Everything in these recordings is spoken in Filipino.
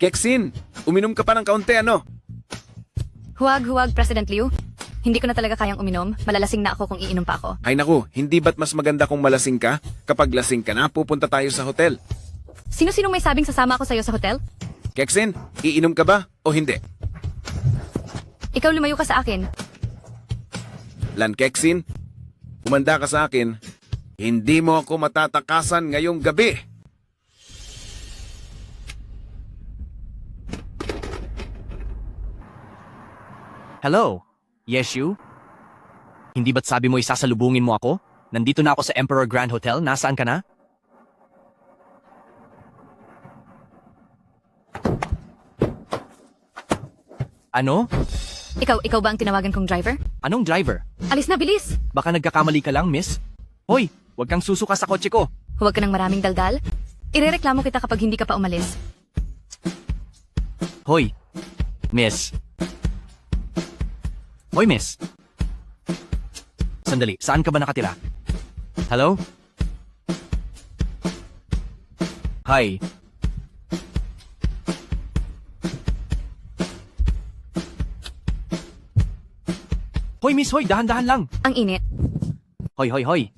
Kexin, uminom ka pa ng kaunti ano? Huwag, President Liu. Hindi ko na talaga kayang uminom. Malalasing na ako kung iinom pa ako. Ay naku, hindi ba't mas maganda kung malasing ka? Kapag lasing ka na, pupunta tayo sa hotel. Sino-sino may sabing sasama ako sa'yo sa hotel? Kexin, iinom ka ba o hindi? Ikaw lumayo ka sa akin. Lan Kexin, umanda ka sa akin. Hindi mo ako matatakasan ngayong gabi. Hello? Yes, you? Hindi ba't sabi mo isasalubungin mo ako? Nandito na ako sa Emperor Grand Hotel. Nasaan ka na? Ano? Ikaw ba ang tinawagan kong driver? Anong driver? Alis na, bilis! Baka nagkakamali ka lang, miss? Hoy, huwag kang susuka sa kotse ko. Huwag ka ng maraming daldal. Irereklamo kita kapag hindi ka pa umalis. Hoy, miss. Hoy, miss. Sandali, saan ka ba nakatira? Hello? Hi. Hoy, miss, hoy, dahan-dahan lang. Ang init. Hoy.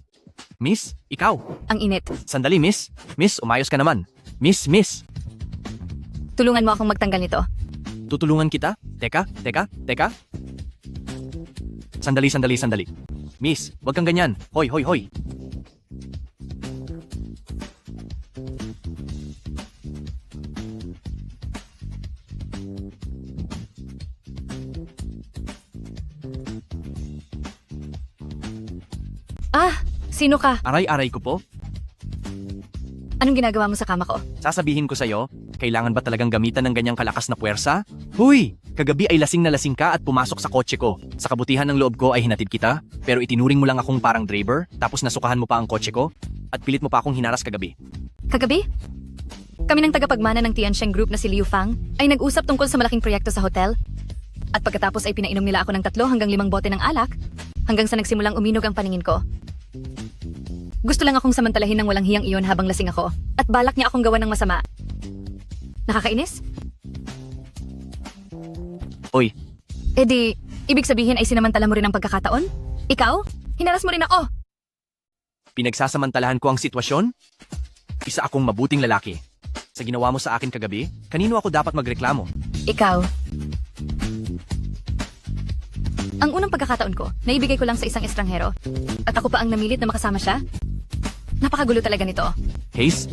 Miss, ikaw. Ang init. Sandali, miss. Miss, umayos ka naman. Miss. Tulungan mo akong magtanggal nito. Tutulungan kita? Teka. Sandali. Miss, wag kang ganyan. Hoy. Sino ka? Aray-aray ko po. Anong ginagawa mo sa kama ko? Sasabihin ko sa'yo, kailangan ba talagang gamitan ng ganyang kalakas na puwersa? Huy! Kagabi ay lasing na lasing ka at pumasok sa kotse ko. Sa kabutihan ng loob ko ay hinatid kita, pero itinuring mo lang akong parang driver, tapos nasukahan mo pa ang kotse ko, at pilit mo pa akong hinaras kagabi. Kagabi? Kami ng tagapagmana ng Tiansheng Group na si Liu Fang ay nag-usap tungkol sa malaking proyekto sa hotel. At pagkatapos ay pinainom nila ako ng 3 hanggang 5 bote ng alak, hanggang sa nagsimulang uminog ang paningin ko. Gusto lang akong samantalahin ng walang hiyang iyon habang lasing ako, at balak niya akong gawan ng masama. Nakakainis? Oy, Eh di, ibig sabihin ay sinamantala mo rin ang pagkakataon? Ikaw? Hinaras mo rin ako! pinagsasamantalahan ko ang sitwasyon? Isa akong mabuting lalaki. Sa ginawa mo sa akin kagabi, kanino ako dapat magreklamo? Ikaw. Ang unang pagkakataon ko, naibigay ko lang sa isang estranghero. At ako pa ang namilit na makasama siya? Napakagulo talaga nito. Hayes?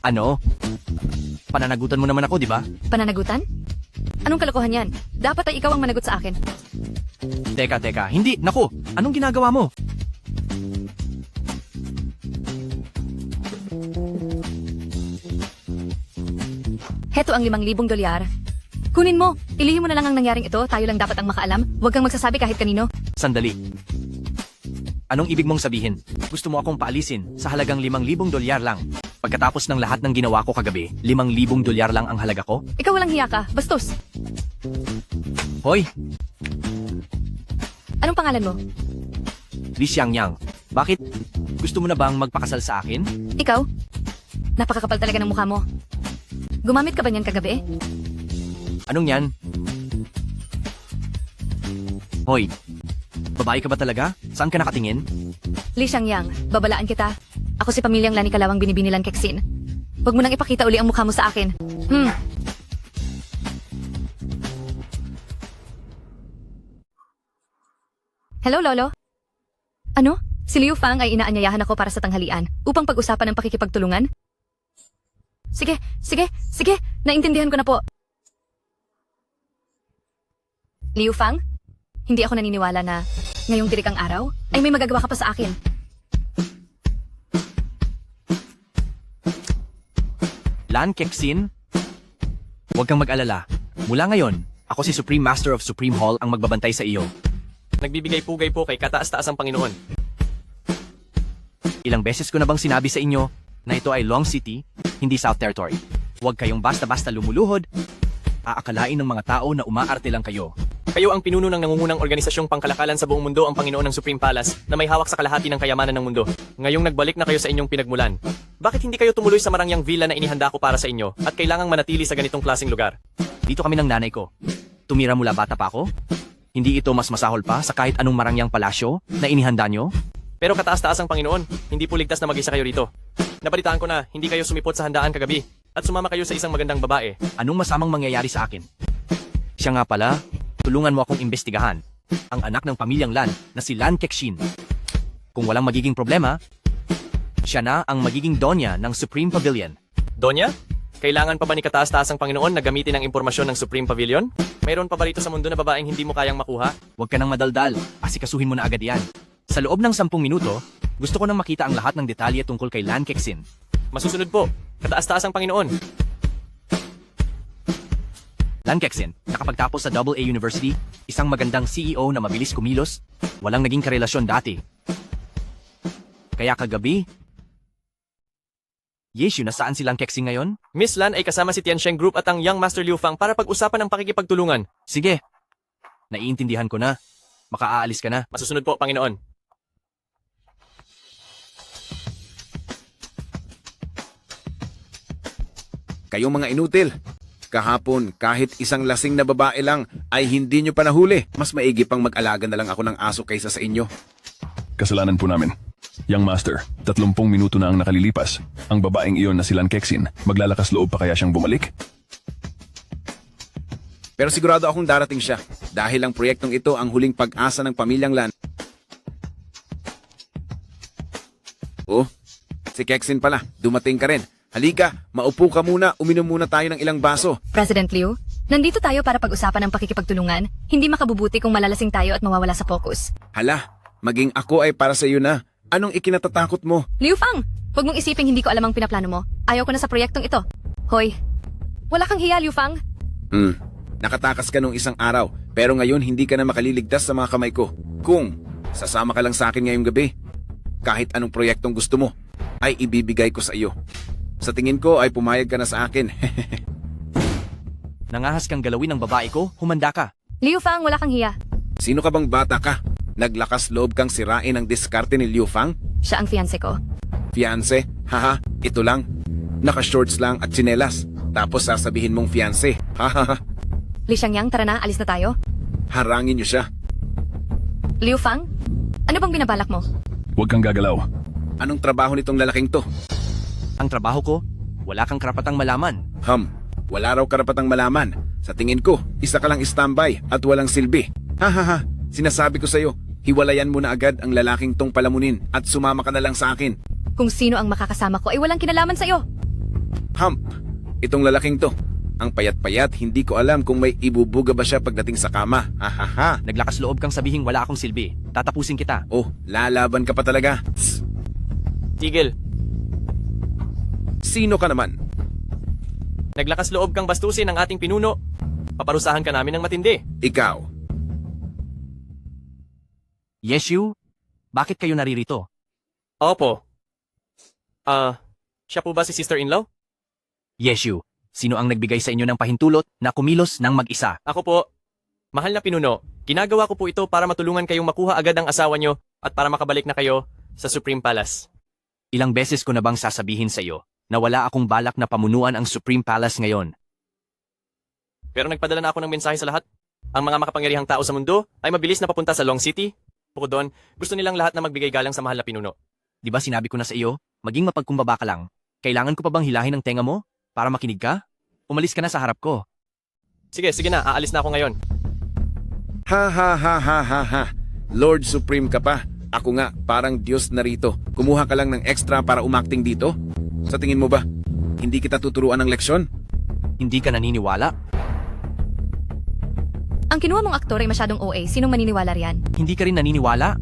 Ano? Pananagutan mo naman ako, di ba? Pananagutan? Anong kalokohan yan? Dapat ay ikaw ang managot sa akin. Teka. Hindi, naku! Anong ginagawa mo? Heto ang 5,000 dolyar. Kunin mo! Ilihim mo na lang ang nangyaring ito, tayo lang dapat ang makaalam. Huwag kang magsasabi kahit kanino. Sandali. Anong ibig mong sabihin? Gusto mo akong paalisin sa halagang 5,000 dolyar lang. Pagkatapos ng lahat ng ginawa ko kagabi, 5,000 dolyar lang ang halaga ko? Ikaw walang hiya ka, bastos! Hoy, Anong pangalan mo? Li Xiangyang. Bakit? Gusto mo na bang magpakasal sa akin? Ikaw? Napakakapal talaga ng mukha mo. Gumamit ka ba niyan kagabi? Anong yan? Hoy, babae ka ba talaga? Saan ka nakatingin? Li Xiangyang, babalaan kita. Ako si pamilyang Lani Kalawang binibinilang Kexin. Huwag mo nang ipakita uli ang mukha mo sa akin. Hello, Lolo? Ano? Si Liu Fang ay inaanyayahan ako para sa tanghalian upang pag-usapan ng pakikipagtulungan? Sige. Naintindihan ko na po. Liu Fang? Hindi ako naniniwala na ngayong dirikang araw ay may magagawa ka pa sa akin. Lan Kexin? Huwag kang mag-alala. Mula ngayon, ako si Supreme Master of Supreme Hall ang magbabantay sa iyo. Nagbibigay pugay po kay kataas-taas ang Panginoon. Ilang beses ko na bang sinabi sa inyo na ito ay Long City, hindi South Territory. Huwag kayong basta-basta lumuluhod. Aakalain ng mga tao na umaarte lang kayo. Kayo ang pinuno ng nangungunang organisasyong pangkalakalan sa buong mundo, ang Panginoon ng Supreme Palace, na may hawak sa kalahati ng kayamanan ng mundo. Ngayong nagbalik na kayo sa inyong pinagmulan. Bakit hindi kayo tumuloy sa marangyang villa na inihanda ko para sa inyo at kailangang manatili sa ganitong klaseng lugar? Dito kami ng nanay ko. Tumira mula bata pa ako? Hindi ito mas masahol pa sa kahit anong marangyang palasyo na inihanda nyo? Pero kataas-taas ang Panginoon, hindi po ligtas na mag-isa kayo rito. Nabalitaan ko na hindi kayo sumipot sa handaan kagabi at sumama kayo sa isang magandang babae. Anong masamang mangyayari sa akin? Siya nga pala, tulungan mo akong imbestigahan. Ang anak ng pamilyang Lan na si Lan Kexin. Kung walang magiging problema, siya na ang magiging donya ng Supreme Pavilion. Donya? Kailangan pa ba ni kataas-taas ang Panginoon na gamitin ang impormasyon ng Supreme Pavilion? Mayroon pa ba rito sa mundo na babaeng hindi mo kayang makuha? Huwag ka nang madaldal, asikasuhin mo na agad yan. Sa loob ng 10 minuto, gusto ko nang makita ang lahat ng detalye tungkol kay Lan Kexin. Masusunod po, kataas-taas ang Panginoon. Lan Kexin, nakapagtapos sa AA University, isang magandang CEO na mabilis kumilos, walang naging karelasyon dati. Kaya kagabi, Yeshu, nasaan si Lan Kexin ngayon? Miss Lan ay kasama si Tiansheng Group at ang Young Master Liu Fang para pag-usapan ang pakikipagtulungan. Sige, naiintindihan ko na. Makaaalis ka na. Masusunod po, Panginoon. Kayong mga inutil. Kahapon, kahit isang lasing na babae lang ay hindi nyo pa nahuli. Mas maigi pang mag-alaga na lang ako ng aso kaysa sa inyo. Kasalanan po namin. Young Master, 30 minuto na ang nakalilipas. Ang babaeng iyon na si Lan Kexin, maglalakas loob pa kaya siyang bumalik? Pero sigurado akong darating siya dahil ang proyektong ito ang huling pag-asa ng pamilyang Lan. Oh, si Kexin pala, dumating ka rin. Halika, maupo ka muna, uminom muna tayo ng ilang baso. President Liu, nandito tayo para pag-usapan ang pakikipagtulungan. Hindi makabubuti kung malalasing tayo at mawawala sa focus. Hala, maging ako ay para sa iyo na. Anong ikinatatakot mo? Liu Fang, huwag mong isiping hindi ko alam ang pinaplano mo. Ayaw ko na sa proyektong ito. Hoy, wala kang hiya, Liu Fang. Nakatakas ka nung isang araw, pero ngayon hindi ka na makaliligtas sa mga kamay ko. Kung sasama ka lang sa akin ngayong gabi, kahit anong proyektong gusto mo, ay ibibigay ko sa iyo. Sa tingin ko ay pumayag ka na sa akin. Nangahas kang galawin ng babae ko, humanda ka. Liu Fang, wala kang hiya. Sino ka bang bata ka? Naglakas loob kang sirain ang diskarte ni Liu Fang? Siya ang fiancé ko. Fiancé? Haha, ito lang. Naka-shorts lang at tsinelas. Tapos sasabihin mong fiancé. Hahaha. Li Xiangyang, tara na, alis na tayo. Harangin niyo siya. Liu Fang, ano bang binabalak mo? Huwag kang gagalaw. Anong trabaho nitong lalaking to? Ang trabaho ko, wala kang karapatang malaman. Wala raw karapatang malaman. Sa tingin ko, isa ka lang standby at walang silbi. Hahaha, sinasabi ko sa'yo, hiwalayan mo na agad ang lalaking tong palamunin at sumama ka na lang sa akin. Kung sino ang makakasama ko ay walang kinalaman sa'yo. Itong lalaking to. Ang payat-payat, hindi ko alam kung may ibubuga ba siya pagdating sa kama. Hahaha. Naglakas loob kang sabihing wala akong silbi. Tatapusin kita. Oh, lalaban ka pa talaga. Tss, Tigil, sino ka naman? naglakas loob kang bastusin ang ating pinuno. Paparusahan ka namin ng matindi. Ikaw. Yeshu, bakit kayo naririto? Opo. Siya po ba si sister-in-law? Yeshu, sino ang nagbigay sa inyo ng pahintulot na kumilos ng mag-isa? Ako po. Mahal na pinuno, ginagawa ko po ito para matulungan kayong makuha agad ang asawa nyo at para makabalik na kayo sa Supreme Palace. Ilang beses ko na bang sasabihin sa iyo na wala akong balak na pamunuan ang Supreme Palace ngayon? Pero nagpadala na ako ng mensahe sa lahat. Ang mga makapangyarihang tao sa mundo ay mabilis na papunta sa Long City. Bukod doon, gusto nilang lahat na magbigay galang sa mahal na pinuno. Di ba sinabi ko na sa iyo, maging mapagkumbaba ka lang. Kailangan ko pa bang hilahin ang tenga mo para makinig ka? Umalis ka na sa harap ko. Sige na, aalis na ako ngayon. Ha. Lord Supreme ka pa. Ako nga, parang Diyos na rito. Kumuha ka lang ng extra para umakting dito? Sa tingin mo ba, hindi kita tuturuan ng leksyon? Hindi ka naniniwala? Ang kinuha mong aktor ay masyadong OA. Sinong maniniwala riyan? Hindi ka rin naniniwala?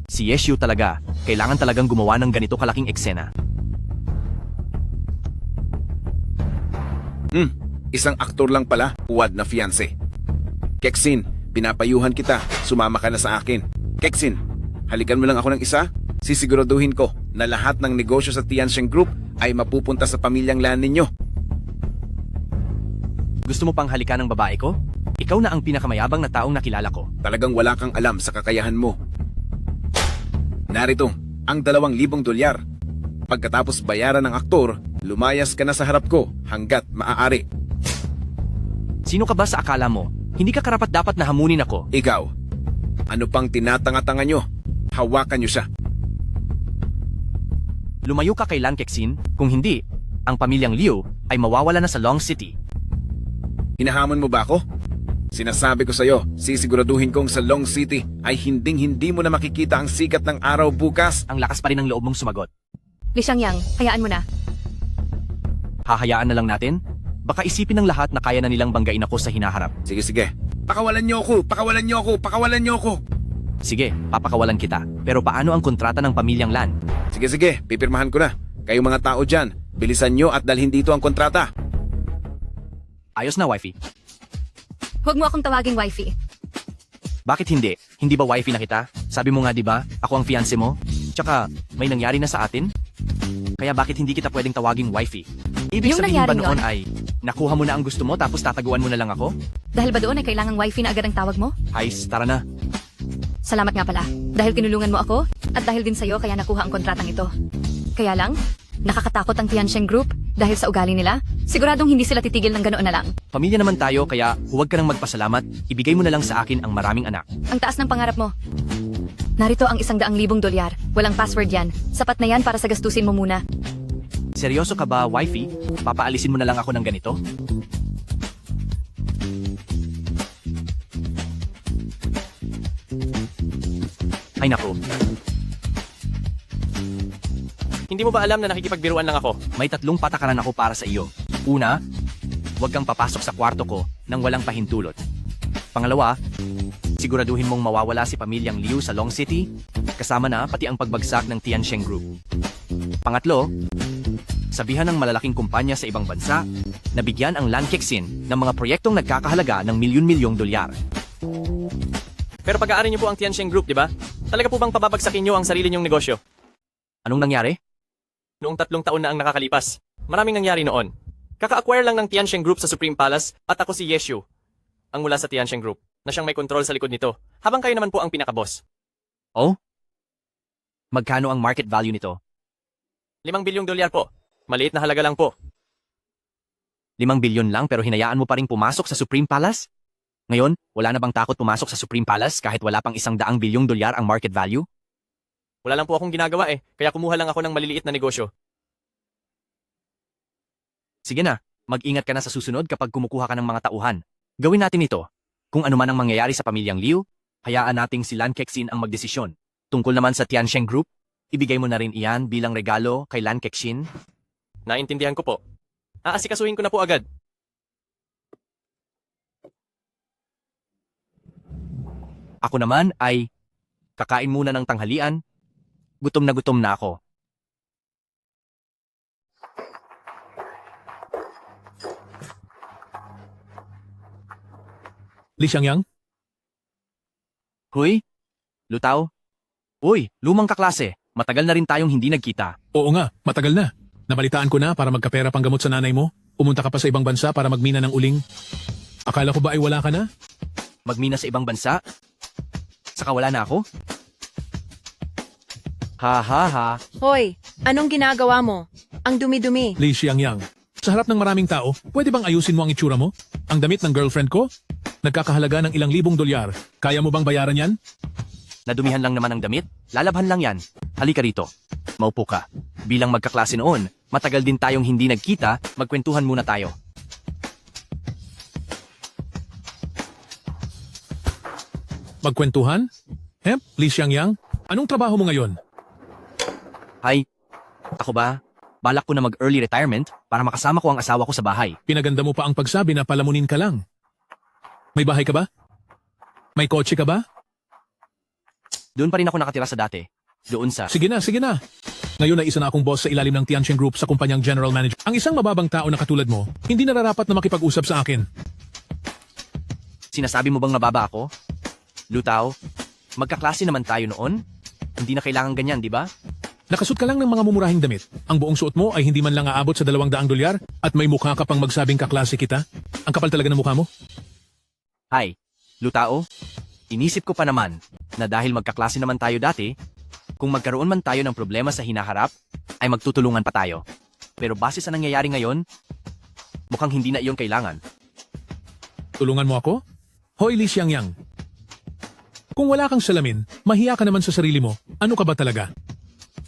Si Yeshu talaga, kailangan talagang gumawa ng ganito kalaking eksena. Isang aktor lang pala, uwad na fiancé. Kexin, pinapayuhan kita, sumama ka na sa akin. Kexin, halikan mo lang ako ng isa. Sisiguraduhin ko na lahat ng negosyo sa Tiansheng Group ay mapupunta sa pamilyang Lan ninyo. Gusto mo pang halikan ng babae ko? Ikaw na ang pinakamayabang na taong nakilala ko. Talagang wala kang alam sa kakayahan mo. Narito, ang $2,000. Pagkatapos bayaran ng aktor, lumayas ka na sa harap ko hanggat maaari. Sino ka ba sa akala mo? Hindi ka karapat-dapat na hamunin ako. Ikaw, ano pang tinatanga-tanga nyo? Hawakan nyo siya. Lumayo ka kay Lan Kexin, kung hindi, ang pamilyang Liu ay mawawala na sa Long City. Hinahamon mo ba ako? Sinasabi ko sa'yo, sisiguraduhin kong sa Long City ay hinding-hindi mo na makikita ang sikat ng araw bukas. Ang lakas pa rin ng loob mong sumagot. Li Xiangyang, hayaan mo na. Hahayaan na lang natin? Baka isipin ng lahat na kaya na nilang banggain ako sa hinaharap. Sige, sige. Pakawalan nyo ako! Pakawalan nyo ako! Pakawalan nyo ako! Sige, papakawalan kita. Pero paano ang kontrata ng pamilyang Lan? Sige, sige. Pipirmahan ko na. Kayong mga tao dyan, bilisan nyo at dalhin dito ang kontrata. Ayos na, wifey. Huwag mo akong tawaging wifey. Bakit hindi? Hindi ba wifey na kita? Sabi mo nga di ba, ako ang fiancé mo? Tsaka, may nangyari na sa atin? Kaya bakit hindi kita pwedeng tawaging wifey? Ibig Yung sabihin ba nangyari noon yun? ay, nakuha mo na ang gusto mo tapos tataguan mo na lang ako? Dahil ba doon ay kailangang wifey na agad ang tawag mo? Hais, tara na. Salamat nga pala. Dahil tinulungan mo ako, at dahil din sa'yo kaya nakuha ang kontratang ito. Kaya lang, nakakatakot ang Tiansheng Group dahil sa ugali nila. Siguradong hindi sila titigil ng ganoon na lang. Pamilya naman tayo kaya huwag ka nang magpasalamat. Ibigay mo na lang sa akin ang maraming anak. Ang taas ng pangarap mo. Narito ang $100,000. Walang password yan. Sapat na yan para sa gastusin mo muna. Seryoso ka ba, wifey? Papaalisin mo na lang ako ng ganito? Ay naku, Hindi mo ba alam na nakikipagbiruan lang ako? may 3 patakaran ako para sa iyo. Una, huwag kang papasok sa kwarto ko nang walang pahintulot. Pangalawa, siguraduhin mong mawawala si pamilyang Liu sa Long City, kasama na pati ang pagbagsak ng Tiansheng Group. Pangatlo, sabihan ng malalaking kumpanya sa ibang bansa na bigyan ang Lan Kexin ng mga proyektong nagkakahalaga ng milyon-milyong dolyar. Pero pag-aari niyo po ang Tiansheng Group, di ba? Talaga po bang pababagsakin niyo ang sarili niyong negosyo? Anong nangyari? Noong 3 taon na ang nakakalipas, maraming nangyari noon. Kaka-acquire lang ng Tiansheng Group sa Supreme Palace at ako si Yeshu, ang mula sa Tiansheng Group, na siyang may kontrol sa likod nito, habang kayo naman po ang pinaka-boss. Oh? Magkano ang market value nito? $5 bilyong po. Maliit na halaga lang po. 5 bilyon lang pero hinayaan mo pa rin pumasok sa Supreme Palace? Ngayon, wala na bang takot pumasok sa Supreme Palace kahit wala pang $100 bilyong ang market value? Wala lang po akong ginagawa kaya kumuha lang ako ng maliliit na negosyo. Sige na, mag-ingat ka na sa susunod kapag kumukuha ka ng mga tauhan. Gawin natin ito. Kung ano man ang mangyayari sa pamilyang Liu, hayaan nating si Lan Kexin ang magdesisyon. Tungkol naman sa Tiansheng Group, ibigay mo na rin iyan bilang regalo kay Lan Kexin. Naintindihan ko po. Aasikasuhin ko na po agad. Ako naman ay kakain muna ng tanghalian. Gutom na ako. Li Xiangyang? Huy, Lutaw. Uy, lumang kaklase. Matagal na rin tayong hindi nagkita. Oo nga, matagal na. Nabalitaan ko na para magkapera pang gamot sa nanay mo. Pumunta ka pa sa ibang bansa para magmina ng uling. Akala ko ba ay wala ka na? Magmina sa ibang bansa? Saka wala na ako? Ha ha ha. Hoy, anong ginagawa mo? Ang dumi-dumi. Li Xiangyang. Sa harap ng maraming tao, pwede bang ayusin mo ang itsura mo? Ang damit ng girlfriend ko? Nagkakahalaga ng ilang libong dolyar. Kaya mo bang bayaran yan? Nadumihan lang naman ang damit? Lalabhan lang yan. Halika rito. Maupo ka. Bilang magkaklase noon, matagal din tayong hindi nagkita, magkwentuhan muna tayo. Magkwentuhan? Li Xiangyang? Anong trabaho mo ngayon? Hay, ako ba? Balak ko na mag-early retirement para makasama ko ang asawa ko sa bahay. Pinaganda mo pa ang pagsabi na palamunin ka lang. May bahay ka ba? May kotse ka ba? Doon pa rin ako nakatira sa dati. Doon sa... Sige na, sige na. Ngayon ay isa na akong boss sa ilalim ng Tiansheng Group sa kumpanyang general manager. Ang isang mababang tao na katulad mo, hindi nararapat na makipag-usap sa akin. Sinasabi mo bang mababa ako? Lutaw, magkaklase naman tayo noon. Hindi na kailangan ganyan, di ba? Nakasuot ka lang ng mga mumurahing damit. Ang buong suot mo ay hindi man lang aabot sa $200 at may mukha ka pang magsabing kaklase kita. Ang kapal talaga ng mukha mo. Hay, Lutao, inisip ko pa naman na dahil magkaklase naman tayo dati, Kung magkaroon man tayo ng problema sa hinaharap, ay magtutulungan pa tayo. Pero base sa nangyayari ngayon, mukhang hindi na iyon kailangan. Tulungan mo ako? Hoy, Li Xiangyang. Kung wala kang salamin, mahiya ka naman sa sarili mo. Ano ka ba talaga?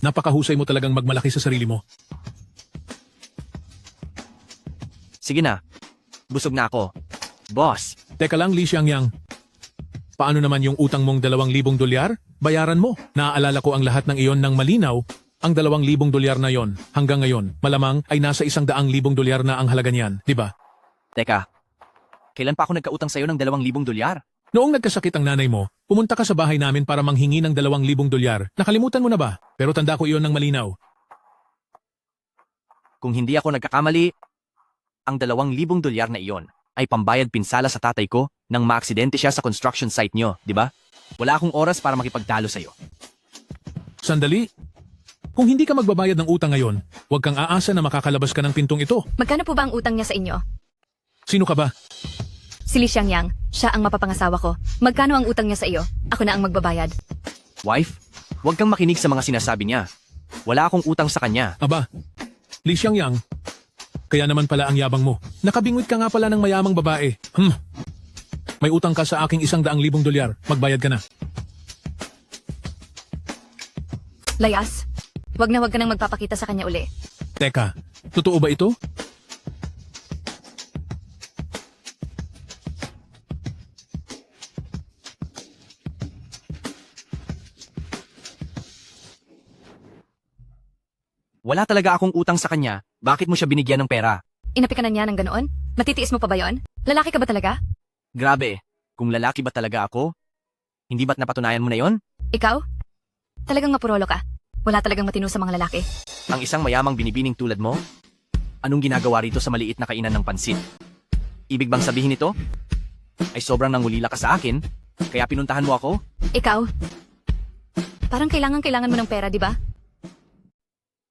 Napakahusay mo talagang magmalaki sa sarili mo. Sige na, busog na ako. Boss, Teka lang, Li Xiangyang. Paano naman yung utang mong $2,000? Bayaran mo. Naaalala ko ang lahat ng iyon ng malinaw. Ang $2,000 na yon hanggang ngayon, malamang ay nasa $100,000 na ang halaga niyan, di ba? teka. Kailan pa ako nagkautang sa'yo ng $2,000? Noong nagkasakit ang nanay mo, pumunta ka sa bahay namin para manghingi ng $2,000. Nakalimutan mo na ba? Pero tanda ko iyon ng malinaw. Kung hindi ako nagkakamali, ang $2,000 na iyon ay pambayad pinsala sa tatay ko nang maaksidente siya sa construction site nyo, di ba? Wala akong oras para makipagtalo sa'yo. Sandali. Kung hindi ka magbabayad ng utang ngayon, huwag kang aasa na makakalabas ka ng pintong ito. Magkano po ba ang utang niya sa inyo? Sino ka ba? Si Li Xiangyang, siya ang mapapangasawa ko. Magkano ang utang niya sa iyo? Ako na ang magbabayad. Wife, huwag kang makinig sa mga sinasabi niya. Wala akong utang sa kanya. Aba, Li Xiangyang. Kaya naman pala ang yabang mo. Nakabingwit ka nga pala ng mayamang babae. May utang ka sa aking $100,000. Magbayad ka na. Layas, wag na wag ka nang magpapakita sa kanya uli. Teka, totoo ba ito? Wala talaga akong utang sa kanya. Bakit mo siya binigyan ng pera? Inapi ka na niya ng ganoon? Matitiis mo pa ba yon? Lalaki ka ba talaga? Grabe, kung lalaki ba talaga ako? Hindi ba't napatunayan mo na yon? Ikaw? Talagang mapurolo ka. Wala talagang matino sa mga lalaki. Ang isang mayamang binibining tulad mo? Anong ginagawa rito sa maliit na kainan ng pansit? Ibig bang sabihin nito? Ay sobrang nangulila ka sa akin, kaya pinuntahan mo ako? Ikaw? Parang kailangan mo ng pera, di ba?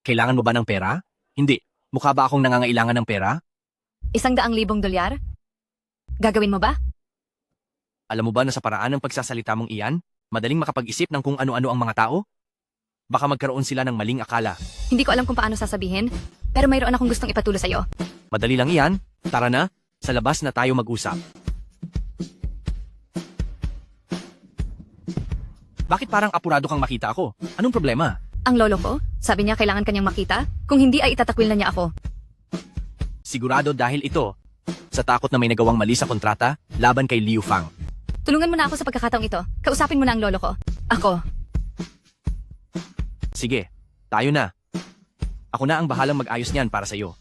Kailangan mo ba ng pera? Hindi. Mukha ba akong nangangailangan ng pera? $100,000? Gagawin mo ba? Alam mo ba na sa paraan ng pagsasalita mong iyan, madaling makapag-isip ng kung ano-ano ang mga tao? Baka magkaroon sila ng maling akala. Hindi ko alam kung paano sasabihin, pero mayroon akong gustong ipatulo sa'yo. Madali lang iyan. Tara na, sa labas na tayo mag-usap. Bakit parang apurado kang makita ako? Anong problema? Ang lolo ko, sabi niya kailangan kanyang makita, kung hindi ay itatakwil na niya ako. Sigurado dahil ito, sa takot na may nagawang mali sa kontrata, laban kay Liu Fang. Tulungan mo na ako sa pagkakataong ito. Kausapin mo na ang lolo ko. Ako. Sige, tayo na. Ako na ang bahalang mag-ayos niyan para sa'yo.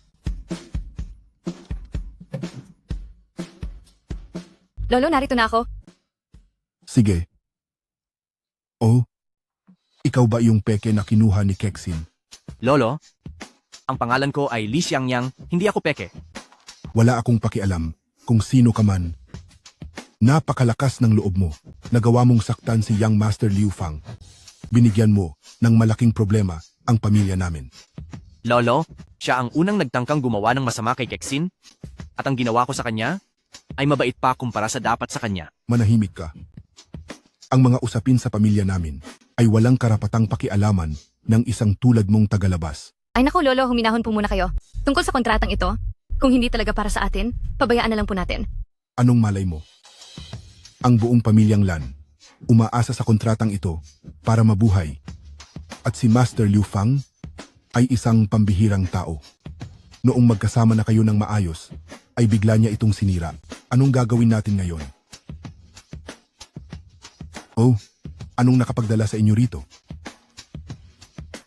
Lolo, narito na ako. Sige. Oh, ikaw ba yung peke na kinuha ni Kexin? Lolo, ang pangalan ko ay Li Xiangyang, hindi ako peke. Wala akong pakialam kung sino ka man. Napakalakas ng loob mo. Nagawa mong saktan si Young Master Liu Fang. Binigyan mo ng malaking problema ang pamilya namin. Lolo, siya ang unang nagtangkang gumawa ng masama kay Kexin, at ang ginawa ko sa kanya ay mabait pa kumpara sa dapat sa kanya. Manahimik ka. Ang mga usapin sa pamilya namin ay walang karapatang pakialaman ng isang tulad mong tagalabas. Ay naku, lolo, huminahon po muna kayo. Tungkol sa kontratang ito, kung hindi talaga para sa atin, pabayaan na lang po natin. Anong malay mo? Ang buong pamilyang Lan umaasa sa kontratang ito para mabuhay. At si Master Liu Fang ay isang pambihirang tao. Noong magkasama na kayo ng maayos, ay bigla niya itong sinira. Anong gagawin natin ngayon? Oh, anong nakapagdala sa inyo rito?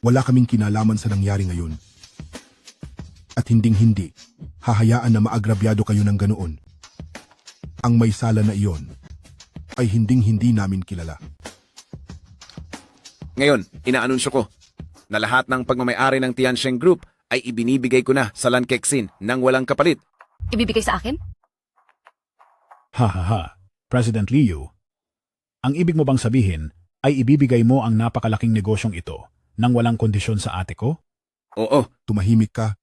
Wala kaming kinalaman sa nangyari ngayon. At hinding-hindi, hahayaan na maagrabyado kayo ng ganoon. Ang may sala na iyon ay hinding-hindi namin kilala. Ngayon, inaanunsyo ko na lahat ng pagmamayari ng Tiansheng Group ay ibinibigay ko na sa Lan Kexin nang walang kapalit. Ibibigay sa akin? Ha ha ha, President Liu. Ang ibig mo bang sabihin ay ibibigay mo ang napakalaking negosyong ito nang walang kondisyon sa ate ko? Oo, Tumahimik ka,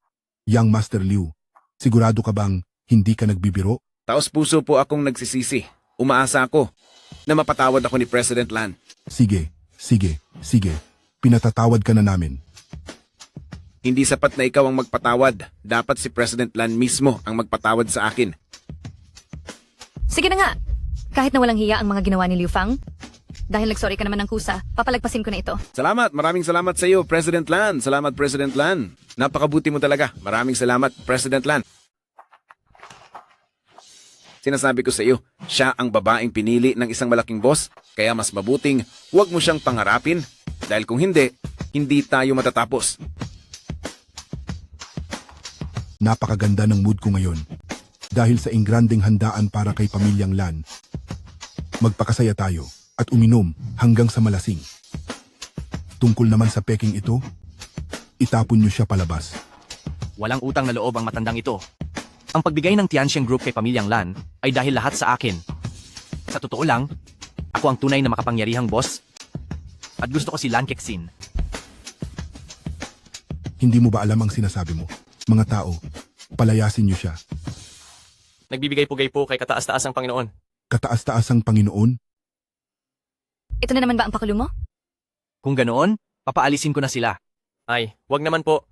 Young Master Liu. Sigurado ka bang hindi ka nagbibiro? taos puso po akong nagsisisi. Umaasa ako na mapatawad ako ni President Lan. Sige, sige, sige. Pinatatawad ka na namin. Hindi sapat na ikaw ang magpatawad. Dapat si President Lan mismo ang magpatawad sa akin. Sige na nga. Kahit na walang hiya ang mga ginawa ni Liu Fang, dahil nagsorry ka naman ng kusa, papalagpasin ko na ito. Salamat, maraming salamat sa iyo, President Lan. Salamat, President Lan. Napakabuti mo talaga. Maraming salamat, President Lan. Sinasabi ko sa iyo, siya ang babaeng pinili ng isang malaking boss, kaya mas mabuting huwag mo siyang pangarapin. Dahil kung hindi, hindi tayo matatapos. Napakaganda ng mood ko ngayon. Dahil sa ingranding handaan para kay pamilyang Lan. Magpakasaya tayo at uminom hanggang sa malasing. Tungkol naman sa peking ito, itapon niyo siya palabas. Walang utang na loob ang matandang ito. Ang pagbigay ng Tianxiang Group kay pamilyang Lan ay dahil lahat sa akin. Sa totoo lang, ako ang tunay na makapangyarihang boss at gusto ko si Lan Kexin. Hindi mo ba alam ang sinasabi mo? Mga tao, palayasin niyo siya. Nagbibigay-pugay po kay kataas-taasang Panginoon. Kataas-taasang Panginoon, Ito na naman ba ang pakulo mo? Kung ganoon, papaalisin ko na sila. Ay, wag naman po.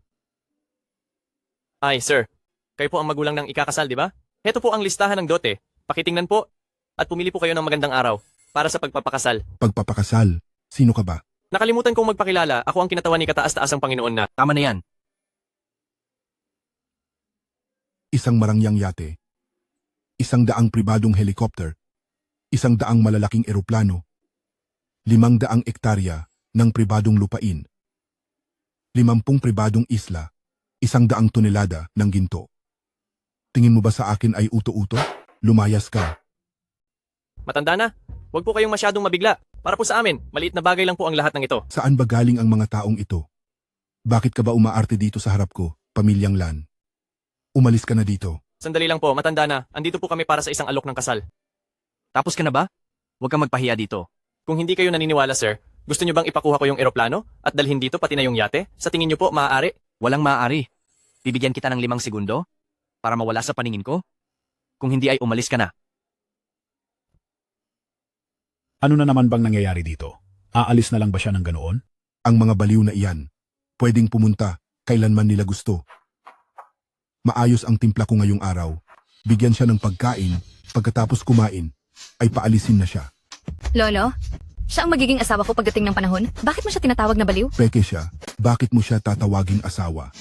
Ay, sir. Kayo po ang magulang ng ikakasal, di ba? Heto po ang listahan ng dote. Pakitingnan po. At pumili po kayo ng magandang araw para sa pagpapakasal. pagpapakasal. Sino ka ba? Nakalimutan kong magpakilala, ako ang kinatawan ni kataas-taasang Panginoon na. Tama na yan. Isang marangyang yate. 100 pribadong helicopter. 100 malalaking eroplano. 500 ektarya ng pribadong lupain. 50 pribadong isla. 100 tonelada ng ginto. Tingin mo ba sa akin ay uto-uto? Lumayas ka. Matanda na. Huwag po kayong masyadong mabigla. Para po sa amin, maliit na bagay lang po ang lahat ng ito. Saan ba galing ang mga taong ito? Bakit ka ba umaarte dito sa harap ko, pamilyang Lan? Umalis ka na dito. Sandali lang po, matanda na. Andito po kami para sa isang alok ng kasal. Tapos ka na ba? Huwag kang magpahiya dito. Kung hindi kayo naniniwala, sir, gusto nyo bang ipakuha ko yung eroplano at dalhin dito pati na yung yate? Sa tingin nyo po, maaari? Walang maaari. Bibigyan kita ng 5 segundo para mawala sa paningin ko. Kung hindi ay umalis ka na. Ano na naman bang nangyayari dito? Aalis na lang ba siya ng ganoon? Ang mga baliw na iyan, pwedeng pumunta kailanman nila gusto. Maayos ang timpla ko ngayong araw. Bigyan siya ng pagkain, pagkatapos kumain, ay paalisin na siya. Lolo, siya ang magiging asawa ko pagdating ng panahon. Bakit mo siya tinatawag na baliw? Peke siya, bakit mo siya tatawaging asawa?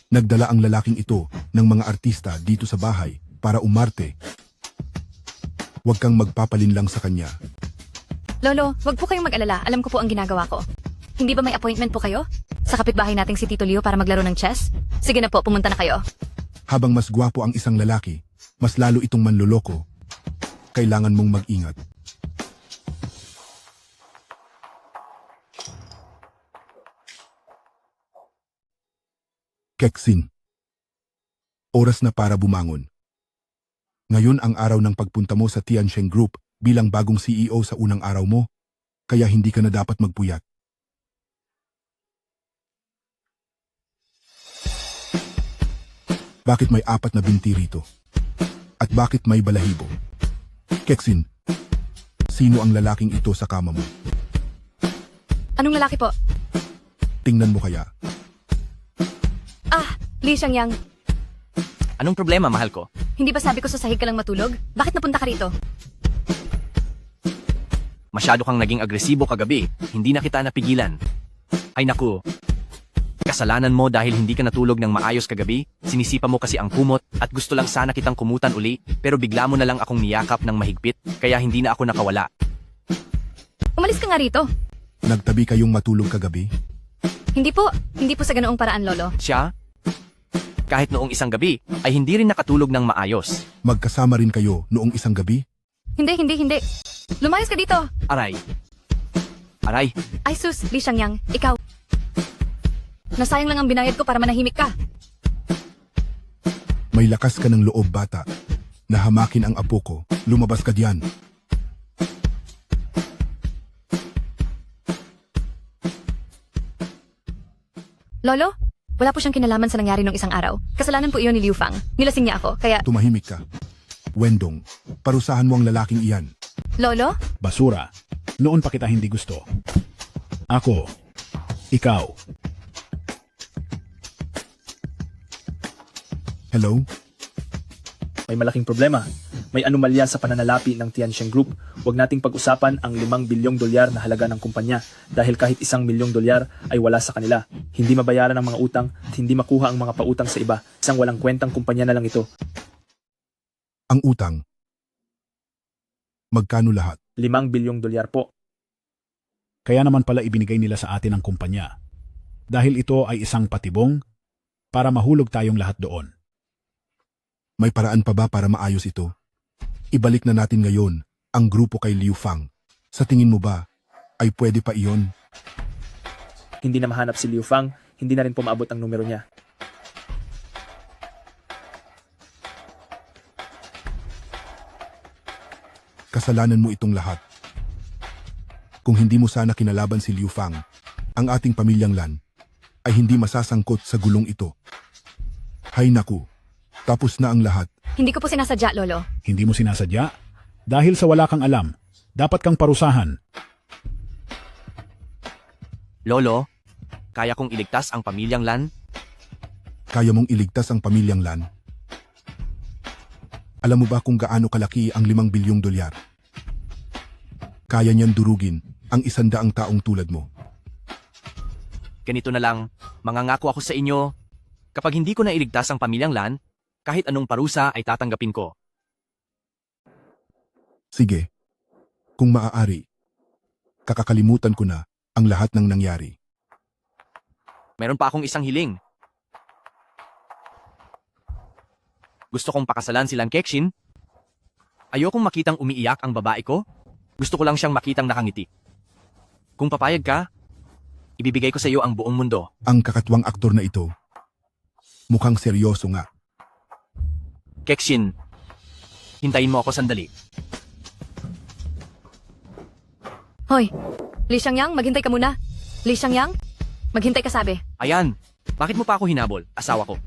Nagdala ang lalaking ito ng mga artista dito sa bahay para umarte. Huwag kang magpapalinlang sa kanya. Lolo, wag po kayong mag-alala. Alam ko po ang ginagawa ko. Hindi ba may appointment po kayo? Sa kapitbahay nating si Tito Leo para maglaro ng chess? Sige na po, pumunta na kayo. Habang mas gwapo ang isang lalaki, mas lalo itong manloloko. Kailangan mong mag-ingat. Kexin. Oras na para bumangon. Ngayon ang araw ng pagpunta mo sa Tianxiang Group bilang bagong CEO sa unang araw mo, kaya hindi ka na dapat magpuyat. Bakit may 4 na binti rito? At bakit may balahibo? Kexin, sino ang lalaking ito sa kama mo? Anong lalaki po? Tingnan mo kaya. Ah, Li Xiangyang. Anong problema, mahal ko? Hindi ba sabi ko sa sahig ka lang matulog? Bakit napunta ka rito? Masyado kang naging agresibo kagabi. Hindi na kita napigilan. Ay naku. Kasalanan mo dahil hindi ka natulog ng maayos kagabi. Sinisipa mo kasi ang kumot at gusto lang sana kitang kumutan uli. Pero bigla mo na lang akong niyakap ng mahigpit. Kaya hindi na ako nakawala. Umalis ka nga rito. Nagtabi kayong matulog kagabi? Hindi po sa ganoong paraan, Lolo. Siya? Kahit noong isang gabi, ay hindi rin nakatulog ng maayos. Magkasama rin kayo noong isang gabi? Hindi. Lumayas ka dito. Aray. Aray. Ay sus, Li Xiangyang, ikaw. Nasayang lang ang binayad ko para manahimik ka. May lakas ka ng loob, bata. Nahamakin ang apo ko. Lumabas ka diyan. Lolo, wala po siyang kinalaman sa nangyari nung isang araw. Kasalanan po iyon ni Liu Fang. Nilasing niya ako, kaya... Tumahimik ka. Wendong, parusahan mo ang lalaking iyan. Lolo? Basura. Noon pa kita hindi gusto. Ako. Ikaw. Hello? May malaking problema. May anomalya sa pananalapi ng Tianxiang Group. Huwag nating pag-usapan ang 5 bilyong dolyar na halaga ng kumpanya dahil kahit 1 milyong dolyar ay wala sa kanila. Hindi mabayaran ang mga utang at hindi makuha ang mga pautang sa iba. Isang walang kwentang kumpanya na lang ito. Ang utang. Magkano lahat? 5 bilyong dolyar po. Kaya naman pala ibinigay nila sa atin ang kumpanya. Dahil ito ay isang patibong para mahulog tayong lahat doon. May paraan pa ba para maayos ito? Ibalik na natin ngayon ang grupo kay Liu Fang. Sa tingin mo ba ay pwede pa iyon? Hindi na mahanap si Liu Fang, hindi na rin pumaabot ang numero niya. Kasalanan mo itong lahat. Kung hindi mo sana kinalaban si Liu Fang, ang ating pamilyang Lan ay hindi masasangkot sa gulong ito. Hay naku, tapos na ang lahat. Hindi ko po sinasadya, Lolo. Hindi mo sinasadya? Dahil sa wala kang alam, dapat kang parusahan. Lolo, kaya kong iligtas ang pamilyang Lan? Kaya mong iligtas ang pamilyang Lan? Alam mo ba kung gaano kalaki ang 5 bilyong dolyar? Kaya niyan durugin ang 100 taong tulad mo. Ganito na lang, mangangako ako sa inyo, kapag hindi ko na iligtas ang pamilyang Lan, kahit anong parusa ay tatanggapin ko. Sige, kung maaari, kakakalimutan ko na ang lahat ng nangyari. Meron pa akong isang hiling. Gusto kong pakasalan si Lan Kexin. Ayokong makitang umiiyak ang babae ko. Gusto ko lang siyang makitang nakangiti. Kung papayag ka, ibibigay ko sa iyo ang buong mundo. Ang kakatwang aktor na ito, mukhang seryoso nga. Kexin, hintayin mo ako sandali. Hoy, Li Xiangyang, maghintay ka muna. Li Xiangyang, maghintay ka sabi. Ayan, bakit mo pa ako hinabol, asawa ko?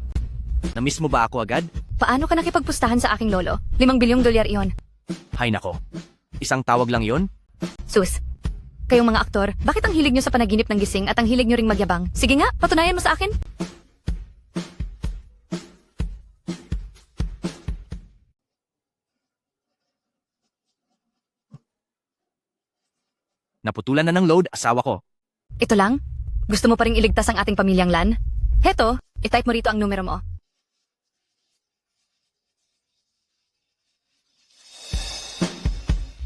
Namiss mo ba ako agad? Paano ka nakipagpustahan sa aking lolo? 5 bilyong dolyar iyon. Hay nako, isang tawag lang yon? Sus, kayong mga aktor, bakit ang hilig nyo sa panaginip ng gising at ang hilig nyo ring magyabang? Sige nga, patunayan mo sa akin. Naputulan na ng load, asawa ko. Ito lang? Gusto mo pa ring iligtas ang ating pamilyang Lan? Heto, itype mo rito ang numero mo.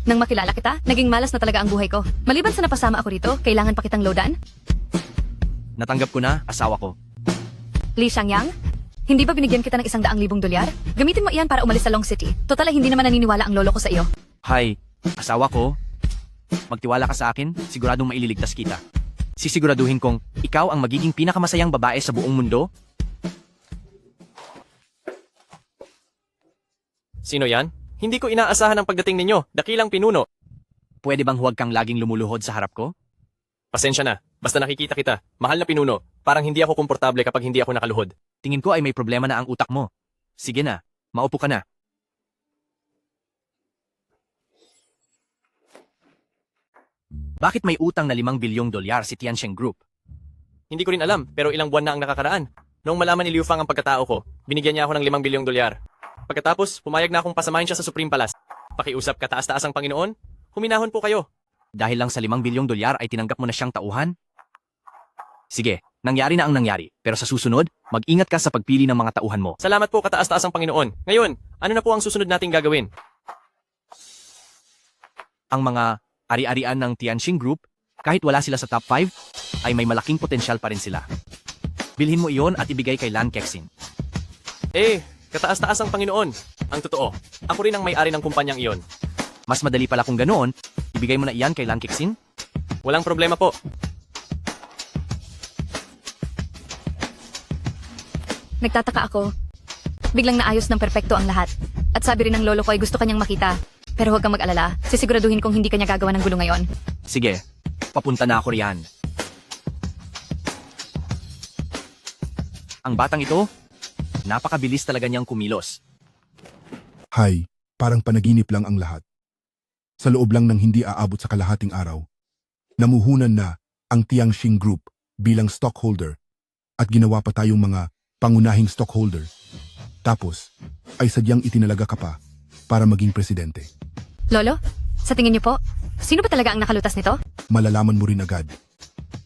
Nang makilala kita, naging malas na talaga ang buhay ko. Maliban sa napasama ako rito, kailangan pa kitang loadan? Natanggap ko na, asawa ko. Li Xiangyang, hindi ba binigyan kita ng 100,000 dolyar? Gamitin mo iyan para umalis sa Long City. Total ay hindi naman naniniwala ang lolo ko sa iyo. Hay, asawa ko. Magtiwala ka sa akin, siguradong maililigtas kita. Sisiguraduhin kong ikaw ang magiging pinakamasayang babae sa buong mundo. Sino yan? Hindi ko inaasahan ang pagdating ninyo, dakilang pinuno. Pwede bang huwag kang laging lumuluhod sa harap ko? Pasensya na, basta nakikita kita. Mahal na pinuno, parang hindi ako komportable kapag hindi ako nakaluhod. Tingin ko ay may problema na ang utak mo. Sige na, maupo ka na. Bakit may utang na 5 bilyong dolyar si Tianxiang Group? Hindi ko rin alam, pero ilang buwan na ang nakakaraan. Noong malaman ni Liu Fang ang pagkatao ko, binigyan niya ako ng 5 bilyong dolyar. Pagkatapos, pumayag na akong pasamahin siya sa Supreme Palace. Pakiusap kataas-taas ang Panginoon, huminahon po kayo. Dahil lang sa 5 bilyong dolyar ay tinanggap mo na siyang tauhan? Sige, nangyari na ang nangyari. Pero sa susunod, mag-ingat ka sa pagpili ng mga tauhan mo. Salamat po kataas-taas ang Panginoon. Ngayon, ano na po ang susunod nating gagawin? Ang mga ari-arian ng Tianxiang Group, kahit wala sila sa top 5, ay may malaking potensyal pa rin sila. Bilhin mo iyon at ibigay kay Lan Kexin. Kataas-taas ang Panginoon. Ang totoo, ako rin ang may-ari ng kumpanyang iyon. Mas madali pala kung ganoon, ibigay mo na iyan kay Lan Kexin? Walang problema po. Nagtataka ako. Biglang naayos ng perpekto ang lahat. At sabi rin ng lolo ko ay gusto kanyang makita. Pero huwag kang mag-alala, sisiguraduhin kong hindi kanya gagawa ng gulo ngayon. Sige, papunta na ako riyan. Ang batang ito, napakabilis talaga niyang kumilos. Hay, parang panaginip lang ang lahat. Sa loob lang ng hindi aabot sa kalahating araw, namuhunan na ang Tianxing Group bilang stockholder at ginawa pa tayong mga pangunahing stockholder. Tapos, ay sadyang itinalaga ka pa para maging presidente. Lolo, sa tingin niyo po, sino ba talaga ang nakalutas nito? Malalaman mo rin agad.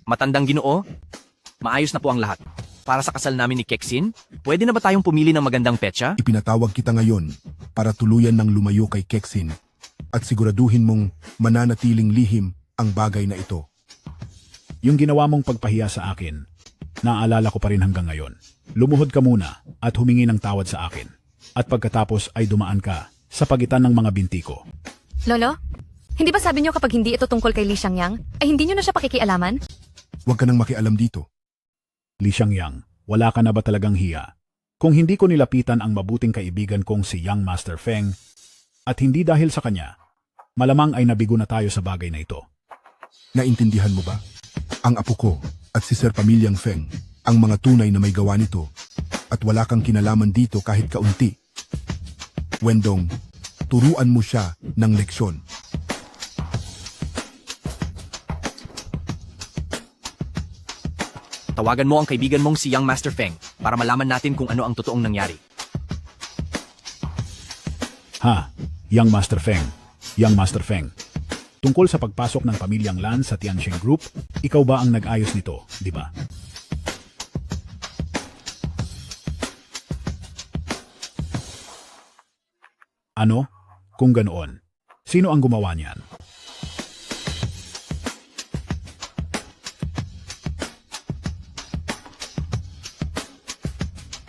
Matandang Ginoo, maayos na po ang lahat. Para sa kasal namin ni Kexin, pwede na ba tayong pumili ng magandang petsa? Ipinatawag kita ngayon para tuluyan ng lumayo kay Kexin at siguraduhin mong mananatiling lihim ang bagay na ito. Yung ginawa mong pagpahiya sa akin, naaalala ko pa rin hanggang ngayon. Lumuhod ka muna at humingi ng tawad sa akin. At pagkatapos ay dumaan ka sa pagitan ng mga binti ko. Lolo, hindi ba sabi niyo kapag hindi ito tungkol kay Li Xiangyang, ay hindi niyo na siya pakikialaman? Huwag ka nang makialam dito. Li Xiangyang, wala ka na ba talagang hiya? Kung hindi ko nilapitan ang mabuting kaibigan kong si Young Master Feng, at hindi dahil sa kanya, malamang ay nabigo na tayo sa bagay na ito. Naintindihan mo ba? Ang apo ko at si Sir Pamilyang Feng ang mga tunay na may gawa nito at wala kang kinalaman dito kahit kaunti. Wendong, turuan mo siya ng leksyon. Tawagan mo ang kaibigan mong si Young Master Feng para malaman natin kung ano ang totoong nangyari. Ha, Young Master Feng. Young Master Feng. Tungkol sa pagpasok ng pamilyang Lan sa Tianxing Group, ikaw ba ang nag-ayos nito, di ba? Ano? Kung ganoon, sino ang gumawa niyan?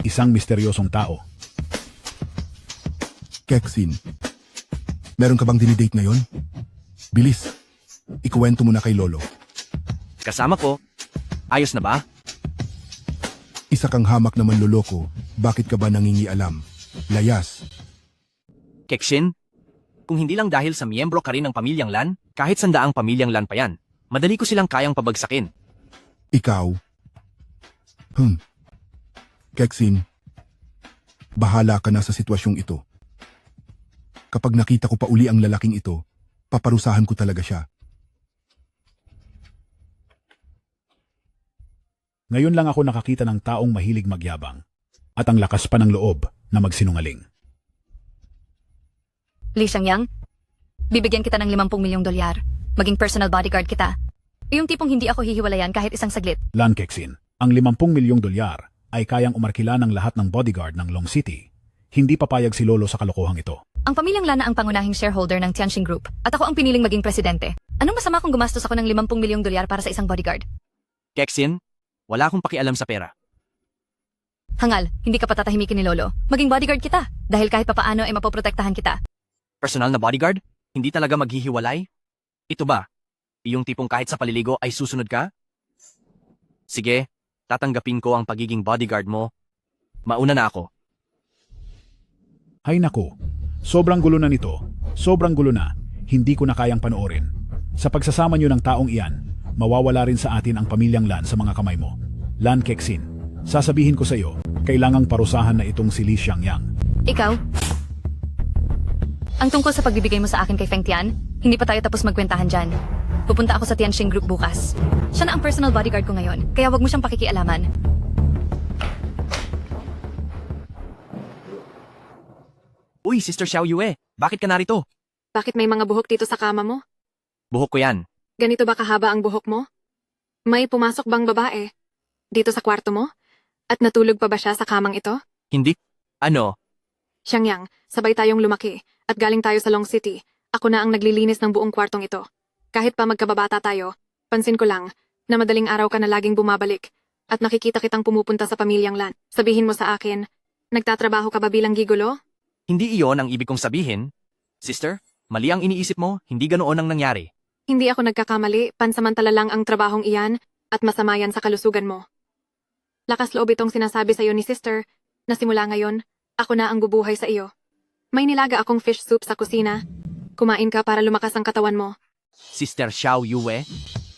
Isang misteryosong tao. Kexin, meron ka bang dinidate ngayon? Bilis, ikuwento mo na kay Lolo. Kasama ko, ayos na ba? Isa kang hamak naman loloko, bakit ka ba nangingialam? Layas, Kexin, kung hindi lang dahil sa miyembro ka rin ng pamilyang Lan, kahit sandaang pamilyang Lan pa yan, madali ko silang kayang pabagsakin. ikaw. Kexin, bahala ka na sa sitwasyong ito. Kapag nakita ko pa uli ang lalaking ito, paparusahan ko talaga siya. Ngayon lang ako nakakita ng taong mahilig magyabang at ang lakas pa ng loob na magsinungaling. Li Xiangyang, bibigyan kita ng 50 milyong dolyar. Maging personal bodyguard kita. Yung tipong hindi ako hihiwalayan kahit isang saglit. Lan Kexin, ang 50 milyong dolyar ay kayang umarkila ng lahat ng bodyguard ng Long City. Hindi papayag si Lolo sa kalokohang ito. Ang pamilyang Lana ang pangunahing shareholder ng Tianxing Group at ako ang piniling maging presidente. Anong masama kung gumastos ako ng 50 milyong dolyar para sa isang bodyguard? Kexin, wala akong pakialam sa pera. Hangal, hindi ka patatahimikin ni Lolo. Maging bodyguard kita dahil kahit papaano ay mapoprotektahan kita. Personal na bodyguard? Hindi talaga maghihiwalay? Ito ba? Yung tipong kahit sa paliligo ay susunod ka? Sige, tatanggapin ko ang pagiging bodyguard mo. Mauna na ako. Hay nako, sobrang gulo na nito. Sobrang gulo na. Hindi ko na kayang panoorin. Sa pagsasama niyo ng taong iyan, mawawala rin sa atin ang pamilyang Lan sa mga kamay mo. Lan Kexin, sasabihin ko sa iyo, kailangang parusahan na itong si Li Xiangyang. Ikaw? Ang tungkol sa pagbibigay mo sa akin kay Feng Tian, hindi pa tayo tapos magkwentahan dyan. Pupunta ako sa Tianxing Group bukas. Siya na ang personal bodyguard ko ngayon, kaya wag mo siyang pakikialaman. Uy, Sister Xiao Yue, bakit ka narito? Bakit may mga buhok dito sa kama mo? Buhok ko yan. Ganito ba kahaba ang buhok mo? May pumasok bang babae? Dito sa kwarto mo? At natulog pa ba siya sa kamang ito? Hindi. Ano? Xiangyang, sabay tayong lumaki at galing tayo sa Long City. Ako na ang naglilinis ng buong kwartong ito. Kahit pa magkababata tayo, pansin ko lang na madaling araw ka na laging bumabalik at nakikita kitang pumupunta sa pamilyang Lan. Sabihin mo sa akin, nagtatrabaho ka ba bilang gigolo? Hindi iyon ang ibig kong sabihin. Sister, mali ang iniisip mo, hindi ganoon ang nangyari. Hindi ako nagkakamali, pansamantala lang ang trabahong iyan at masama yan sa kalusugan mo. Lakas loob itong sinasabi sa iyo ni Sister na simula ngayon, ako na ang bubuhay sa iyo. May nilaga akong fish soup sa kusina. Kumain ka para lumakas ang katawan mo. Sister Xiao Yue,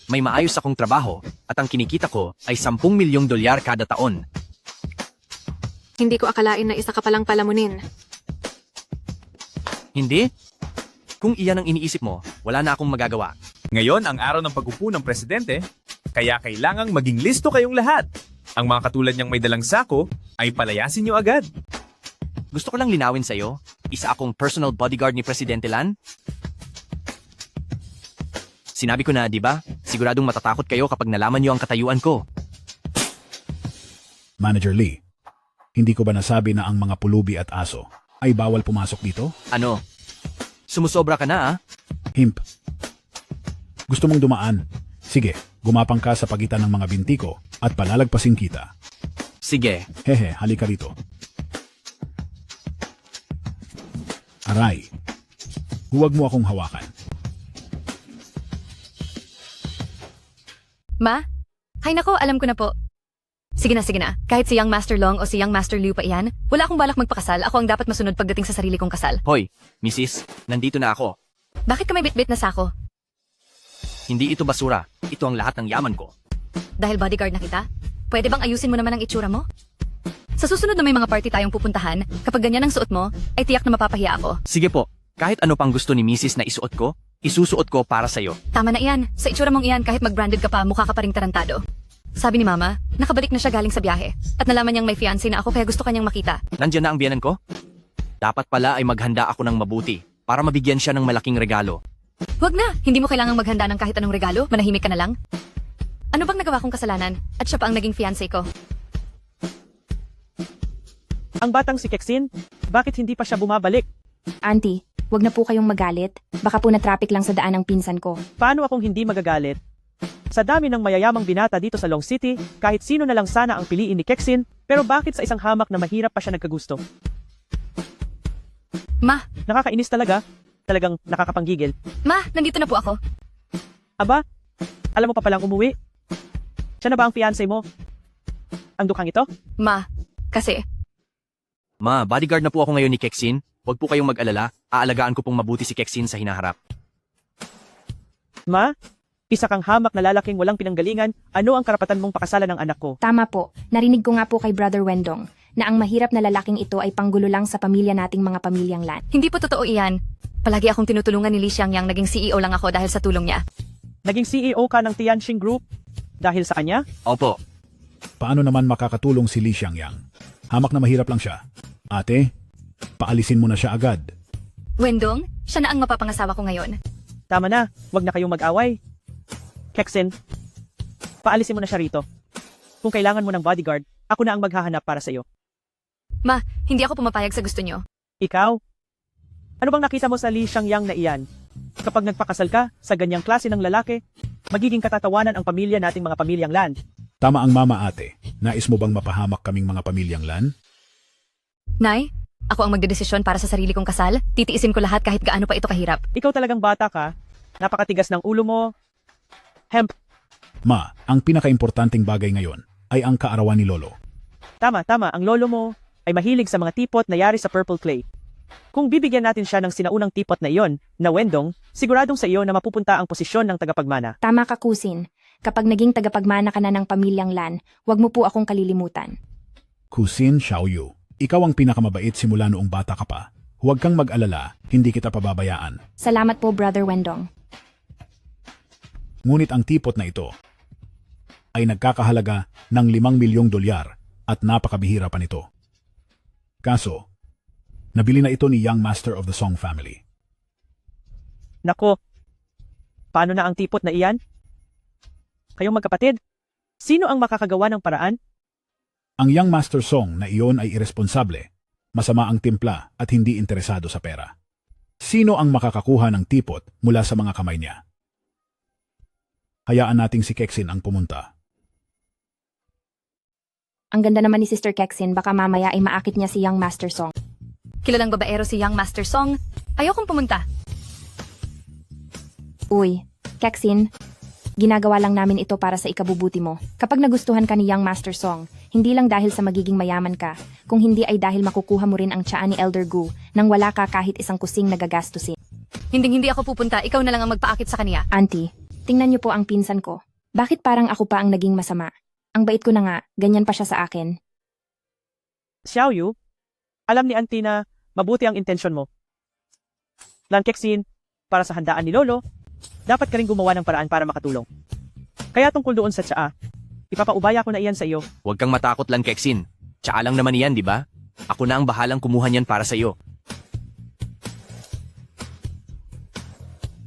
may maayos akong trabaho at ang kinikita ko ay 10 milyong dolyar kada taon. Hindi ko akalain na isa ka palang palamunin. Hindi? Kung iyan ang iniisip mo, wala na akong magagawa. Ngayon, ang araw ng pag-upo ng presidente, Kaya kailangang maging listo kayong lahat. Ang mga katulad niyang may dalang sako ay palayasin niyo agad. Gusto ko lang linawin sa'yo, isa akong personal bodyguard ni Presidente Lan. Sinabi ko na, di ba? Siguradong matatakot kayo kapag nalaman niyo ang katayuan ko. Manager Lee, hindi ko ba nasabi na ang mga pulubi at aso ay bawal pumasok dito? Ano? Sumusobra ka na ah? Himp. Gusto mong dumaan? Sige, gumapang ka sa pagitan ng mga binti ko at palalagpasin kita. Sige. Hehe, halika rito. Aray, huwag mo akong hawakan. Ma? Hay nako, alam ko na po. Sige na. Kahit si Young Master Long o si Young Master Liu pa iyan, wala akong balak magpakasal. Ako ang dapat masunod pagdating sa sarili kong kasal. Hoy, Mrs., nandito na ako. Bakit ka may bitbit na sako? Hindi ito basura. Ito ang lahat ng yaman ko. Dahil bodyguard na kita? Pwede bang ayusin mo naman ang itsura mo? Sa susunod na may mga party tayong pupuntahan, kapag ganyan ang suot mo, ay tiyak na mapapahiya ako. Sige po, kahit ano pang gusto ni Mrs. na isuot ko, isusuot ko para sa'yo. Tama na iyan. Sa itsura mong iyan, kahit mag-branded ka pa, mukha ka pa ring tarantado. Sabi ni Mama, nakabalik na siya galing sa biyahe. At nalaman niyang may fiancé na ako kaya gusto kanyang makita. Nandiyan na ang biyanan ko? Dapat pala ay maghanda ako ng mabuti para mabigyan siya ng malaking regalo. Huwag na! Hindi mo kailangang maghanda ng kahit anong regalo, manahimik ka na lang. Ano bang nagawa kong kasalanan? At siya pa ang naging fiancé ko. Ang batang si Kexin, bakit hindi pa siya bumabalik? Auntie, wag na po kayong magalit. Baka po na-traffic lang sa daan ang pinsan ko. Paano akong hindi magagalit? Sa dami ng mayayamang binata dito sa Long City, kahit sino na lang sana ang piliin ni Kexin, pero bakit sa isang hamak na mahirap pa siya nagkagusto? Ma! Nakakainis talaga. Talagang nakakapanggigil. Ma! Nandito na po ako. Aba, alam mo pa palang umuwi? Siya na ba ang fiancé mo? Ang dukhang ito? Ma, kasi... Ma, bodyguard na po ako ngayon ni Kexin. Huwag po kayong mag-alala. Aalagaan ko pong mabuti si Kexin sa hinaharap. Ma, isa kang hamak na lalaking walang pinanggalingan. Ano ang karapatan mong pakasalan ng anak ko? Tama po. Narinig ko nga po kay Brother Wendong na ang mahirap na lalaking ito ay panggulo lang sa pamilya nating mga pamilyang Lan. Hindi po totoo iyan. Palagi akong tinutulungan ni Li Xiangyang, naging CEO lang ako dahil sa tulong niya. Naging CEO ka ng Tianxing Group dahil sa kanya? Opo. Paano naman makakatulong si Li Xiangyang? Hamak na mahirap lang siya. Ate, paalisin mo na siya agad. Wendong, siya na ang mapapangasawa ko ngayon. Tama na, wag na kayong mag-away. Kexin, paalisin mo na siya rito. Kung kailangan mo ng bodyguard, ako na ang maghahanap para sa iyo. Ma, hindi ako pumapayag sa gusto niyo. Ikaw? Ano bang nakita mo sa Li Xiangyang na iyan? Kapag nagpakasal ka sa ganyang klase ng lalaki, magiging katatawanan ang pamilya nating mga pamilyang Lan. Tama ang mama ate. Nais mo bang mapahamak kaming mga pamilyang Lan? Nay, ako ang magdedesisyon para sa sarili kong kasal. Titiisin ko lahat kahit gaano pa ito kahirap. Ikaw talagang bata ka. Napakatigas ng ulo mo. Hemp. Ma, ang pinakaimportanteng bagay ngayon ay ang kaarawan ni Lolo. Tama. Ang lolo mo ay mahilig sa mga tipot na yari sa purple clay. Kung bibigyan natin siya ng sinaunang tipot na iyon, na Wendong, siguradong sa iyo na mapupunta ang posisyon ng tagapagmana. Tama ka, Kusin. Kapag naging tagapagmana ka na ng pamilyang Lan, wag mo po akong kalilimutan. Kusin Xiaoyu, ikaw ang pinakamabait simula noong bata ka pa. Huwag kang mag-alala, hindi kita pababayaan. Salamat po, Brother Wendong. Ngunit ang tipot na ito ay nagkakahalaga ng 5 milyong dolyar at napakabihira pa nito. Kaso, nabili na ito ni Young Master of the Song family. Nako, paano na ang tipot na iyan? Kayong magkapatid, sino ang makakagawa ng paraan? Ang Young Master Song na iyon ay iresponsable, masama ang timpla at hindi interesado sa pera. Sino ang makakakuha ng tipot mula sa mga kamay niya? Hayaan nating si Kexin ang pumunta. Ang ganda naman ni Sister Kexin, baka mamaya ay maakit niya si Young Master Song. Kilalang babaero si Young Master Song. Ayokong pumunta. Uy, Kexin, ginagawa lang namin ito para sa ikabubuti mo. Kapag nagustuhan ka ni Young Master Song, hindi lang dahil sa magiging mayaman ka, kung hindi ay dahil makukuha mo rin ang tiyaan ni Elder Gu nang wala ka kahit isang kusing nagagastusin. Hindi ako pupunta, ikaw na lang ang magpaakit sa kaniya. Auntie, tingnan niyo po ang pinsan ko. Bakit parang ako pa ang naging masama? Ang bait ko na nga, ganyan pa siya sa akin. Xiaoyu, alam ni Auntie na mabuti ang intensyon mo. Lan Kexin, para sa handaan ni Lolo, dapat ka rin gumawa ng paraan para makatulong. Kaya tungkol doon sa tsaa, ipapaubaya ko na iyan sa iyo. Huwag kang matakot lang, Kexin. Tsaa lang naman iyan, di ba? Ako na ang bahalang kumuha niyan para sa iyo.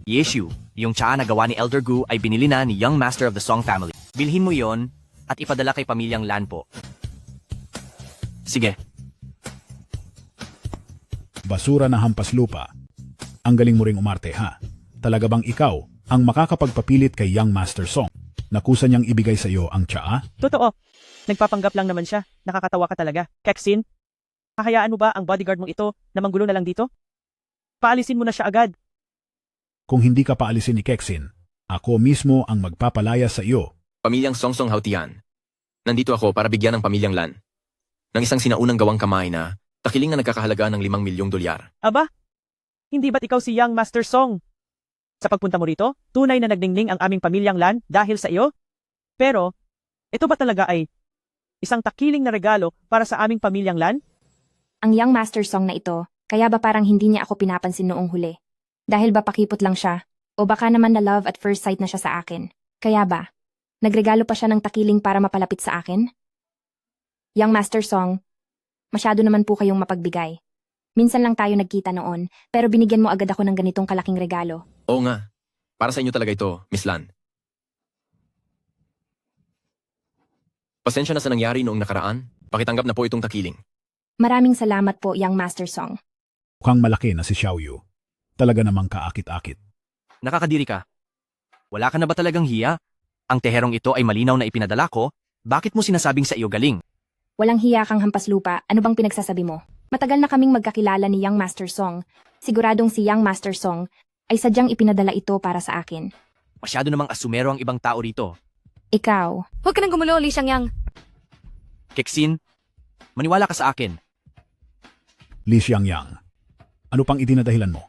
Yeshu, yung tsaa na gawa ni Elder Gu ay binili na ni Young Master of the Song family. Bilhin mo yon at ipadala kay pamilyang Lan po. Sige. Basura na hampas lupa. Ang galing mo ring umarte, ha? Talaga bang ikaw ang makakapagpapilit kay Young Master Song na kusa niyang ibigay sa iyo ang tsaa? Totoo. Nagpapanggap lang naman siya. Nakakatawa ka talaga. Kexin, hahayaan mo ba ang bodyguard mong ito na manggulo na lang dito? Paalisin mo na siya agad. Kung hindi ka paalisin ni Kexin, ako mismo ang magpapalaya sa iyo. Pamilyang Songsong Hautian. Nandito ako para bigyan ng pamilyang Lan ng isang sinaunang gawang kamay na takiling na nagkakahalaga ng 5 milyong dolyar. Aba, hindi ba't ikaw si Young Master Song? Sa pagpunta mo rito, tunay na nagningning ang aming pamilyang Lan dahil sa iyo? Pero, ito ba talaga ay isang takiling na regalo para sa aming pamilyang Lan? Ang Young Master Song na ito, kaya ba parang hindi niya ako pinapansin noong huli? Dahil ba pakipot lang siya? O baka naman na love at first sight na siya sa akin? Kaya ba? Nagregalo pa siya ng takiling para mapalapit sa akin? Young Master Song, masyado naman po kayong mapagbigay. Minsan lang tayo nagkita noon, pero binigyan mo agad ako ng ganitong kalaking regalo. Oo nga. Para sa inyo talaga ito, Miss Lan. Pasensya na sa nangyari noong nakaraan. Pakitanggap na po itong takiling. Maraming salamat po, Young Master Song. Mukhang malaki na si Xiaoyu. Talaga namang kaakit-akit. Nakakadiri ka. Wala ka na ba talagang hiya? Ang teherong ito ay malinaw na ipinadala ko. Bakit mo sinasabing sa iyo galing? Walang hiya kang hampas lupa, ano bang pinagsasabi mo? Matagal na kaming magkakilala ni Young Master Song. Siguradong si Young Master Song ay sadyang ipinadala ito para sa akin. Masyado namang asumero ang ibang tao rito. Ikaw, Huwag ka nang gumulo, Li Xiangyang. Kexin, maniwala ka sa akin. Li Xiangyang, ano pang idinadahilan mo?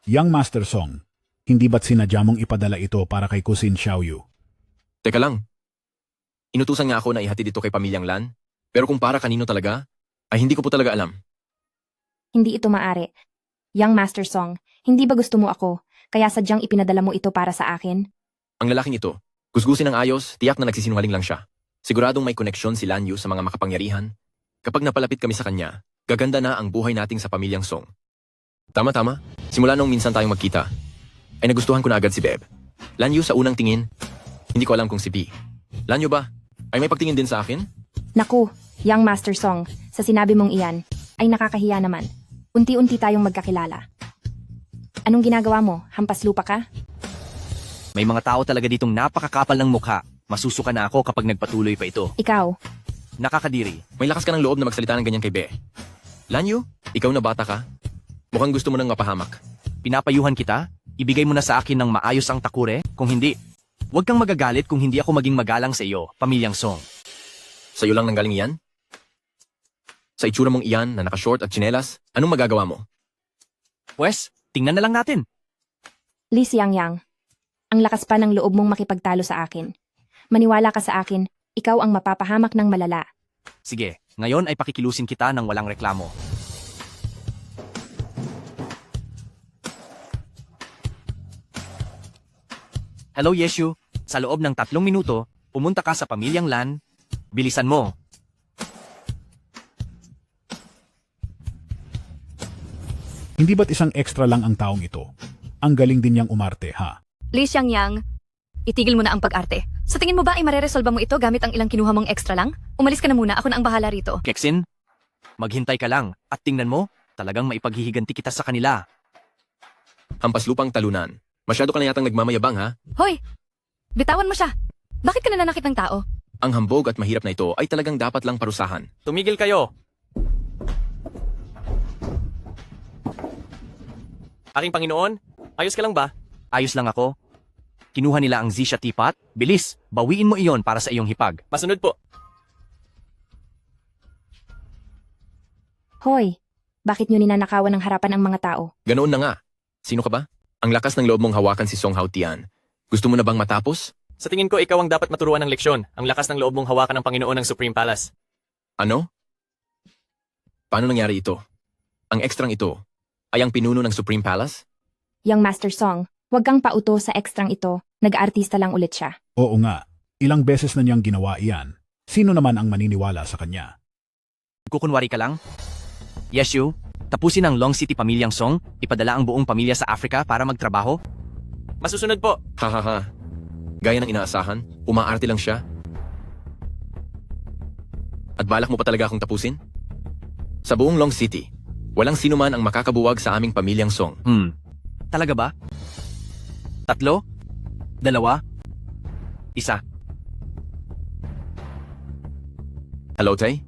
Young Master Song, hindi ba't sinadya mong ipadala ito para kay Cousin Xiaoyu? Teka lang. Inutusan nga ako na ihatid ito kay pamilyang Lan. Pero kung para kanino talaga, ay hindi ko po talaga alam. hindi ito maari. Young Master Song, hindi ba gusto mo ako, kaya sadyang ipinadala mo ito para sa akin? Ang lalaking ito, gusgusin ng ayos, tiyak na nagsisinungaling lang siya. Siguradong may koneksyon si Lan Yu sa mga makapangyarihan. Kapag napalapit kami sa kanya, gaganda na ang buhay nating sa pamilyang Song. Tama-tama, simula nung minsan tayong magkita, ay nagustuhan ko na agad si Beb. Lan Yu sa unang tingin, hindi ko alam kung si P. Lan Yu ba? Ay may pagtingin din sa akin? Naku, Young Master Song, sa sinabi mong iyan, ay nakakahiya naman. Unti-unti tayong magkakilala. Anong ginagawa mo? Hampas lupa ka? May mga tao talaga ditong napakakapal ng mukha. Masusuka na ako kapag nagpatuloy pa ito. Ikaw, Nakakadiri. May lakas ka ng loob na magsalita ng ganyan kay Be. Lan Yu, ikaw na bata ka? Mukhang gusto mo nang mapahamak. Pinapayuhan kita? Ibigay mo na sa akin ng maayos ang takure? Kung hindi, huwag kang magagalit kung hindi ako maging magalang sa iyo, pamilyang Song. Sa'yo lang nanggaling iyan? Sa itsura mong iyan na naka-short at tsinelas, anong magagawa mo? Pwes, tingnan na lang natin. Li Xiangyang, ang lakas pa ng loob mong makipagtalo sa akin. Maniwala ka sa akin, ikaw ang mapapahamak ng malala. Sige, ngayon ay pakikilusin kita ng walang reklamo. Hello, Yeshu. Sa loob ng 3 minuto, pumunta ka sa pamilyang Lan. Bilisan mo. Hindi ba't isang extra lang ang taong ito? Ang galing din niyang umarte, ha? Li Xiangyang, itigil mo na ang pag-arte. Sa tingin mo ba ay mareresolba mo ito gamit ang ilang kinuha mong extra lang? Umalis ka na muna, ako na ang bahala rito. Kexin, maghintay ka lang at tingnan mo, talagang maipaghihiganti kita sa kanila. Hampas lupang talunan. Masyado ka na yatang nagmamayabang ha? Hoy! Bitawan mo siya! Bakit ka nananakit ng tao? Ang hambog at mahirap na ito ay talagang dapat lang parusahan. Tumigil kayo! Aking Panginoon, ayos ka lang ba? Ayos lang ako. Kinuha nila ang Zisha teapot. Bilis, bawiin mo iyon para sa iyong hipag. Masunod po. Hoy, bakit nyo ninanakawan ng harapan ang mga tao? Ganoon na nga. Sino ka ba? Ang lakas ng loob mong hawakan si Song Hautian. Gusto mo na bang matapos? Sa tingin ko, ikaw ang dapat maturuan ng leksyon. Ang lakas ng loob mong hawakan ng Panginoon ng Supreme Palace. Ano? Paano nangyari ito? Ang ekstrang ito ay ang pinuno ng Supreme Palace? Young Master Song, huwag kang pauto sa ekstrang ito. Nag-aartista lang ulit siya. Oo nga, ilang beses na niyang ginawa iyan. Sino naman ang maniniwala sa kanya? Kukunwari ka lang? Yeshu, tapusin ang Long City Pamilyang Song, ipadala ang buong pamilya sa Africa para magtrabaho? Masusunod po. Hahaha. Gaya ng inaasahan, umaarte lang siya. At balak mo pa talaga akong tapusin? Sa buong Long City, walang sino man ang makakabuwag sa aming pamilyang Song. Talaga ba? 3? 2? 1? Hello, Tay?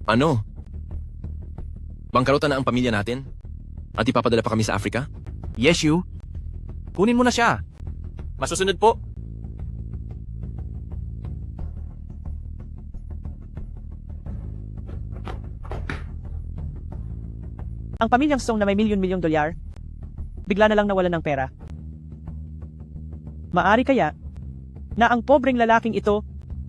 Ano? Bangkarutan na ang pamilya natin? At ipapadala pa kami sa Africa? Yeshu, kunin mo na siya. Masusunod po. Ang pamilyang Song na may milyon-milyong dolyar, bigla na lang nawalan ng pera. Maari kaya na ang pobreng lalaking ito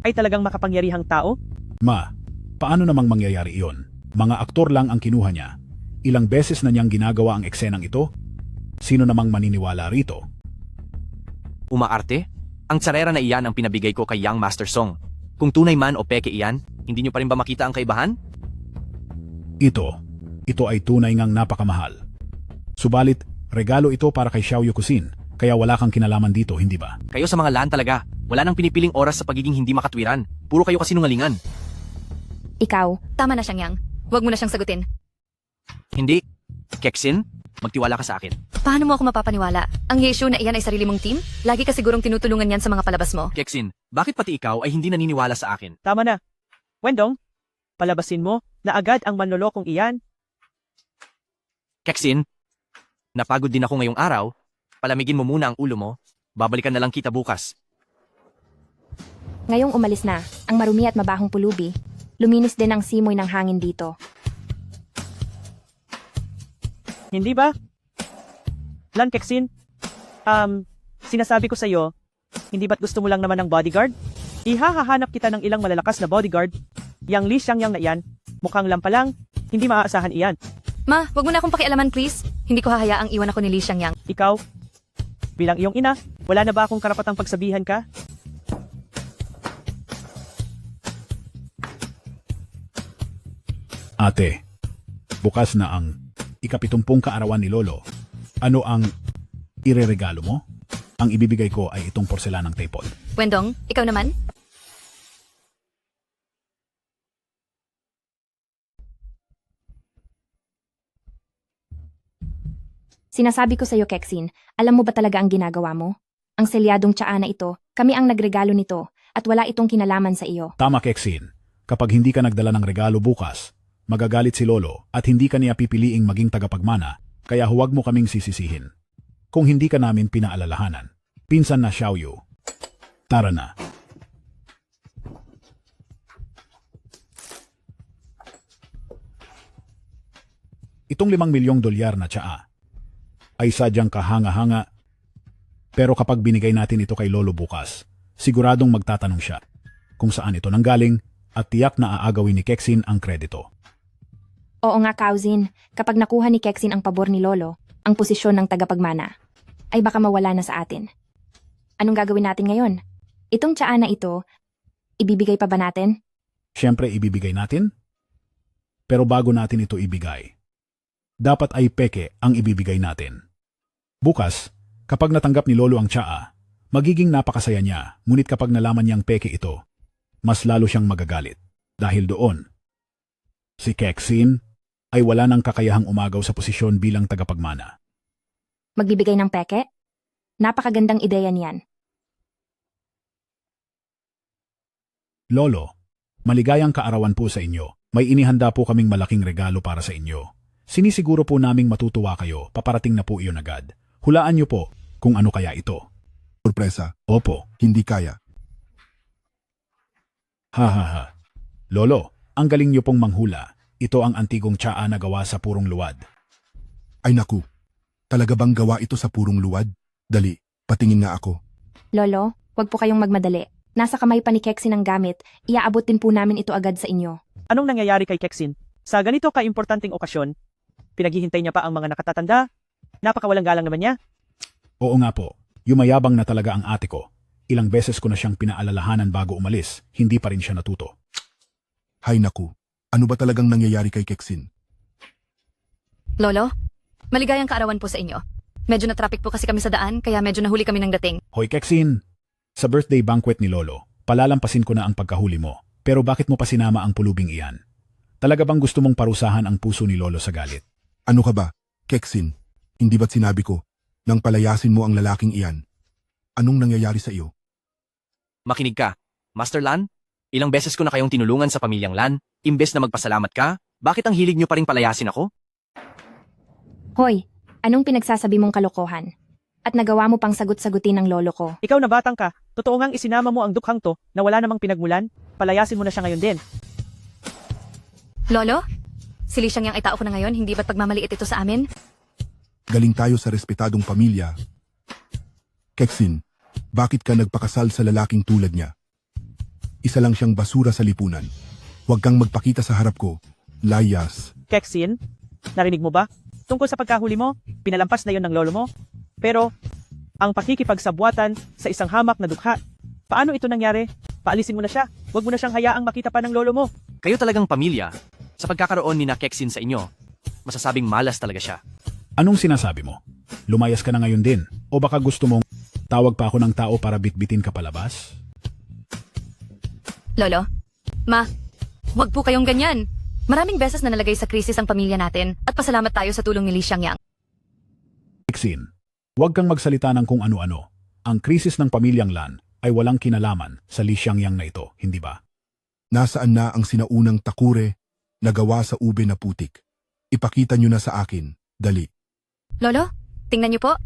ay talagang makapangyarihang tao? Ma, paano namang mangyayari iyon? Mga aktor lang ang kinuha niya. Ilang beses na niyang ginagawa ang eksenang ito? Sino namang maniniwala rito? Umaarte? Ang tsarera na iyan ang pinabigay ko kay Young Master Song. Kung tunay man o peke iyan, hindi niyo pa rin ba makita ang kaibahan? Ito ay tunay ngang napakamahal. Subalit, regalo ito para kay Xiao Yukusin, kaya wala kang kinalaman dito, hindi ba? Kayo sa mga lan talaga. Wala nang pinipiling oras sa pagiging hindi makatwiran. Puro kayo kasinungalingan. Ikaw, Tama na siyang Yang. Huwag mo na siyang sagutin. Hindi. Keksin, magtiwala ka sa akin. Paano mo ako mapapaniwala? Ang Yeshu na iyan ay sarili mong team? Lagi ka sigurong tinutulungan yan sa mga palabas mo. Keksin, bakit pati ikaw ay hindi naniniwala sa akin? Tama na. Wendong, palabasin mo na agad ang manlolokong iyan. Keksin, napagod din ako ngayong araw. Palamigin mo muna ang ulo mo. Babalikan na lang kita bukas. ngayong umalis na, ang marumi at mabahong pulubi. Luminis din ang simoy ng hangin dito. Hindi ba? Lan Keksin, sinasabi ko sa iyo, hindi ba't gusto mo lang naman ng bodyguard? Ihahahanap kita ng ilang malalakas na bodyguard. Yang Li Xiangyang na iyan, mukhang lampa lang, hindi maaasahan iyan. Ma, wag mo na akong pakialaman please. Hindi ko hahayaang iwan ako ni Li Xiangyang. Ikaw, bilang iyong ina, wala na ba akong karapatang pagsabihan ka? Ate, bukas na ang ika-70 kaarawan ni Lolo. Ano ang ireregalo mo? Ang ibibigay ko ay itong porselanang tepon. Wendong, ikaw naman? Sinasabi ko sa iyo, Keksin, alam mo ba talaga ang ginagawa mo? Ang selyadong tsaa na ito, kami ang nagregalo nito, at wala itong kinalaman sa iyo. Tama, Keksin. Kapag hindi ka nagdala ng regalo bukas, magagalit si Lolo at hindi ka niya pipiliing maging tagapagmana, kaya huwag mo kaming sisisihin. Kung hindi ka namin pinaalalahanan. Pinsan na Xiaoyu. Tara na. Itong 5 milyong dolyar na tsaa ay sadyang kahanga-hanga, pero kapag binigay natin ito kay Lolo bukas, siguradong magtatanong siya kung saan ito nanggaling at tiyak na aagawin ni Keksin ang kredito. Oo nga, Kauzin, kapag nakuha ni Keksin ang pabor ni Lolo, ang posisyon ng tagapagmana, ay baka mawala na sa atin. Anong gagawin natin ngayon? Itong tsaa na ito, ibibigay pa ba natin? Siyempre ibibigay natin, pero bago natin ito ibigay, dapat ay peke ang ibibigay natin. Bukas, kapag natanggap ni Lolo ang tsaa, magiging napakasaya niya, ngunit kapag nalaman niyang peke ito, mas lalo siyang magagalit. Dahil doon, si Keksin ay wala nang kakayahang umagaw sa posisyon bilang tagapagmana. Magbibigay ng peke? Napakagandang ideya niyan. Lolo, maligayang kaarawan po sa inyo. May inihanda po kaming malaking regalo para sa inyo. Sinisiguro po naming matutuwa kayo, paparating na po iyon agad. Hulaan niyo po kung ano kaya ito. Sorpresa, Opo, hindi kaya. ha. Lolo, ang galing niyo pong manghula. Ito ang antigong tsaa na gawa sa purong luwad. Ay naku, talaga bang gawa ito sa purong luwad? Dali, patingin nga ako. Lolo, wag po kayong magmadali. Nasa kamay pa ni Keksin ang gamit, iaabot din po namin ito agad sa inyo. Anong nangyayari kay Keksin? Sa ganito ka-importanteng okasyon, pinaghihintay niya pa ang mga nakatatanda? Napakawalang galang naman niya. Oo nga po, Yumayabang na talaga ang ate ko. Ilang beses ko na siyang pinaalalahanan bago umalis, hindi pa rin siya natuto. Hay naku, ano ba talagang nangyayari kay Keksin? Lolo, maligayang kaarawan po sa inyo. Medyo na-traffic po kasi kami sa daan, kaya medyo nahuli kami ng dating. Hoy Keksin, sa birthday banquet ni Lolo, palalampasin ko na ang pagkahuli mo. Pero bakit mo pa sinama ang pulubing iyan? Talaga bang gusto mong parusahan ang puso ni Lolo sa galit? Ano ka ba, Keksin? Hindi ba't sinabi ko, nang palayasin mo ang lalaking iyan? Anong nangyayari sa iyo? Makinig ka. Master Lan, ilang beses ko na kayong tinulungan sa pamilyang Lan, imbes na magpasalamat ka, bakit ang hilig nyo pa rin palayasin ako? Hoy, anong pinagsasabi mong kalokohan? At nagawa mo pang sagot-sagutin ng lolo ko. Ikaw na batang ka, totoo ngang isinama mo ang dukhang to na wala namang pinagmulan, palayasin mo na siya ngayon din. Lolo, si Li Xiangyang ay tao ko na ngayon, hindi ba't pagmamaliit ito sa amin? Galing tayo sa respetadong pamilya. Keksin, bakit ka nagpakasal sa lalaking tulad niya? Isa lang siyang basura sa lipunan. Huwag kang magpakita sa harap ko. Layas. Keksin, narinig mo ba? Tungkol sa pagkahuli mo, pinalampas na yon ng lolo mo. Pero, ang pakikipagsabwatan sa isang hamak na dukha, paano ito nangyari? Paalisin mo na siya. Huwag mo na siyang hayaang makita pa ng lolo mo. Kayo talagang pamilya. Sa pagkakaroon ni na Keksin sa inyo, masasabing malas talaga siya. Anong sinasabi mo? Lumayas ka na ngayon din? O baka gusto mong tawag pa ako ng tao para bitbitin ka palabas? Lolo, Ma, huwag po kayong ganyan. Maraming beses na nalagay sa krisis ang pamilya natin at pasalamat tayo sa tulong ni Li Xiangyang. Keksin, huwag kang magsalita ng kung ano-ano. Ang krisis ng pamilyang Lan ay walang kinalaman sa Li Xiangyang na ito, hindi ba? Nasaan na ang sinaunang takure na gawa sa ube na putik? Ipakita niyo na sa akin. Dali. Lolo, tingnan niyo po.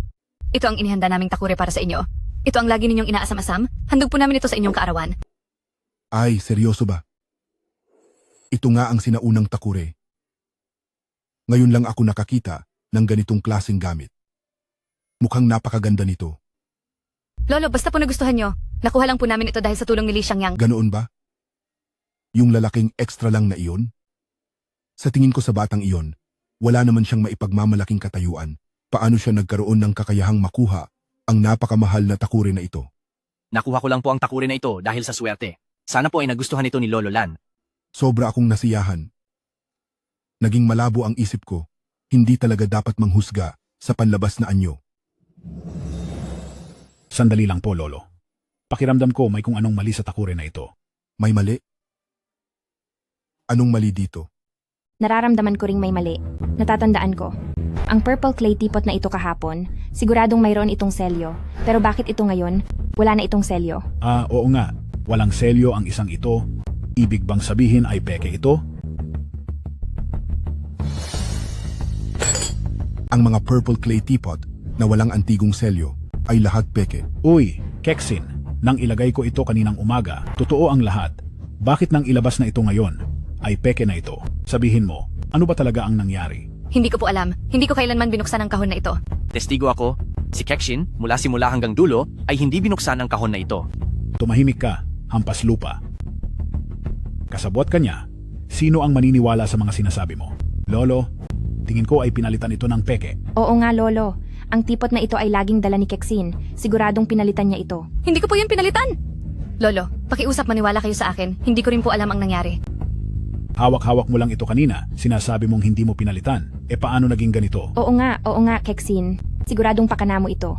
Ito ang inihanda naming takure para sa inyo. Ito ang lagi ninyong inaasam-asam. Handog po namin ito sa inyong kaarawan. Ay, seryoso ba? Ito nga ang sinaunang takure. Ngayon lang ako nakakita ng ganitong klaseng gamit. Mukhang napakaganda nito. Lolo, basta po nagustuhan nyo. Nakuha lang po namin ito dahil sa tulong ni Li Xiangyang. Ganoon ba? Yung lalaking extra lang na iyon? Sa tingin ko sa batang iyon, wala naman siyang maipagmamalaking katayuan. Paano siya nagkaroon ng kakayahang makuha ang napakamahal na takure na ito? Nakuha ko lang po ang takure na ito dahil sa swerte. Sana po ay nagustuhan ito ni Lolo Lan. Sobra akong nasiyahan. Naging malabo ang isip ko. Hindi talaga dapat manghusga sa panlabas na anyo. Sandali lang po, Lolo. Pakiramdam ko may kung anong mali sa takure na ito. May mali? Anong mali dito? Nararamdaman ko ring may mali. Natatandaan ko. Ang purple clay teapot na ito kahapon, siguradong mayroon itong selyo. Pero bakit ito ngayon? Wala na itong selyo. Oo nga. Walang selyo ang isang ito. Ibig bang sabihin ay peke ito? Ang mga purple clay teapot na walang antigong selyo ay lahat peke. Uy, Keksin, nang ilagay ko ito kaninang umaga, totoo ang lahat. Bakit nang ilabas na ito ngayon? Ay peke na ito. Sabihin mo, ano ba talaga ang nangyari? Hindi ko po alam. Hindi ko kailanman binuksan ang kahon na ito. Testigo ako, si Keksin, mula simula hanggang dulo, ay hindi binuksan ang kahon na ito. Tumahimik ka, hampas lupa. Kasabwat ka niya, sino ang maniniwala sa mga sinasabi mo? Lolo, tingin ko ay pinalitan ito ng peke. Oo nga, lolo. Ang tipot na ito ay laging dala ni Keksin. Siguradong pinalitan niya ito. Hindi ko po yan pinalitan! Lolo, pakiusap maniwala kayo sa akin. Hindi ko rin po alam ang nangyari. Hawak-hawak mo lang ito kanina, sinasabi mong hindi mo pinalitan. E paano naging ganito? Oo nga, Keksin. Siguradong pakana mo ito.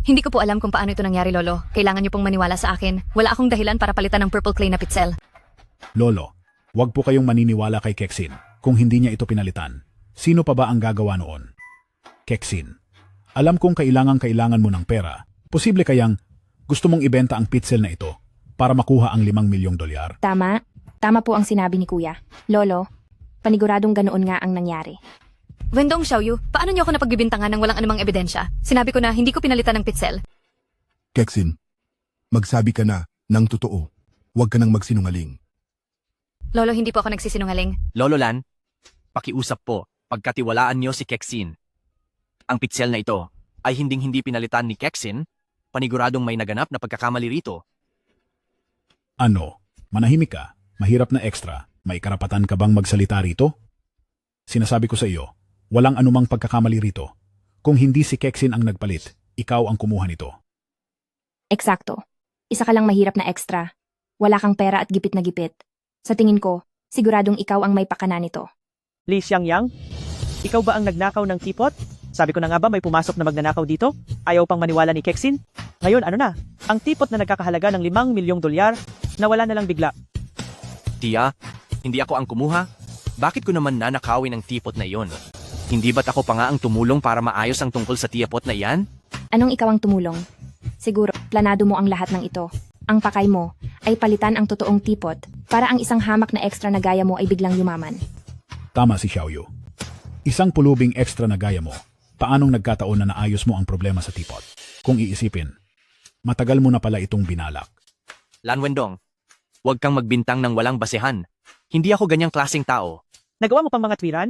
Hindi ko po alam kung paano ito nangyari, Lolo. Kailangan niyo pong maniwala sa akin. Wala akong dahilan para palitan ng purple clay na pitsel. Lolo, wag po kayong maniniwala kay Keksin kung hindi niya ito pinalitan. Sino pa ba ang gagawa noon? Keksin, alam kong kailangan mo ng pera. Posible kayang gusto mong ibenta ang pitsel na ito para makuha ang $5 milyong. Tama. Tama po ang sinabi ni Kuya. Lolo, paniguradong ganoon nga ang nangyari. Wendong Xiaoyu, paano niyo ako napagbibintangan ng walang anumang ebidensya? Sinabi ko na hindi ko pinalitan ng pitsel. Keksin, magsabi ka na ng totoo. Huwag ka nang magsinungaling. Lolo, hindi po ako nagsisinungaling. Lolo Lan, pakiusap po, pagkatiwalaan niyo si Keksin. Ang pitsel na ito ay hinding-hindi pinalitan ni Keksin, paniguradong may naganap na pagkakamali rito. Ano? Manahimik ka? Mahirap na extra. May karapatan ka bang magsalita rito? Sinasabi ko sa iyo, walang anumang pagkakamali rito. Kung hindi si Keksin ang nagpalit, ikaw ang kumuha nito. Eksakto. Isa ka lang mahirap na extra. Wala kang pera at gipit na gipit. Sa tingin ko, siguradong ikaw ang may pakana nito. Li Xiangyang, ikaw ba ang nagnakaw ng tipot? Sabi ko na nga ba may pumasok na magnanakaw dito? Ayaw pang maniwala ni Kexin? Ngayon ano na? Ang tipot na nagkakahalaga ng 5 milyong dolyar, nawala na lang bigla. Tia, hindi ako ang kumuha. Bakit ko naman nanakawin ang tipot na iyon? Hindi ba't ako pa nga ang tumulong para maayos ang tungkol sa tiyapot na iyan? Anong ikaw ang tumulong? Siguro, planado mo ang lahat ng ito. Ang pakay mo ay palitan ang totoong tipot para ang isang hamak na extra na gaya mo ay biglang yumaman. Tama si Xiaoyu. Isang pulubing extra na gaya mo, paanong nagkataon na naayos mo ang problema sa tipot? Kung iisipin, matagal mo na pala itong binalak. Lan Wendong, huwag kang magbintang ng walang basehan. Hindi ako ganyang klaseng tao. Nagawa mo pang mga twiran?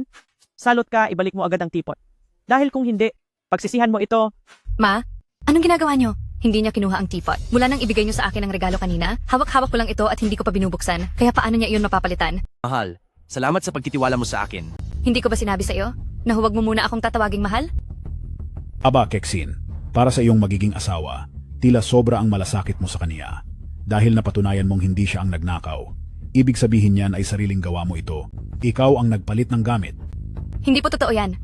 Salot ka, ibalik mo agad ang tipot. Dahil kung hindi, pagsisihan mo ito. Ma, anong ginagawa niyo? Hindi niya kinuha ang teapot. Mula nang ibigay niyo sa akin ang regalo kanina, hawak-hawak ko lang ito at hindi ko pa binubuksan. Kaya paano niya iyon mapapalitan? Mahal, salamat sa pagtitiwala mo sa akin. Hindi ko ba sinabi sa iyo na huwag mo muna akong tatawaging mahal? Aba, Kexin, para sa iyong magiging asawa, tila sobra ang malasakit mo sa kaniya. Dahil napatunayan mong hindi siya ang nagnakaw. Ibig sabihin niyan ay sariling gawa mo ito. Ikaw ang nagpalit ng gamit. Hindi po totoo yan.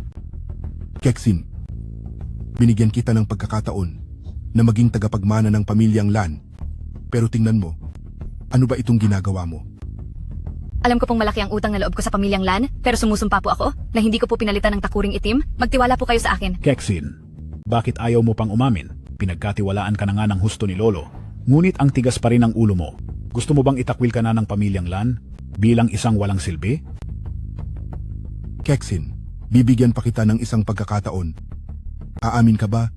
Kexin, binigyan kita ng pagkakataon na maging tagapagmana ng pamilyang Lan. Pero tingnan mo, ano ba itong ginagawa mo? Alam ko pong malaki ang utang na loob ko sa pamilyang Lan, pero sumusumpa po ako na hindi ko po pinalitan ng takuring itim. Magtiwala po kayo sa akin. Kexin, bakit ayaw mo pang umamin? Pinagkatiwalaan ka na nga ng husto ni Lolo. Ngunit ang tigas pa rin ang ulo mo. Gusto mo bang itakwil ka na ng pamilyang Lan bilang isang walang silbi? Kexin, bibigyan pa kita ng isang pagkakataon. Aamin ka ba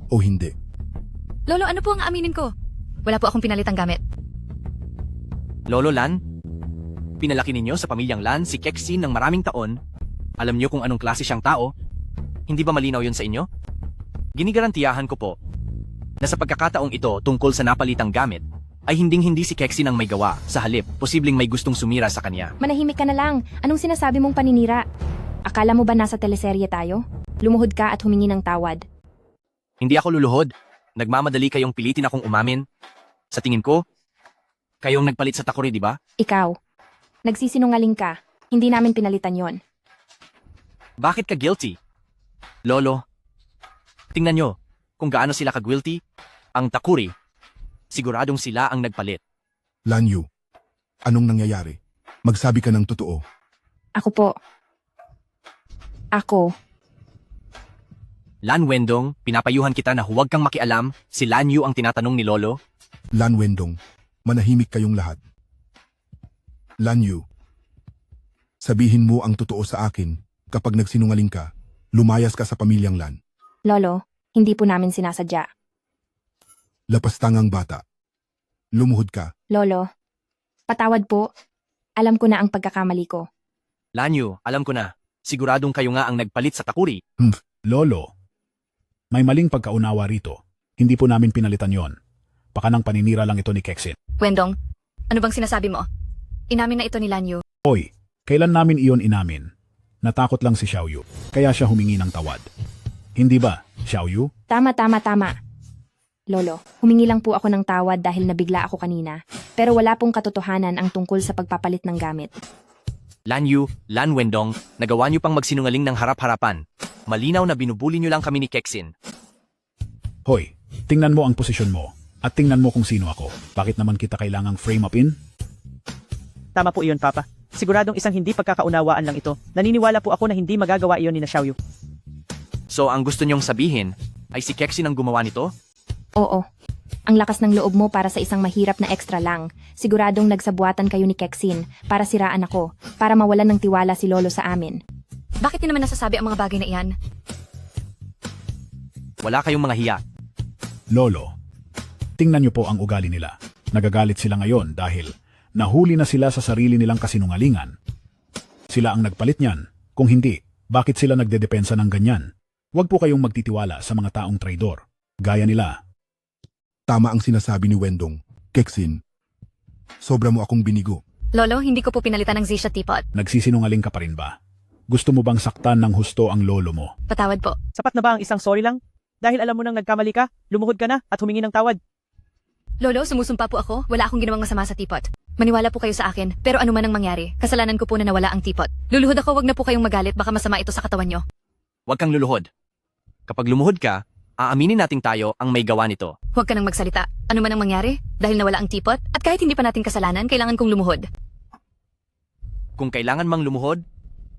o hindi? Lolo, ano po ang aaminin ko? Wala po akong pinalitang gamit. Lolo Lan, pinalaki ninyo sa pamilyang Lan si Kexin ng maraming taon. Alam niyo kung anong klase siyang tao? Hindi ba malinaw yun sa inyo? Ginigarantiyahan ko po na sa pagkakataong ito tungkol sa napalitang gamit, ay hinding-hindi si Kexin ang may gawa. Sa halip, posibleng may gustong sumira sa kanya. Manahimik ka na lang. Anong sinasabi mong paninira? Akala mo ba nasa teleserye tayo? Lumuhod ka at humingi ng tawad. Hindi ako luluhod. Nagmamadali kayong pilitin akong umamin. Sa tingin ko, kayong nagpalit sa takuri, di ba? Ikaw, nagsisinungaling ka. Hindi namin pinalitan yon. Bakit ka guilty? Lolo, tingnan nyo kung gaano sila ka-guilty. Ang takuri, siguradong sila ang nagpalit. Lan Yu, anong nangyayari? Magsabi ka ng totoo. Ako po. Ako. Lan Wendong, pinapayuhan kita na huwag kang makialam. Si Lan Yu ang tinatanong ni Lolo. Lan Wendong, manahimik kayong lahat. Lan Yu, sabihin mo ang totoo sa akin. Kapag nagsinungaling ka, lumayas ka sa pamilyang Lan. Lolo, hindi po namin sinasadya. Lapastangang bata. Lumuhod ka. Lolo, patawad po. Alam ko na ang pagkakamali ko. Lan Yu, alam ko na. Siguradong kayo nga ang nagpalit sa takuri. Lolo, may maling pagkaunawa rito. Hindi po namin pinalitan yon. Baka nang paninira lang ito ni Kexin. Wendong, ano bang sinasabi mo? Inamin na ito ni Lan Yu. Hoy, kailan namin iyon inamin? Natakot lang si Xiaoyu, kaya siya humingi ng tawad. Hindi ba, Xiaoyu? Tama. Lolo, humingi lang po ako ng tawad dahil nabigla ako kanina. Pero wala pong katotohanan ang tungkol sa pagpapalit ng gamit. Lan Yu, Lan Wendong, nagawa niyo pang magsinungaling ng harap-harapan. Malinaw na binubuli niyo lang kami ni Kexin. Hoy, tingnan mo ang posisyon mo. At tingnan mo kung sino ako. Bakit naman kita kailangang frame up in? Tama po iyon, Papa. Siguradong isang hindi pagkakaunawaan lang ito. Naniniwala po ako na hindi magagawa iyon ni na Xiaoyu. So ang gusto niyong sabihin ay si Kexin ang gumawa nito? Oo. Ang lakas ng loob mo para sa isang mahirap na extra lang. Siguradong nagsabuatan kayo ni Kexin para siraan ako, para mawalan ng tiwala si Lolo sa amin. Bakit niyo naman nasasabi ang mga bagay na iyan? Wala kayong mga hiya. Lolo, tingnan niyo po ang ugali nila. Nagagalit sila ngayon dahil nahuli na sila sa sarili nilang kasinungalingan. Sila ang nagpalit niyan. Kung hindi, bakit sila nagdedepensa ng ganyan? Huwag po kayong magtitiwala sa mga taong traidor. Gaya nila. Tama ang sinasabi ni Wendong. Kexin, sobra mo akong binigo. Lolo, hindi ko po pinalitan ng Zisha teapot. Nagsisinungaling ka pa rin ba? Gusto mo bang saktan ng husto ang lolo mo? Patawad po. Sapat na ba ang isang sorry lang? Dahil alam mo nang nagkamali ka, lumuhod ka na at humingi ng tawad. Lolo, sumusumpa po ako. Wala akong ginawang masama sa teapot. Maniwala po kayo sa akin, pero ano man ang mangyari, kasalanan ko po na nawala ang teapot. Luluhod ako, wag na po kayong magalit, baka masama ito sa katawan nyo. Huwag kang luluhod. Kapag lumuhod ka, aaminin nating tayo ang may gawa nito. Huwag ka nang magsalita. Ano man ang mangyari, dahil nawala ang teapot, at kahit hindi pa natin kasalanan, kailangan kong lumuhod. Kung kailangan mang lumuhod,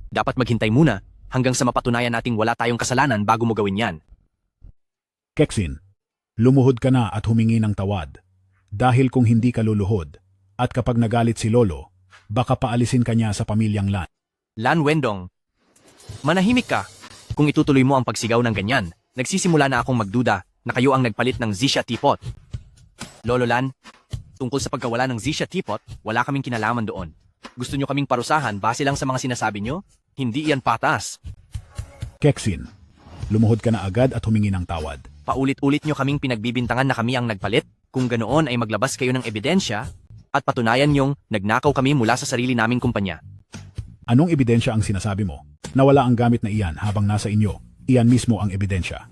dapat maghintay muna hanggang sa mapatunayan nating wala tayong kasalanan bago mo gawin yan. Keksin, lumuhod ka na at humingi ng tawad. Dahil kung hindi ka luluhod, at kapag nagalit si Lolo, baka paalisin ka niya sa pamilyang Lan. Lan Wendong, manahimik ka. Kung itutuloy mo ang pagsigaw ng ganyan, nagsisimula na akong magduda na kayo ang nagpalit ng Zisha Teapot. Lolo Lan, tungkol sa pagkawala ng Zisha Teapot, wala kaming kinalaman doon. Gusto nyo kaming parusahan base lang sa mga sinasabi nyo? Hindi iyan patas. Keksin, lumuhod ka na agad at humingi ng tawad. Paulit-ulit nyo kaming pinagbibintangan na kami ang nagpalit. Kung ganoon ay maglabas kayo ng ebidensya at patunayan nyong nagnakaw kami mula sa sarili naming kumpanya. Anong ebidensya ang sinasabi mo? Nawala ang gamit na iyan habang nasa inyo. Iyan mismo ang ebidensya.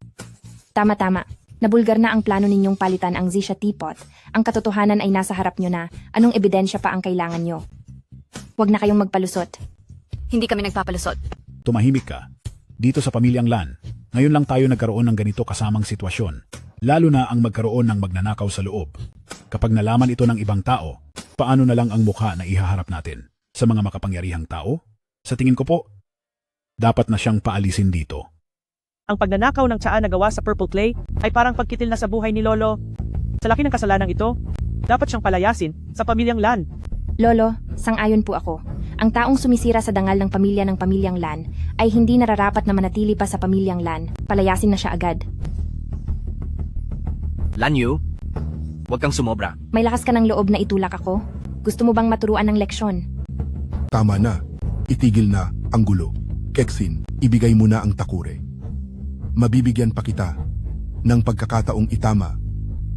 Tama-tama. Nabulgar na ang plano ninyong palitan ang Zisha Teapot. Ang katotohanan ay nasa harap nyo na. Anong ebidensya pa ang kailangan nyo? Huwag na kayong magpalusot. Hindi kami nagpapalusot. Tumahimik ka. Dito sa pamilyang Lan, ngayon lang tayo nagkaroon ng ganito kasamang sitwasyon. Lalo na ang magkaroon ng magnanakaw sa loob. Kapag nalaman ito ng ibang tao, paano na lang ang mukha na ihaharap natin? Sa mga makapangyarihang tao? Sa tingin ko po, dapat na siyang paalisin dito. Ang pagnanakaw ng tsaa na gawa sa Purple Clay ay parang pagkitil na sa buhay ni Lolo. Sa laki ng kasalanang ito, dapat siyang palayasin sa pamilyang Lan. Lolo, sang-ayon po ako. Ang taong sumisira sa dangal ng pamilyang Lan ay hindi nararapat na manatili pa sa pamilyang Lan. Palayasin na siya agad. Lan Yu, huwag kang sumobra. May lakas ka ng loob na itulak ako? Gusto mo bang maturuan ng leksyon? Tama na. Itigil na ang gulo. Keksin, ibigay mo na ang takure. Mabibigyan pa kita ng pagkakataong itama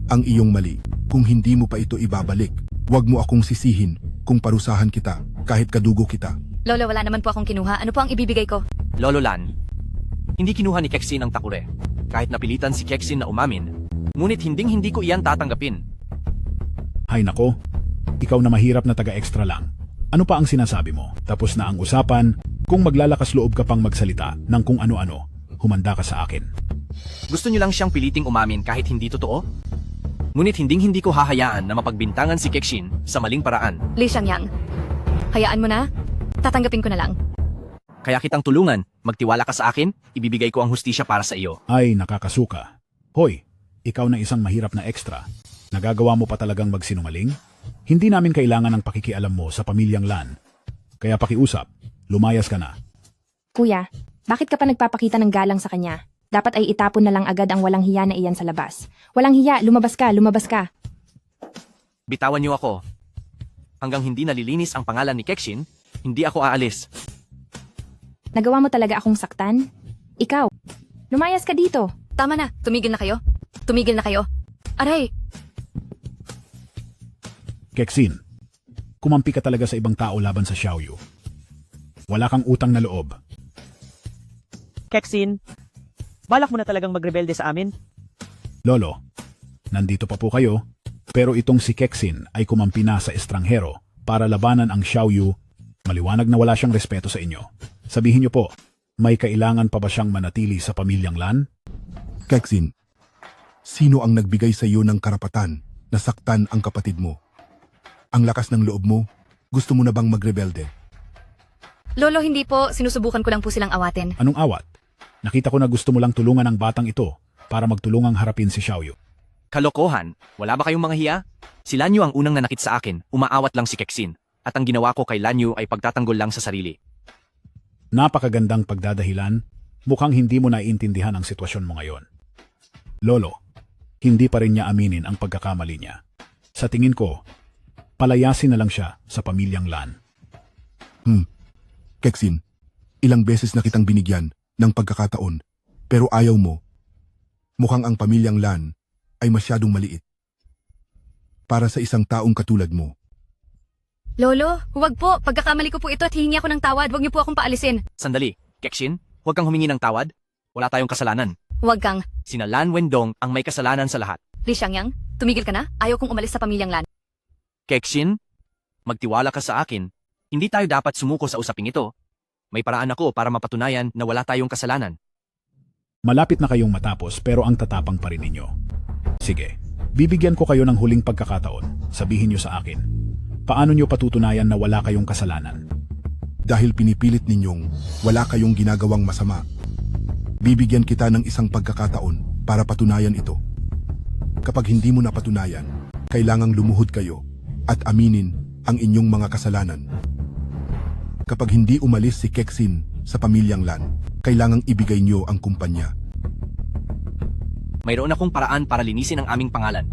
ang iyong mali. Kung hindi mo pa ito ibabalik, huwag mo akong sisihin kung parusahan kita kahit kadugo kita. Lolo, wala naman po akong kinuha. Ano po ang ibibigay ko? Lolo Lan, hindi kinuha ni Keksin ang takure. Kahit napilitan si Keksin na umamin, ngunit hinding-hindi ko iyan tatanggapin. Hay nako, ikaw na mahirap na taga-extra lang. Ano pa ang sinasabi mo? Tapos na ang usapan, kung maglalakas loob ka pang magsalita ng kung ano-ano, humanda ka sa akin. Gusto nyo lang siyang piliting umamin kahit hindi totoo? Ngunit hinding-hindi ko hahayaan na mapagbintangan si Keksin sa maling paraan. Li Xiangyang, hayaan mo na. Tatanggapin ko na lang. Kaya kitang tulungan, magtiwala ka sa akin, ibibigay ko ang hustisya para sa iyo. Ay, nakakasuka. Hoy, ikaw na isang mahirap na extra. Nagagawa mo pa talagang magsinungaling? Hindi namin kailangan ng pakikialam mo sa pamilyang Lan. Kaya pakiusap, lumayas ka na. Kuya, bakit ka pa nagpapakita ng galang sa kanya? Dapat ay itapon na lang agad ang walang hiya na iyan sa labas. Walang hiya, lumabas ka, lumabas ka. Bitawan niyo ako. Hanggang hindi nalilinis ang pangalan ni Keksin, hindi ako aalis. Nagawa mo talaga akong saktan? Ikaw, lumayas ka dito. Tama na, tumigil na kayo. Tumigil na kayo. Aray! Keksin, kumampi ka talaga sa ibang tao laban sa Xiaoyu. Wala kang utang na loob. Keksin, balak mo na talagang magrebelde sa amin? Lolo, nandito pa po kayo, pero itong si Keksin ay kumampi na sa estranghero para labanan ang Xiaoyu. Maliwanag na wala siyang respeto sa inyo. Sabihin niyo po, may kailangan pa ba siyang manatili sa pamilyang Lan? Keksin, sino ang nagbigay sa iyo ng karapatan na saktan ang kapatid mo? Ang lakas ng loob mo, gusto mo na bang magrebelde? Lolo, hindi po. Sinusubukan ko lang po silang awatin. Anong awat? Nakita ko na gusto mo lang tulungan ang batang ito para magtulungang harapin si Xiaoyu. Kalokohan, wala ba kayong mga hiya? Si Lanyu ang unang nanakit sa akin, umaawat lang si Keksin. At ang ginawa ko kay Lanyu ay pagtatanggol lang sa sarili. Napakagandang pagdadahilan, mukhang hindi mo naiintindihan ang sitwasyon mo ngayon. Lolo, hindi pa rin niya aminin ang pagkakamali niya. Sa tingin ko, palayasin na lang siya sa pamilyang Lan. Keksin, ilang beses na kitang binigyan ng pagkakataon, pero ayaw mo. Mukhang ang pamilyang Lan ay masyadong maliit para sa isang taong katulad mo. Lolo, huwag po. Pagkakamali ko po ito at hihingi ako ng tawad. Huwag niyo po akong paalisin. Sandali, Keksin, huwag kang humingi ng tawad. Wala tayong kasalanan. Huwag kang, Sina Lan Wendong ang may kasalanan sa lahat. Li Xiangyang, tumigil ka na? Ayaw kong umalis sa pamilyang Lan. Kexin, magtiwala ka sa akin. Hindi tayo dapat sumuko sa usaping ito. May paraan ako para mapatunayan na wala tayong kasalanan. Malapit na kayong matapos pero ang tatapang pa rin ninyo. Sige, bibigyan ko kayo ng huling pagkakataon. Sabihin niyo sa akin, paano niyo patutunayan na wala kayong kasalanan? Dahil pinipilit ninyong wala kayong ginagawang masama. Bibigyan kita ng isang pagkakataon para patunayan ito. Kapag hindi mo napatunayan, kailangang lumuhod kayo at aminin ang inyong mga kasalanan. Kapag hindi umalis si Kexin sa pamilyang Lan, kailangang ibigay niyo ang kumpanya. Mayroon akong paraan para linisin ang aming pangalan.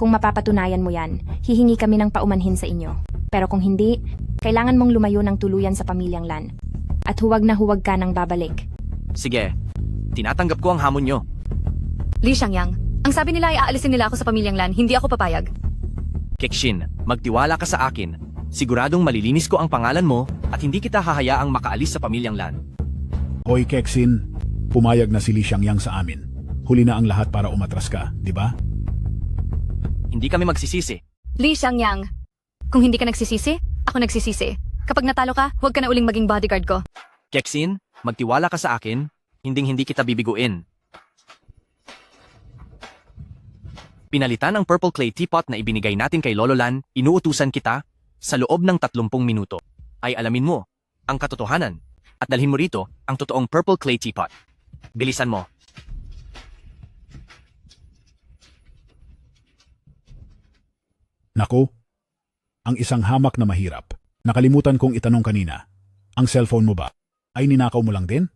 Kung mapapatunayan mo yan, hihingi kami ng paumanhin sa inyo. Pero kung hindi, kailangan mong lumayo ng tuluyan sa pamilyang Lan. At huwag na huwag ka nang babalik. Sige, tinatanggap ko ang hamon nyo. Li Xiangyang, ang sabi nila ay aalisin nila ako sa pamilyang Lan, hindi ako papayag. Kexin, magtiwala ka sa akin. Siguradong malilinis ko ang pangalan mo at hindi kita hahayaang makaalis sa pamilyang Lan. Hoy Kexin, pumayag na si Li Xiangyang sa amin. Huli na ang lahat para umatras ka, di ba? Hindi kami magsisisi. Li Xiangyang, kung hindi ka nagsisisi, ako nagsisisi. Kapag natalo ka, huwag ka na uling maging bodyguard ko. Kexin, magtiwala ka sa akin. Hindi kita bibiguin. Pinalitan ang purple clay teapot na ibinigay natin kay Lolo Lan, inuutusan kita sa loob ng 30 minuto. Ay alamin mo ang katotohanan at dalhin mo rito ang totoong purple clay teapot. Bilisan mo. Naku, ang isang hamak na mahirap. Nakalimutan kong itanong kanina, ang cellphone mo ba ay ninakaw mo lang din?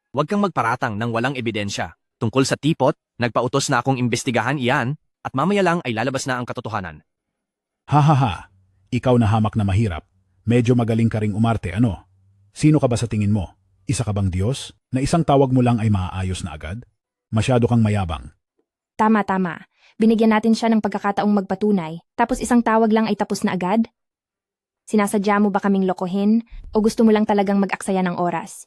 Huwag kang magparatang ng walang ebidensya. Tungkol sa teapot, nagpautos na akong imbestigahan iyan at mamaya lang ay lalabas na ang katotohanan. Ha, ikaw na hamak na mahirap. Medyo magaling ka ring umarte, ano? Sino ka ba sa tingin mo? Isa ka bang Diyos? Na isang tawag mo lang ay maaayos na agad? Masyado kang mayabang. Tama. Binigyan natin siya ng pagkakataong magpatunay, tapos isang tawag lang ay tapos na agad? Sinasadya mo ba kaming lokohin, o gusto mo lang talagang mag-aksaya ng oras?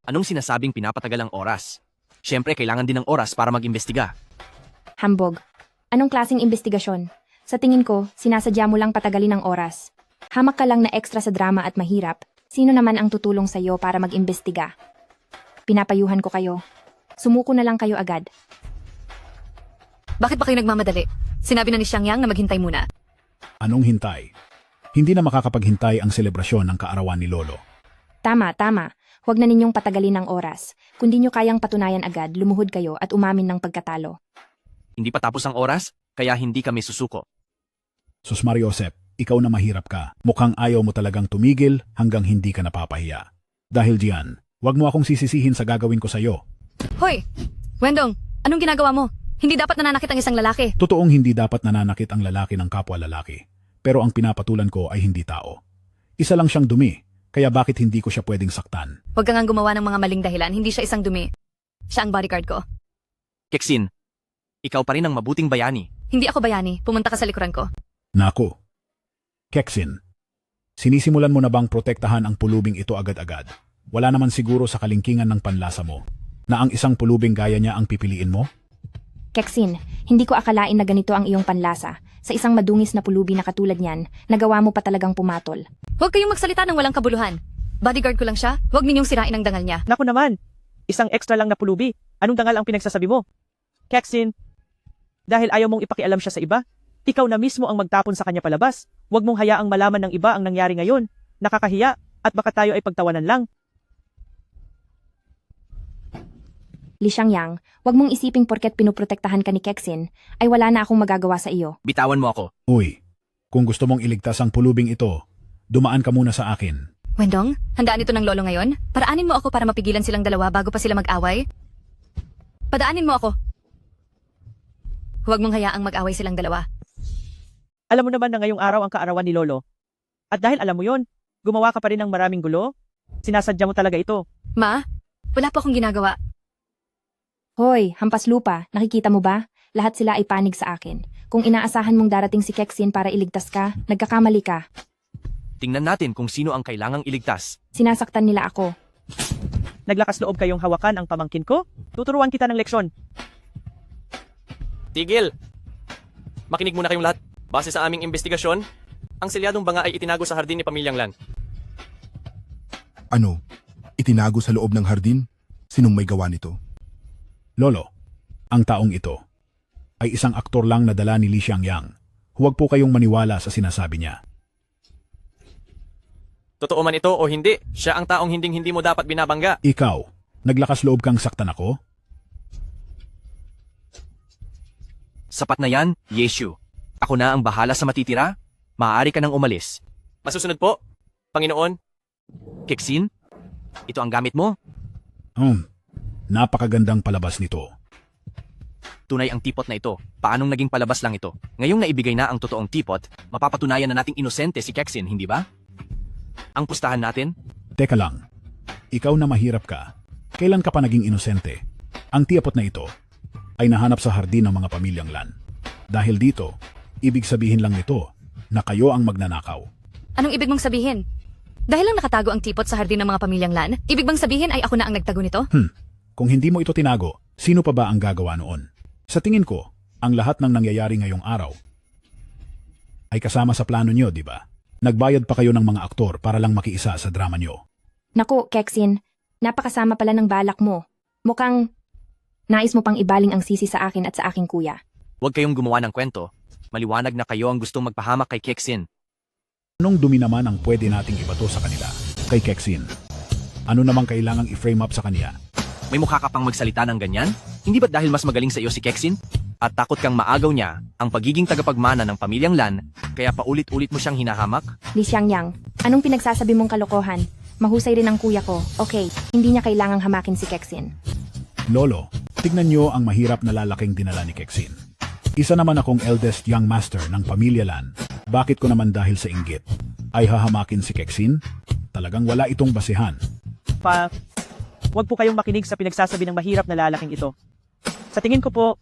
Anong sinasabing pinapatagal ang oras? Siyempre, kailangan din ng oras para mag-imbestiga. Hambog. Anong klaseng investigasyon? Sa tingin ko, sinasadya mo lang patagalin ng oras. Hamak ka lang na ekstra sa drama at mahirap. Sino naman ang tutulong sa'yo para mag-imbestiga? Pinapayuhan ko kayo. Sumuko na lang kayo agad. Bakit ba kayo nagmamadali? Sinabi na ni Xiangyang na maghintay muna. Anong hintay? Hindi na makakapaghintay ang selebrasyon ng kaarawan ni Lolo. Tama. Huwag na ninyong patagalin ng oras. Kung di nyo kayang patunayan agad, lumuhod kayo at umamin ng pagkatalo. Hindi pa tapos ang oras, kaya hindi kami susuko. Sus Mariosep, ikaw na mahirap ka. Mukhang ayaw mo talagang tumigil hanggang hindi ka napapahiya. Dahil diyan, huwag mo akong sisisihin sa gagawin ko sa'yo. Hoy! Wendong, anong ginagawa mo? Hindi dapat nananakit ang isang lalaki. Totoong hindi dapat nananakit ang lalaki ng kapwa lalaki. Pero ang pinapatulan ko ay hindi tao. Isa lang siyang dumi, kaya bakit hindi ko siya pwedeng saktan? Huwag kang gumawa ng mga maling dahilan, hindi siya isang dumi. Siya ang bodyguard ko. Kexin, ikaw pa rin ang mabuting bayani. Hindi ako bayani, pumunta ka sa likuran ko. Naku. Kexin, sinisimulan mo na bang protektahan ang pulubing ito agad-agad? Wala naman siguro sa kalingkingan ng panlasa mo na ang isang pulubing gaya niya ang pipiliin mo? Kexin, hindi ko akalain na ganito ang iyong panlasa. Sa isang madungis na pulubi na katulad niyan, nagawa mo pa talagang pumatol. Huwag kayong magsalita ng walang kabuluhan. Bodyguard ko lang siya, huwag ninyong sirain ang dangal niya. Naku naman, isang extra lang na pulubi. Anong dangal ang pinagsasabi mo? Kexin, dahil ayaw mong ipakialam siya sa iba, ikaw na mismo ang magtapon sa kanya palabas. Huwag mong hayaang malaman ng iba ang nangyari ngayon. Nakakahiya at baka tayo ay pagtawanan lang. Li Xiangyang, huwag mong isiping porket pinuprotektahan ka ni Kexin, ay wala na akong magagawa sa iyo. Bitawan mo ako. Uy, kung gusto mong iligtas ang pulubing ito, dumaan ka muna sa akin. Wendong, handaan ito ng lolo ngayon? Paraanin mo ako para mapigilan silang dalawa bago pa sila mag-away? Padaanin mo ako. Huwag mong hayaang mag-away silang dalawa. Alam mo naman na ngayong araw ang kaarawan ni Lolo. At dahil alam mo yon, gumawa ka pa rin ng maraming gulo? Sinasadya mo talaga ito. Ma, wala pa akong ginagawa. Hoy, hampas lupa, nakikita mo ba? Lahat sila ay panig sa akin. Kung inaasahan mong darating si Kexin para iligtas ka, nagkakamali ka. Tingnan natin kung sino ang kailangang iligtas. Sinasaktan nila ako. Naglakas loob kayong hawakan ang pamangkin ko? Tuturuan kita ng leksyon. Tigil! Makinig muna kayong lahat. Base sa aming investigasyon, ang selyadong banga ay itinago sa hardin ni Pamilyang Lan. Ano? Itinago sa loob ng hardin? Sinong may gawa nito? Lolo, ang taong ito ay isang aktor lang na dala ni Li Xiangyang. Huwag po kayong maniwala sa sinasabi niya. Totoo man ito o hindi, siya ang taong hinding-hindi mo dapat binabangga. Ikaw, naglakas loob kang saktan ako? Sapat na yan, Yeshu. Ako na ang bahala sa matitira. Maaari ka nang umalis. Masusunod po, Panginoon. Keksin, ito ang gamit mo. Napakagandang palabas nito. Tunay ang tipot na ito. Paanong naging palabas lang ito? Ngayong naibigay na ang totoong tipot, mapapatunayan na nating inosente si Keksin, hindi ba? Ang pustahan natin? Teka lang, ikaw na mahirap ka. Kailan ka pa naging inosente? Ang tiyapot na ito ay nahanap sa hardin ng mga pamilyang Lan. Dahil dito, ibig sabihin lang nito na kayo ang magnanakaw. Anong ibig mong sabihin? Dahil lang nakatago ang tipot sa hardin ng mga pamilyang Lan, ibig bang sabihin ay ako na ang nagtago nito? Kung hindi mo ito tinago, sino pa ba ang gagawa noon? Sa tingin ko, ang lahat ng nangyayari ngayong araw ay kasama sa plano nyo, di ba? Nagbayad pa kayo ng mga aktor para lang makiisa sa drama nyo. Naku, Keksin, napakasama pala ng balak mo. Mukhang nais mo pang ibaling ang sisi sa akin at sa aking kuya. Huwag kayong gumawa ng kwento. Maliwanag na kayo ang gustong magpahamak kay Keksin. Anong dumi naman ang pwede nating ibato sa kanila? Kay Keksin. Ano namang kailangang i-frame up sa kanya? May mukha ka pang magsalita ng ganyan? Hindi ba't dahil mas magaling sa iyo si Keksin? At takot kang maagaw niya ang pagiging tagapagmana ng pamilyang Lan, kaya paulit-ulit mo siyang hinahamak? Li Xiangyang, anong pinagsasabi mong kalokohan? Mahusay rin ang kuya ko. Okay, hindi niya kailangang hamakin si Keksin. Lolo, tignan nyo ang mahirap na lalaking dinala ni Keksin. Isa naman akong eldest young master ng pamilya Lan. Bakit ko naman dahil sa inggit ay hahamakin si Keksin? Talagang wala itong basehan. Huwag po kayong makinig sa pinagsasabi ng mahirap na lalaking ito. Sa tingin ko po,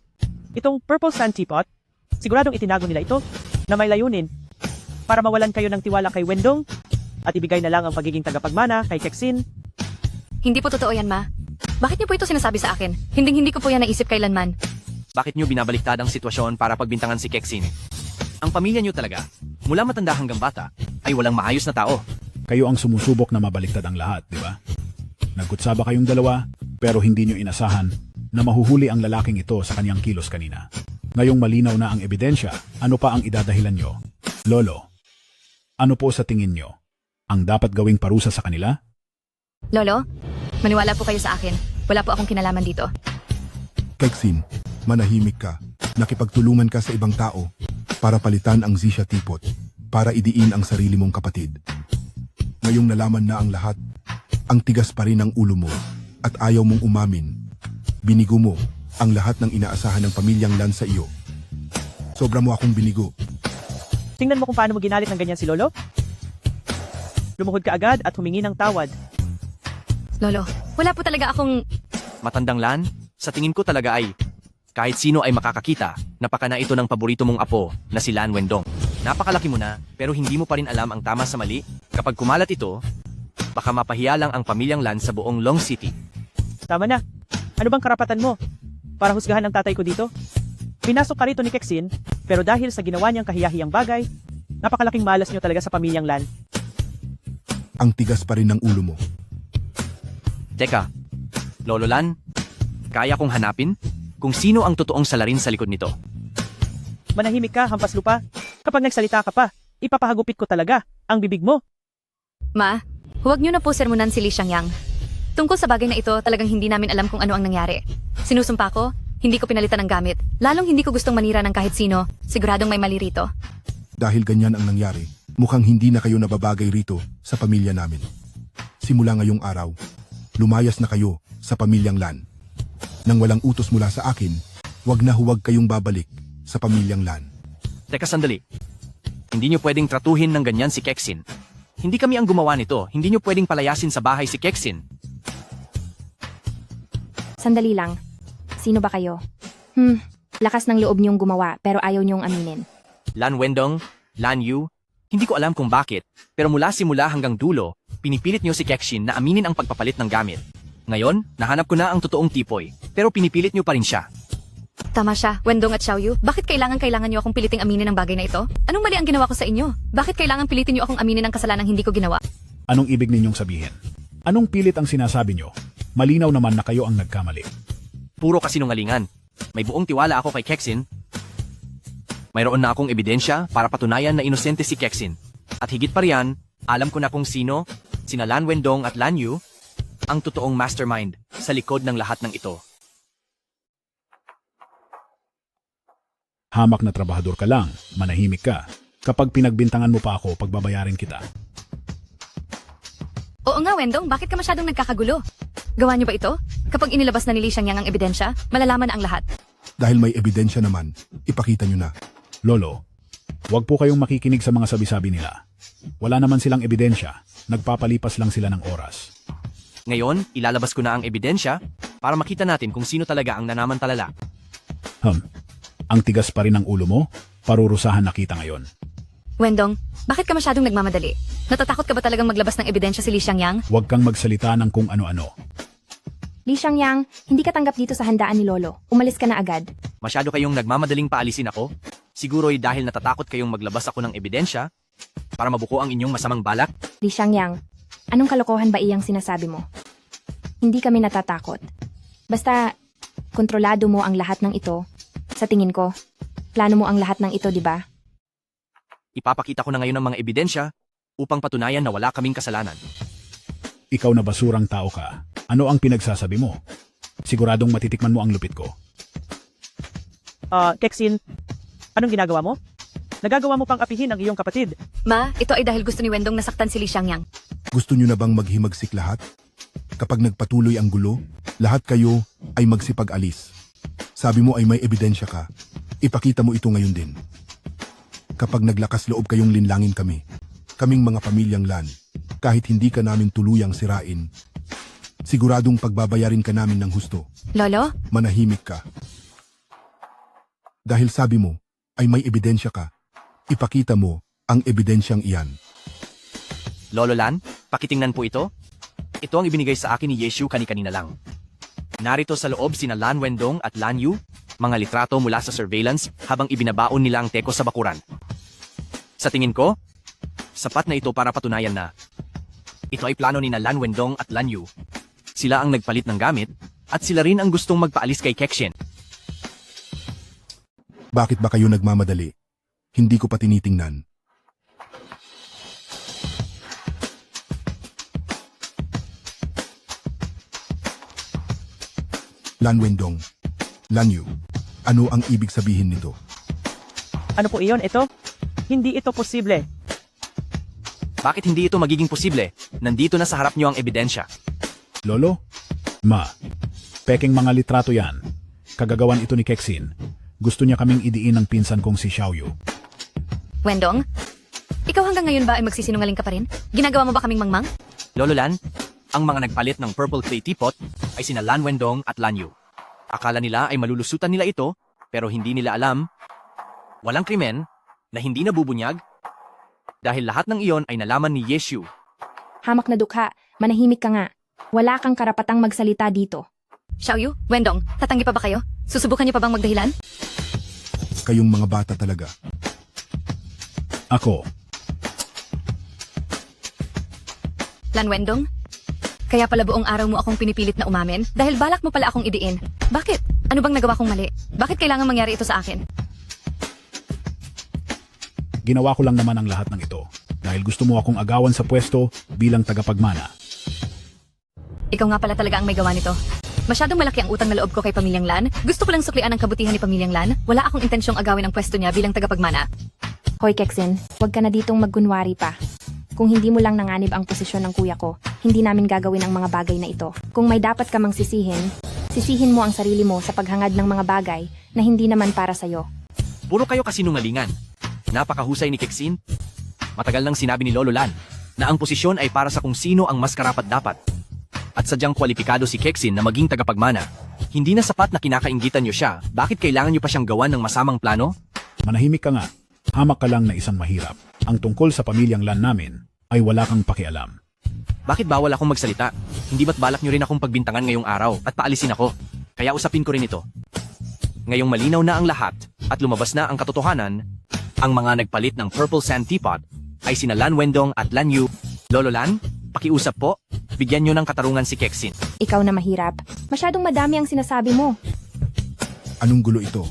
itong Purple Sand Teapot, siguradong itinago nila ito na may layunin para mawalan kayo ng tiwala kay Wendong at ibigay na lang ang pagiging tagapagmana kay Keksin. Hindi po totoo yan, Ma. Bakit niyo po ito sinasabi sa akin? Hinding-hindi ko po yan naisip kailanman. Bakit niyo binabaliktad ang sitwasyon para pagbintangan si Keksin? Ang pamilya niyo talaga, mula matanda hanggang bata, ay walang maayos na tao. Kayo ang sumusubok na mabaliktad ang lahat, di ba? Nagkutsaba kayong dalawa, pero hindi nyo inasahan na mahuhuli ang lalaking ito sa kanyang kilos kanina. Ngayong malinaw na ang ebidensya, ano pa ang idadahilan nyo? Lolo, ano po sa tingin nyo ang dapat gawing parusa sa kanila? Lolo, maniwala po kayo sa akin. Wala po akong kinalaman dito. Keksin, manahimik ka. Nakipagtulungan ka sa ibang tao para palitan ang Zisha Teapot, para idiin ang sarili mong kapatid. Ngayong nalaman na ang lahat, ang tigas pa rin ang ulo mo at ayaw mong umamin. Binigo mo ang lahat ng inaasahan ng pamilyang Lan sa iyo. Sobra mo akong binigo. Tingnan mo kung paano mo ginalit ng ganyan si Lolo. Lumuhod ka agad at humingi ng tawad. Lolo, wala po talaga akong... Matandang Lan, sa tingin ko talaga ay kahit sino ay makakakita, napaka na ito ng paborito mong apo na si Lan Wendong. Napakalaki mo na, pero hindi mo pa rin alam ang tama sa mali. Kapag kumalat ito, baka mapahiya lang ang pamilyang Lan sa buong Long City. Tama na. Ano bang karapatan mo para husgahan ang tatay ko dito? Pinasok ka rito ni Keksin, pero dahil sa ginawa niyang kahiyahiyang bagay, napakalaking malas niyo talaga sa pamilyang Lan. Ang tigas pa rin ng ulo mo. Teka, Lolo Lan, kaya kong hanapin kung sino ang totoong salarin sa likod nito. Manahimik ka, hampas lupa. Kapag nagsalita ka pa, ipapahagupit ko talaga ang bibig mo. Ma, huwag niyo na po sermonan si Li Xiangyang. Tungkol sa bagay na ito, talagang hindi namin alam kung ano ang nangyari. Sinusumpa ko, hindi ko pinalitan ng gamit. Lalong hindi ko gustong manira ng kahit sino. Siguradong may mali rito. Dahil ganyan ang nangyari, mukhang hindi na kayo nababagay rito sa pamilya namin. Simula ngayong araw, lumayas na kayo sa pamilyang Lan. Nang walang utos mula sa akin, huwag na huwag kayong babalik sa pamilyang Lan. Teka sandali. Hindi niyo pwedeng tratuhin ng ganyan si Keksin. Hindi kami ang gumawa nito. Hindi niyo pwedeng palayasin sa bahay si Keksin. Sandali lang. Sino ba kayo? Lakas ng loob niyong gumawa pero ayaw niyong aminin. Lan Wendong, Lan Yu, hindi ko alam kung bakit, pero mula simula hanggang dulo, pinipilit niyo si Keksin na aminin ang pagpapalit ng gamit. Ngayon, nahanap ko na ang totoong tipoy, pero pinipilit niyo pa rin siya. Tama siya, Wendong at Xiaoyu. Bakit kailangan niyo akong piliting aminin ang bagay na ito? Anong mali ang ginawa ko sa inyo? Bakit kailangan pilitin niyo akong aminin ang kasalanang hindi ko ginawa? Anong ibig ninyong sabihin? Anong pilit ang sinasabi nyo? Malinaw naman na kayo ang nagkamali. Puro kasinungalingan. May buong tiwala ako kay Kexin. Mayroon na akong ebidensya para patunayan na inosente si Kexin. At higit pa riyan, alam ko na kung sino, sina Lan Wendong at Lan Yu, ang totoong mastermind sa likod ng lahat ng ito. Hamak na trabahador ka lang, manahimik ka. Kapag pinagbintangan mo pa ako, pagbabayarin kita. Oo nga, Wendong, bakit ka masyadong nagkakagulo? Gawa niyo ba ito? Kapag inilabas na ni Li Xiangyang ang ebidensya, malalaman na ang lahat. Dahil may ebidensya naman, ipakita nyo na. Lolo, huwag po kayong makikinig sa mga sabi-sabi nila. Wala naman silang ebidensya, nagpapalipas lang sila ng oras. Ngayon, ilalabas ko na ang ebidensya para makita natin kung sino talaga ang nanamantalala. Ang tigas pa rin ng ulo mo, parurusahan na kita ngayon. Wendong, bakit ka masyadong nagmamadali? Natatakot ka ba talagang maglabas ng ebidensya si Li Xiangyang? Huwag kang magsalita ng kung ano-ano. Li Xiangyang, hindi ka tanggap dito sa handaan ni Lolo. Umalis ka na agad. Masyado kayong nagmamadaling paalisin ako? Siguro'y dahil natatakot kayong maglabas ako ng ebidensya para mabuko ang inyong masamang balak? Li Xiangyang, anong kalokohan ba iyang sinasabi mo? Hindi kami natatakot. Basta, kontrolado mo ang lahat ng ito. Sa tingin ko, plano mo ang lahat ng ito, di ba? Ipapakita ko na ngayon ang mga ebidensya upang patunayan na wala kaming kasalanan. Ikaw na basurang tao ka. Ano ang pinagsasabi mo? Siguradong matitikman mo ang lupit ko. Kexin, anong ginagawa mo? Nagagawa mo pang apihin ang iyong kapatid. Ma, ito ay dahil gusto ni Wendong nasaktan si Li Xiangyang. Gusto nyo na bang maghimagsik lahat? Kapag nagpatuloy ang gulo, lahat kayo ay magsipag-alis. Sabi mo ay may ebidensya ka. Ipakita mo ito ngayon din. Kapag naglakas loob kayong linlangin kami, kaming mga pamilyang Lan, kahit hindi ka namin tuluyang sirain, siguradong pagbabayarin ka namin ng husto. Lolo? Manahimik ka. Dahil sabi mo ay may ebidensya ka, ipakita mo ang ebidensyang iyan. Lolo Lan, pakitingnan po ito. Ito ang ibinigay sa akin ni Yeshu kani-kanina lang. Narito sa loob sina Lan Wendong at Lan Yu, mga litrato mula sa surveillance habang ibinabaon nila ang teko sa bakuran. Sa tingin ko, sapat na ito para patunayan na ito ay plano ni na Lan Wendong at Lan Yu. Sila ang nagpalit ng gamit at sila rin ang gustong magpaalis kay Kexin. Bakit ba kayo nagmamadali? Hindi ko pa tinitingnan. Lan Wendong, Lan Yu, ano ang ibig sabihin nito? Ano po iyon ito? Hindi ito posible. Bakit hindi ito magiging posible? Nandito na sa harap niyo ang ebidensya. Lolo? Ma, peking mga litrato yan. Kagagawan ito ni Kexin. Gusto niya kaming idiin ng pinsan kong si Xiaoyu. Wendong? Ikaw hanggang ngayon ba ay magsisinungaling ka pa rin? Ginagawa mo ba kaming mangmang? Lolo Lan, ang mga nagpalit ng purple clay teapot ay sina Lan Wendong at Lan Yu. Akala nila ay malulusutan nila ito, pero hindi nila alam. Walang krimen na hindi nabubunyag dahil lahat ng iyon ay nalaman ni Yeshu. Hamak na dukha, manahimik ka nga. Wala kang karapatang magsalita dito. Xiaoyu, Wendong, tatanggi pa ba kayo? Susubukan niyo pa bang magdahilan? Kayong mga bata talaga. Ako, Lan Wendong? Kaya pala buong araw mo akong pinipilit na umamin dahil balak mo pala akong idiin. Bakit? Ano bang nagawa kong mali? Bakit kailangan mangyari ito sa akin? ginawa ko lang naman ang lahat ng ito dahil gusto mo akong agawan sa pwesto bilang tagapagmana. Ikaw nga pala talaga ang may gawa nito. Masyadong malaki ang utang na loob ko kay Pamilyang Lan. Gusto ko lang suklian ang kabutihan ni Pamilyang Lan. Wala akong intensyong agawin ang pwesto niya bilang tagapagmana. Hoy Kexin, huwag ka na ditong magkunwari pa. Kung hindi mo lang nanganib ang posisyon ng kuya ko, hindi namin gagawin ang mga bagay na ito. Kung may dapat ka mang sisihin, sisihin mo ang sarili mo sa paghangad ng mga bagay na hindi naman para sa'yo. Puro kayo kasinungalingan. Napakahusay ni Kexin. Matagal nang sinabi ni Lolo Lan na ang posisyon ay para sa kung sino ang mas karapat-dapat. At sadyang kwalipikado si Kexin na maging tagapagmana. Hindi na sapat na kinakainggitan niyo siya, bakit kailangan niyo pa siyang gawan ng masamang plano? Manahimik ka nga. Hamak ka lang na isang mahirap. Ang tungkol sa Pamilyang Lan namin ay wala kang pakialam. Bakit bawal akong magsalita? Hindi ba't balak nyo rin akong pagbintangan ngayong araw at paalisin ako? Kaya usapin ko rin ito. Ngayong malinaw na ang lahat at lumabas na ang katotohanan, ang mga nagpalit ng Purple Sand Teapot ay sina Lan Wendong at Lan Yu. Lolo Lan, pakiusap po, bigyan nyo ng katarungan si Kexin. Ikaw na mahirap. Masyadong madami ang sinasabi mo. Anong gulo ito?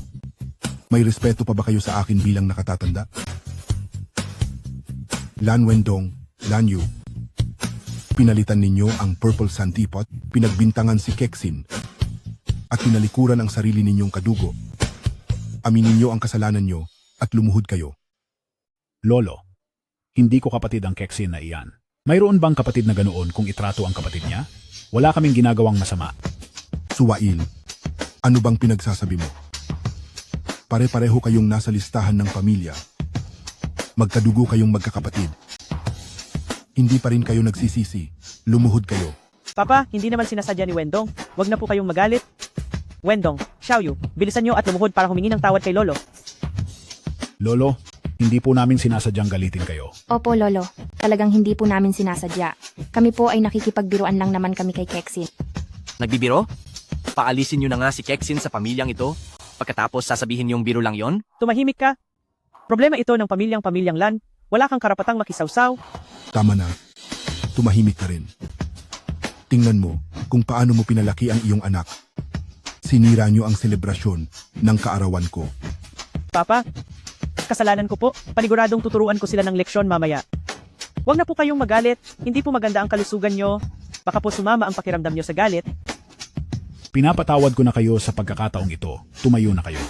May respeto pa ba kayo sa akin bilang nakatatanda? Lan Wendong, Lan Yu, pinalitan ninyo ang Purple Sand Teapot, pinagbintangan si Kexin, at pinalikuran ang sarili ninyong kadugo. Aminin niyo ang kasalanan niyo at lumuhod kayo. Lolo, hindi ko kapatid ang Kexin na iyan. Mayroon bang kapatid na ganoon kung itrato ang kapatid niya? Wala kaming ginagawang masama. Suwail, ano bang pinagsasabi mo? Pare-pareho kayong nasa listahan ng pamilya. Magkadugo kayong magkakapatid. Hindi pa rin kayo nagsisisi. Lumuhod kayo. Papa, hindi naman sinasadya ni Wendong. Huwag na po kayong magalit. Wendong, Xiaoyu, bilisan nyo at lumuhod para humingi ng tawad kay Lolo. Lolo, hindi po namin sinasadyang galitin kayo. Opo, Lolo. Talagang hindi po namin sinasadya. Kami po ay nakikipagbiruan lang naman kami kay Kexin. Nagbibiro? Paalisin nyo na nga si Kexin sa pamilyang ito, pagkatapos sasabihin yung biro lang yon? Tumahimik ka. Problema ito ng pamilyang Lan. Wala kang karapatang makisawsaw. Tama na. Tumahimik ka rin. Tingnan mo kung paano mo pinalaki ang iyong anak. Sinira niyo ang selebrasyon ng kaarawan ko. Papa, kasalanan ko po. Paniguradong tuturuan ko sila ng leksyon mamaya. Huwag na po kayong magalit. Hindi po maganda ang kalusugan nyo. Baka po sumama ang pakiramdam nyo sa galit. Pinapatawad ko na kayo sa pagkakataong ito. Tumayo na kayo.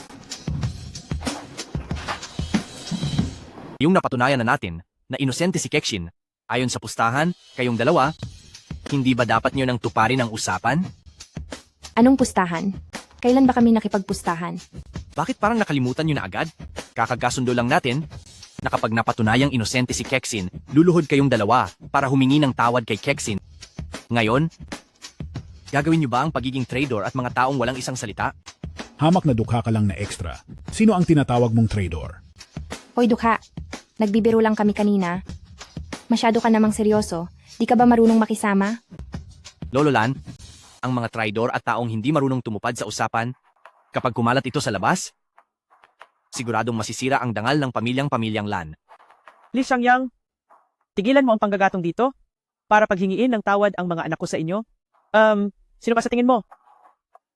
Yung napatunayan na natin na inosente si Kexin, ayon sa pustahan, kayong dalawa, hindi ba dapat nyo nang tuparin ang usapan? Anong pustahan? Kailan ba kami nakipagpustahan? Bakit parang nakalimutan nyo na agad? Kakagkasundo lang natin na kapag napatunayang inosente si Kexin, luluhod kayong dalawa para humingi ng tawad kay Kexin. Ngayon, gagawin nyo ba ang pagiging traitor at mga taong walang isang salita? Hamak na dukha ka lang na extra. Sino ang tinatawag mong traitor? Hoy, Dukha. Nagbibiro lang kami kanina. Masyado ka namang seryoso. Di ka ba marunong makisama? Lolo Lan, ang mga traidor at taong hindi marunong tumupad sa usapan, kapag kumalat ito sa labas, siguradong masisira ang dangal ng pamilyang Lan. Li Xiangyang, tigilan mo ang panggagatong dito para paghingiin ng tawad ang mga anak ko sa inyo. Sino ba sa tingin mo?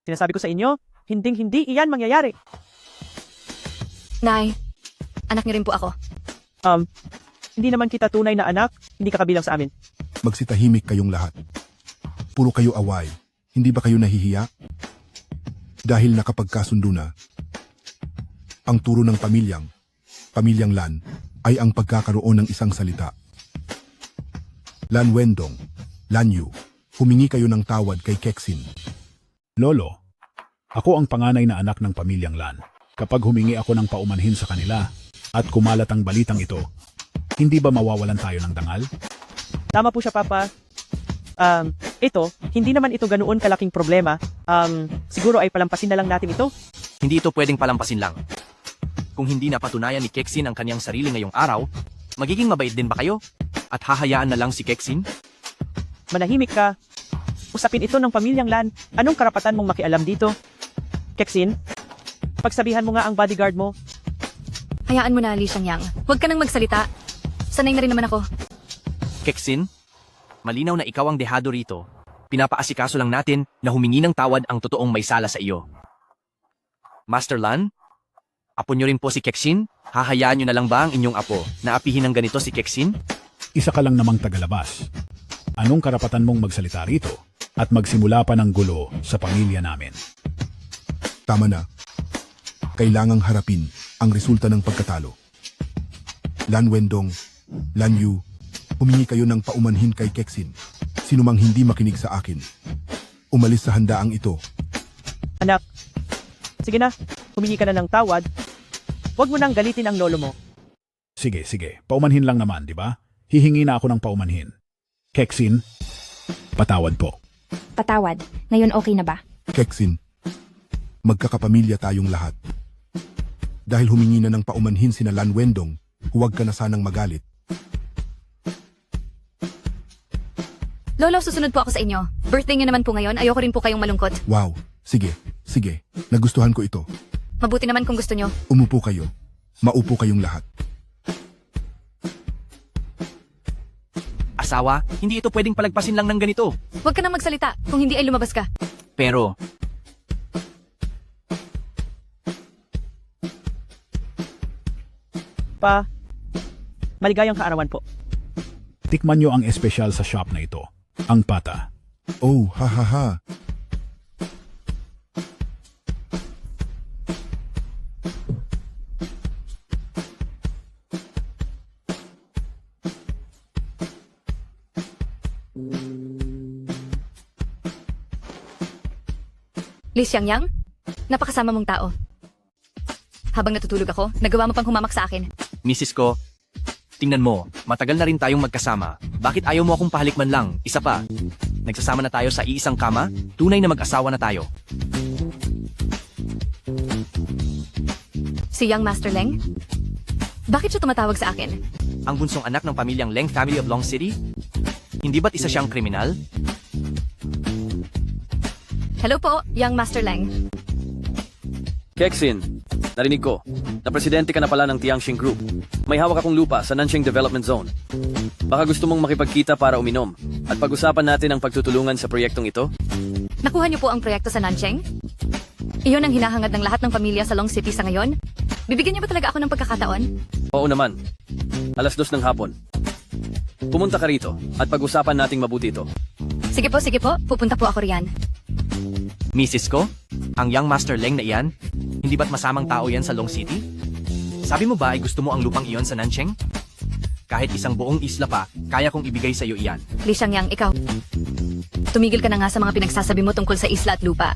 Sinasabi ko sa inyo, hinding-hindi iyan mangyayari. Nay, anak niyo rin po ako. Hindi naman kita tunay na anak, hindi ka kabilang sa amin. Magsitahimik kayong lahat. Puro kayo away. Hindi ba kayo nahihiya? Dahil nakapagkasundo na, ang turo ng pamilyang Lan, ay ang pagkakaroon ng isang salita. Lan Wendong, Lan Yu, humingi kayo ng tawad kay Kexin. Lolo, ako ang panganay na anak ng pamilyang Lan. Kapag humingi ako ng paumanhin sa kanila at kumalat ang balitang ito, hindi ba mawawalan tayo ng dangal? Tama po siya, Papa. Hindi naman ito ganoon kalaking problema. Siguro ay palampasin na lang natin ito. Hindi ito pwedeng palampasin lang. Kung hindi napatunayan ni Kexin ang kanyang sarili ngayong araw, magiging mabait din ba kayo? At hahayaan na lang si Kexin? Manahimik ka. Usapin ito ng pamilyang Lan. Anong karapatan mong makialam dito? Kexin, pagsabihan mo nga ang bodyguard mo. Hayaan mo na, Li Xiangyang. Huwag ka nang magsalita. Sanay na rin naman ako. Kexin, malinaw na ikaw ang dehado rito. Pinapaasikaso lang natin na humingi ng tawad ang totoong may sala sa iyo. Master Lan, apo nyo rin po si Kexin? Hahayaan nyo na lang ba ang inyong apo na apihin ng ganito si Kexin? Isa ka lang namang tagalabas. Anong karapatan mong magsalita rito at magsimula pa ng gulo sa pamilya namin? Tama na. Kailangang harapin ang resulta ng pagkatalo. Lan Wendong, Lan Yu, humingi kayo ng paumanhin kay Kexin. Sino mang hindi makinig sa akin, umalis sa handaang ito. Anak, sige na, humingi ka na ng tawad. Huwag mo nang galitin ang lolo mo. Sige, paumanhin lang naman, di ba? Hihingi na ako ng paumanhin. Kexin, patawad po. Patawad. Ngayon okay na ba? Kexin, magkakapamilya tayong lahat. Dahil humingi na ng paumanhin sina Lan Wendong, huwag ka na sanang magalit. Lolo, susunod po ako sa inyo. Birthday niyo naman po ngayon, ayoko rin po kayong malungkot. Wow, sige, sige. Nagustuhan ko ito. Mabuti naman kung gusto niyo. Umupo kayo. Maupo kayong lahat. Asawa, hindi ito pwedeng palagpasin lang ng ganito. Huwag ka nang magsalita, kung hindi ay lumabas ka. Pero, Pa, maligayang kaarawan po. Tikman nyo ang espesyal sa shop na ito. Ang pata. Oh, ha ha ha. Li Xiangyang, napakasama mong tao. Habang natutulog ako, nagawa mo pang humamak sa akin. Mrs. ko, tingnan mo, matagal na rin tayong magkasama. Bakit ayaw mo akong pahalik man lang? Isa pa, nagsasama na tayo sa iisang kama? Tunay na mag-asawa na tayo. Si Young Master Leng? Bakit siya tumatawag sa akin? Ang bunsong anak ng pamilyang Leng Family of Long City? Hindi ba't isa siyang kriminal? Hello po, Young Master Leng. Kexin, narinig ko, na presidente ka na pala ng Tianxing Group. May hawak akong lupa sa Nanxing Development Zone. Baka gusto mong makipagkita para uminom at pag-usapan natin ang pagtutulungan sa proyektong ito? Nakuha niyo po ang proyekto sa Nancheng? Iyon ang hinahangad ng lahat ng pamilya sa Long City sa ngayon? Bibigyan niyo ba talaga ako ng pagkakataon? Oo naman. 2:00 ng hapon. Pumunta ka rito at pag-usapan nating mabuti ito. Sige po, pupunta po ako riyan. Mrs. ko, ang Young Master Leng na iyan, hindi ba't masamang tao yan sa Long City? Sabi mo ba ay gusto mo ang lupang iyon sa Nancheng? Kahit isang buong isla pa, kaya kong ibigay sa iyo iyan. Li Xiangyang, ikaw. Tumigil ka na nga sa mga pinagsasabi mo tungkol sa isla at lupa.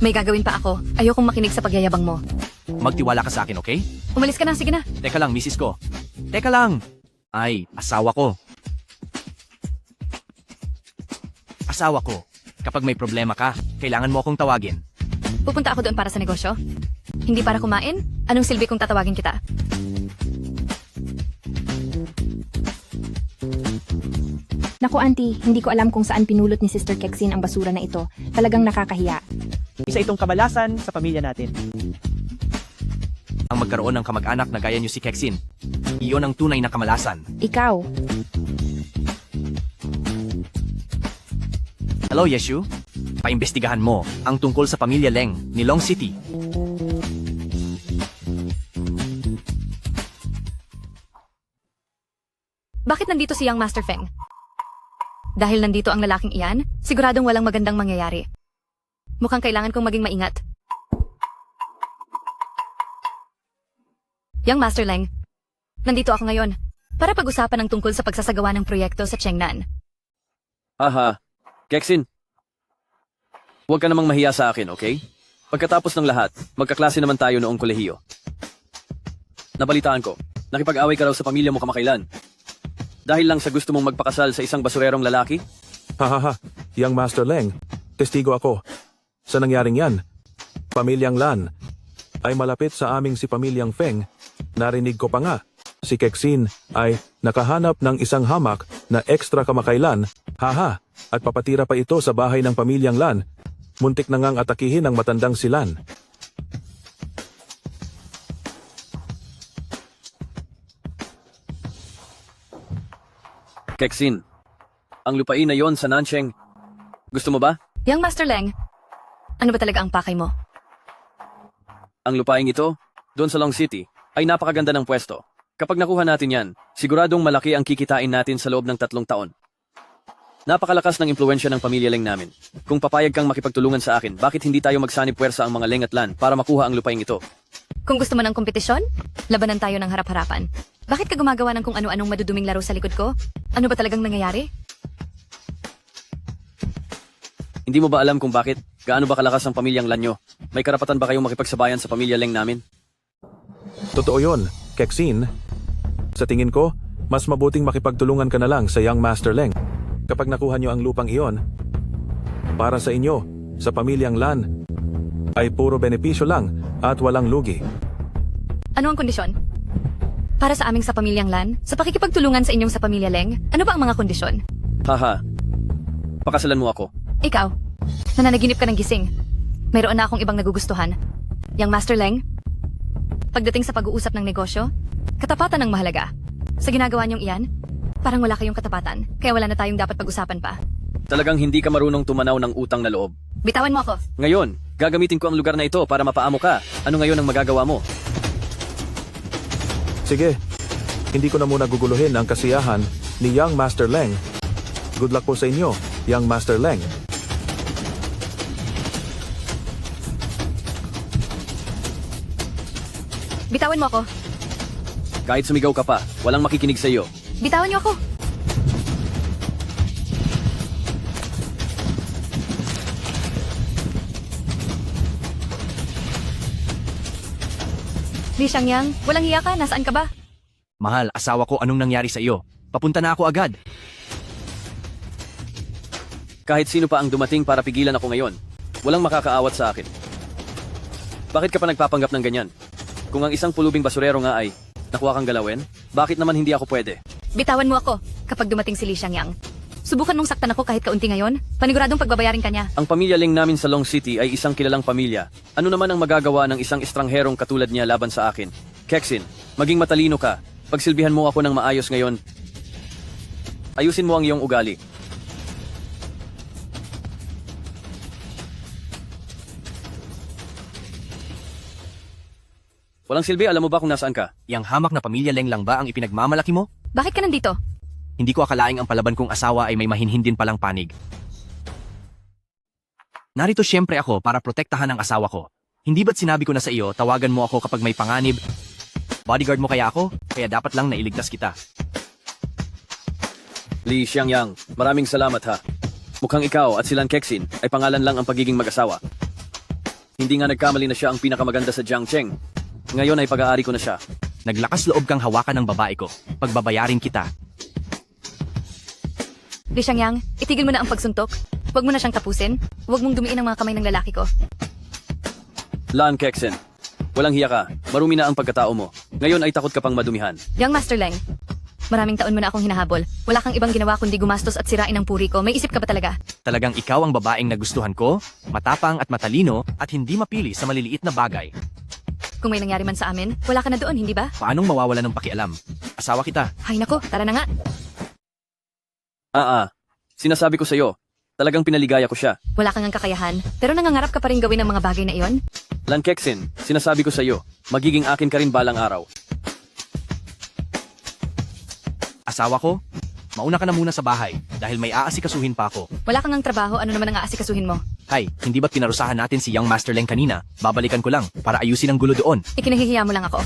May gagawin pa ako. Ayokong makinig sa pagyayabang mo. Magtiwala ka sa akin, okay? Umalis ka na, sige na. Teka lang, Mrs. ko. Teka lang! Ay, asawa ko. Asawa ko, kapag may problema ka, kailangan mo akong tawagin. Pupunta ako doon para sa negosyo. Hindi para kumain? Anong silbi kung tatawagin kita? Naku auntie, hindi ko alam kung saan pinulot ni Sister Kexin ang basura na ito. Talagang nakakahiya. Isa itong kamalasan sa pamilya natin. Ang magkaroon ng kamag-anak na gaya niyo si Kexin. Iyon ang tunay na kamalasan. Ikaw, Hello, Yeshu? Paimbestigahan mo ang tungkol sa pamilya Leng ni Long City. Bakit nandito si Young Master Feng? Dahil nandito ang lalaking iyan, siguradong walang magandang mangyayari. Mukhang kailangan kong maging maingat. Young Master Leng, nandito ako ngayon para pag-usapan ang tungkol sa pagsasagawa ng proyekto sa Chengnan. Aha, Kexin. Huwag ka namang mahiya sa akin, okay? Pagkatapos ng lahat, magkaklase naman tayo noong kolehiyo. Nabalitaan ko, nakipag-away ka raw sa pamilya mo kamakailan. Dahil lang sa gusto mong magpakasal sa isang basurerong lalaki? Hahaha, Young Master Leng, testigo ako. Sa nangyaring yan, pamilyang Lan ay malapit sa aming si pamilyang Feng. Narinig ko pa nga, si Kexin ay nakahanap ng isang hamak na ekstra kamakailan, haha, at papatira pa ito sa bahay ng pamilyang Lan. Muntik na ngang atakihin ang matandang si Lan. Kexin, ang lupain na yon sa Nancheng. Gusto mo ba? Young Master Leng, ano ba talaga ang pakay mo? Ang lupain ito, doon sa Long City, ay napakaganda ng pwesto. Kapag nakuha natin yan, siguradong malaki ang kikitain natin sa loob ng 3 taon. Napakalakas ng impluensya ng pamilya Leng namin. Kung papayag kang makipagtulungan sa akin, bakit hindi tayo magsanib puwersa ang mga Leng at Lan para makuha ang lupain ito? Kung gusto mo ng kompetisyon, labanan tayo ng harap-harapan. Bakit ka gumagawa ng kung ano-anong maduduming laro sa likod ko? Ano ba talagang nangyayari? Hindi mo ba alam kung bakit? Gaano ba kalakas ang pamilyang Lan nyo? May karapatan ba kayong makipagsabayan sa pamilya Leng namin? Totoo yon, Kexin. Sa tingin ko, mas mabuting makipagtulungan ka na lang sa Young Master Leng. Kapag nakuha nyo ang lupang iyon, para sa inyo, sa pamilyang Lan, ay puro benepisyo lang at walang lugi. Ano ang kondisyon? Para sa aming sa pamilyang Lan, sa pakikipagtulungan sa inyong sa pamilya Leng, ano ba ang mga kondisyon? Haha, Pakasalan mo ako. Ikaw, nananaginip ka ng gising. Mayroon na akong ibang nagugustuhan. Yang Master Leng, pagdating sa pag-uusap ng negosyo, katapatan ang mahalaga. Sa ginagawa niyong iyan, parang wala kayong katapatan, kaya wala na tayong dapat pag-usapan pa. Talagang hindi ka marunong tumanaw ng utang na loob. Bitawan mo ako. Ngayon, gagamitin ko ang lugar na ito para mapaamo ka. Ano ngayon ang magagawa mo? Sige, hindi ko na muna guguluhin ang kasiyahan ni Young Master Leng. Good luck po sa inyo, Young Master Leng. Bitawan mo ako. Kahit sumigaw ka pa, walang makikinig sa iyo. Bitawan niyo ako. Li Xiangyang, walang hiya ka, nasaan ka ba? Mahal, asawa ko, anong nangyari sa iyo? Papunta na ako agad. Kahit sino pa ang dumating para pigilan ako ngayon, walang makakaawat sa akin. Bakit ka pa nagpapanggap ng ganyan? Kung ang isang pulubing basurero nga ay nakuha kang galawin, bakit naman hindi ako pwede? Bitawan mo ako kapag dumating si Li Xiangyang. Subukan mong saktan ako kahit kaunti ngayon, paniguradong pagbabayarin ka niya. Ang pamilya Leng namin sa Long City ay isang kilalang pamilya. Ano naman ang magagawa ng isang estrangherong katulad niya laban sa akin? Kexin, maging matalino ka. Pagsilbihan mo ako ng maayos ngayon. Ayusin mo ang iyong ugali. Walang silbi, alam mo ba kung nasaan ka? Yang hamak na pamilya Leng lang ba ang ipinagmamalaki mo? Bakit ka nandito? Hindi ko akalaing ang palaban kong asawa ay may mahinhin din palang panig. Narito siyempre ako para protektahan ang asawa ko. Hindi ba't sinabi ko na sa iyo, tawagan mo ako kapag may panganib? Bodyguard mo kaya ako? Kaya dapat lang nailigtas kita. Li Xiangyang, maraming salamat ha. Mukhang ikaw at silang Kexin ay pangalan lang ang pagiging mag-asawa. Hindi nga nagkamali na siya ang pinakamaganda sa Jiangcheng. Ngayon ay pag-aari ko na siya. Naglakas loob kang hawakan ng babae ko. Pagbabayarin kita. Li Xiangyang, itigil mo na ang pagsuntok. Huwag mo na siyang tapusin. Huwag mong dumiin ang mga kamay ng lalaki ko. Lan Kexin, walang hiya ka. Marumi na ang pagkatao mo. Ngayon ay takot ka pang madumihan. Young Master Leng, maraming taon mo na akong hinahabol. Wala kang ibang ginawa kundi gumastos at sirain ang puri ko. May isip ka ba talaga? Talagang ikaw ang babaeng nagustuhan ko, matapang at matalino at hindi mapili sa maliliit na bagay. Kung may nangyari man sa amin, wala ka na doon, hindi ba? Paanong mawawala ng pakialam? Asawa kita. Hay nako, tara na nga. Sinasabi ko sa'yo, talagang pinaligaya ko siya. Wala kang ang kakayahan, pero nangangarap ka pa rin gawin ang mga bagay na iyon? Lan Kexin, sinasabi ko sa'yo, magiging akin ka rin balang araw. Asawa ko, mauna ka na muna sa bahay dahil may aasikasuhin pa ako. Wala kang ang trabaho, ano naman ang aasikasuhin mo? Hay, hindi ba't pinarusahan natin si Young Master Leng kanina? Babalikan ko lang para ayusin ang gulo doon. Ikinahihiya mo lang ako.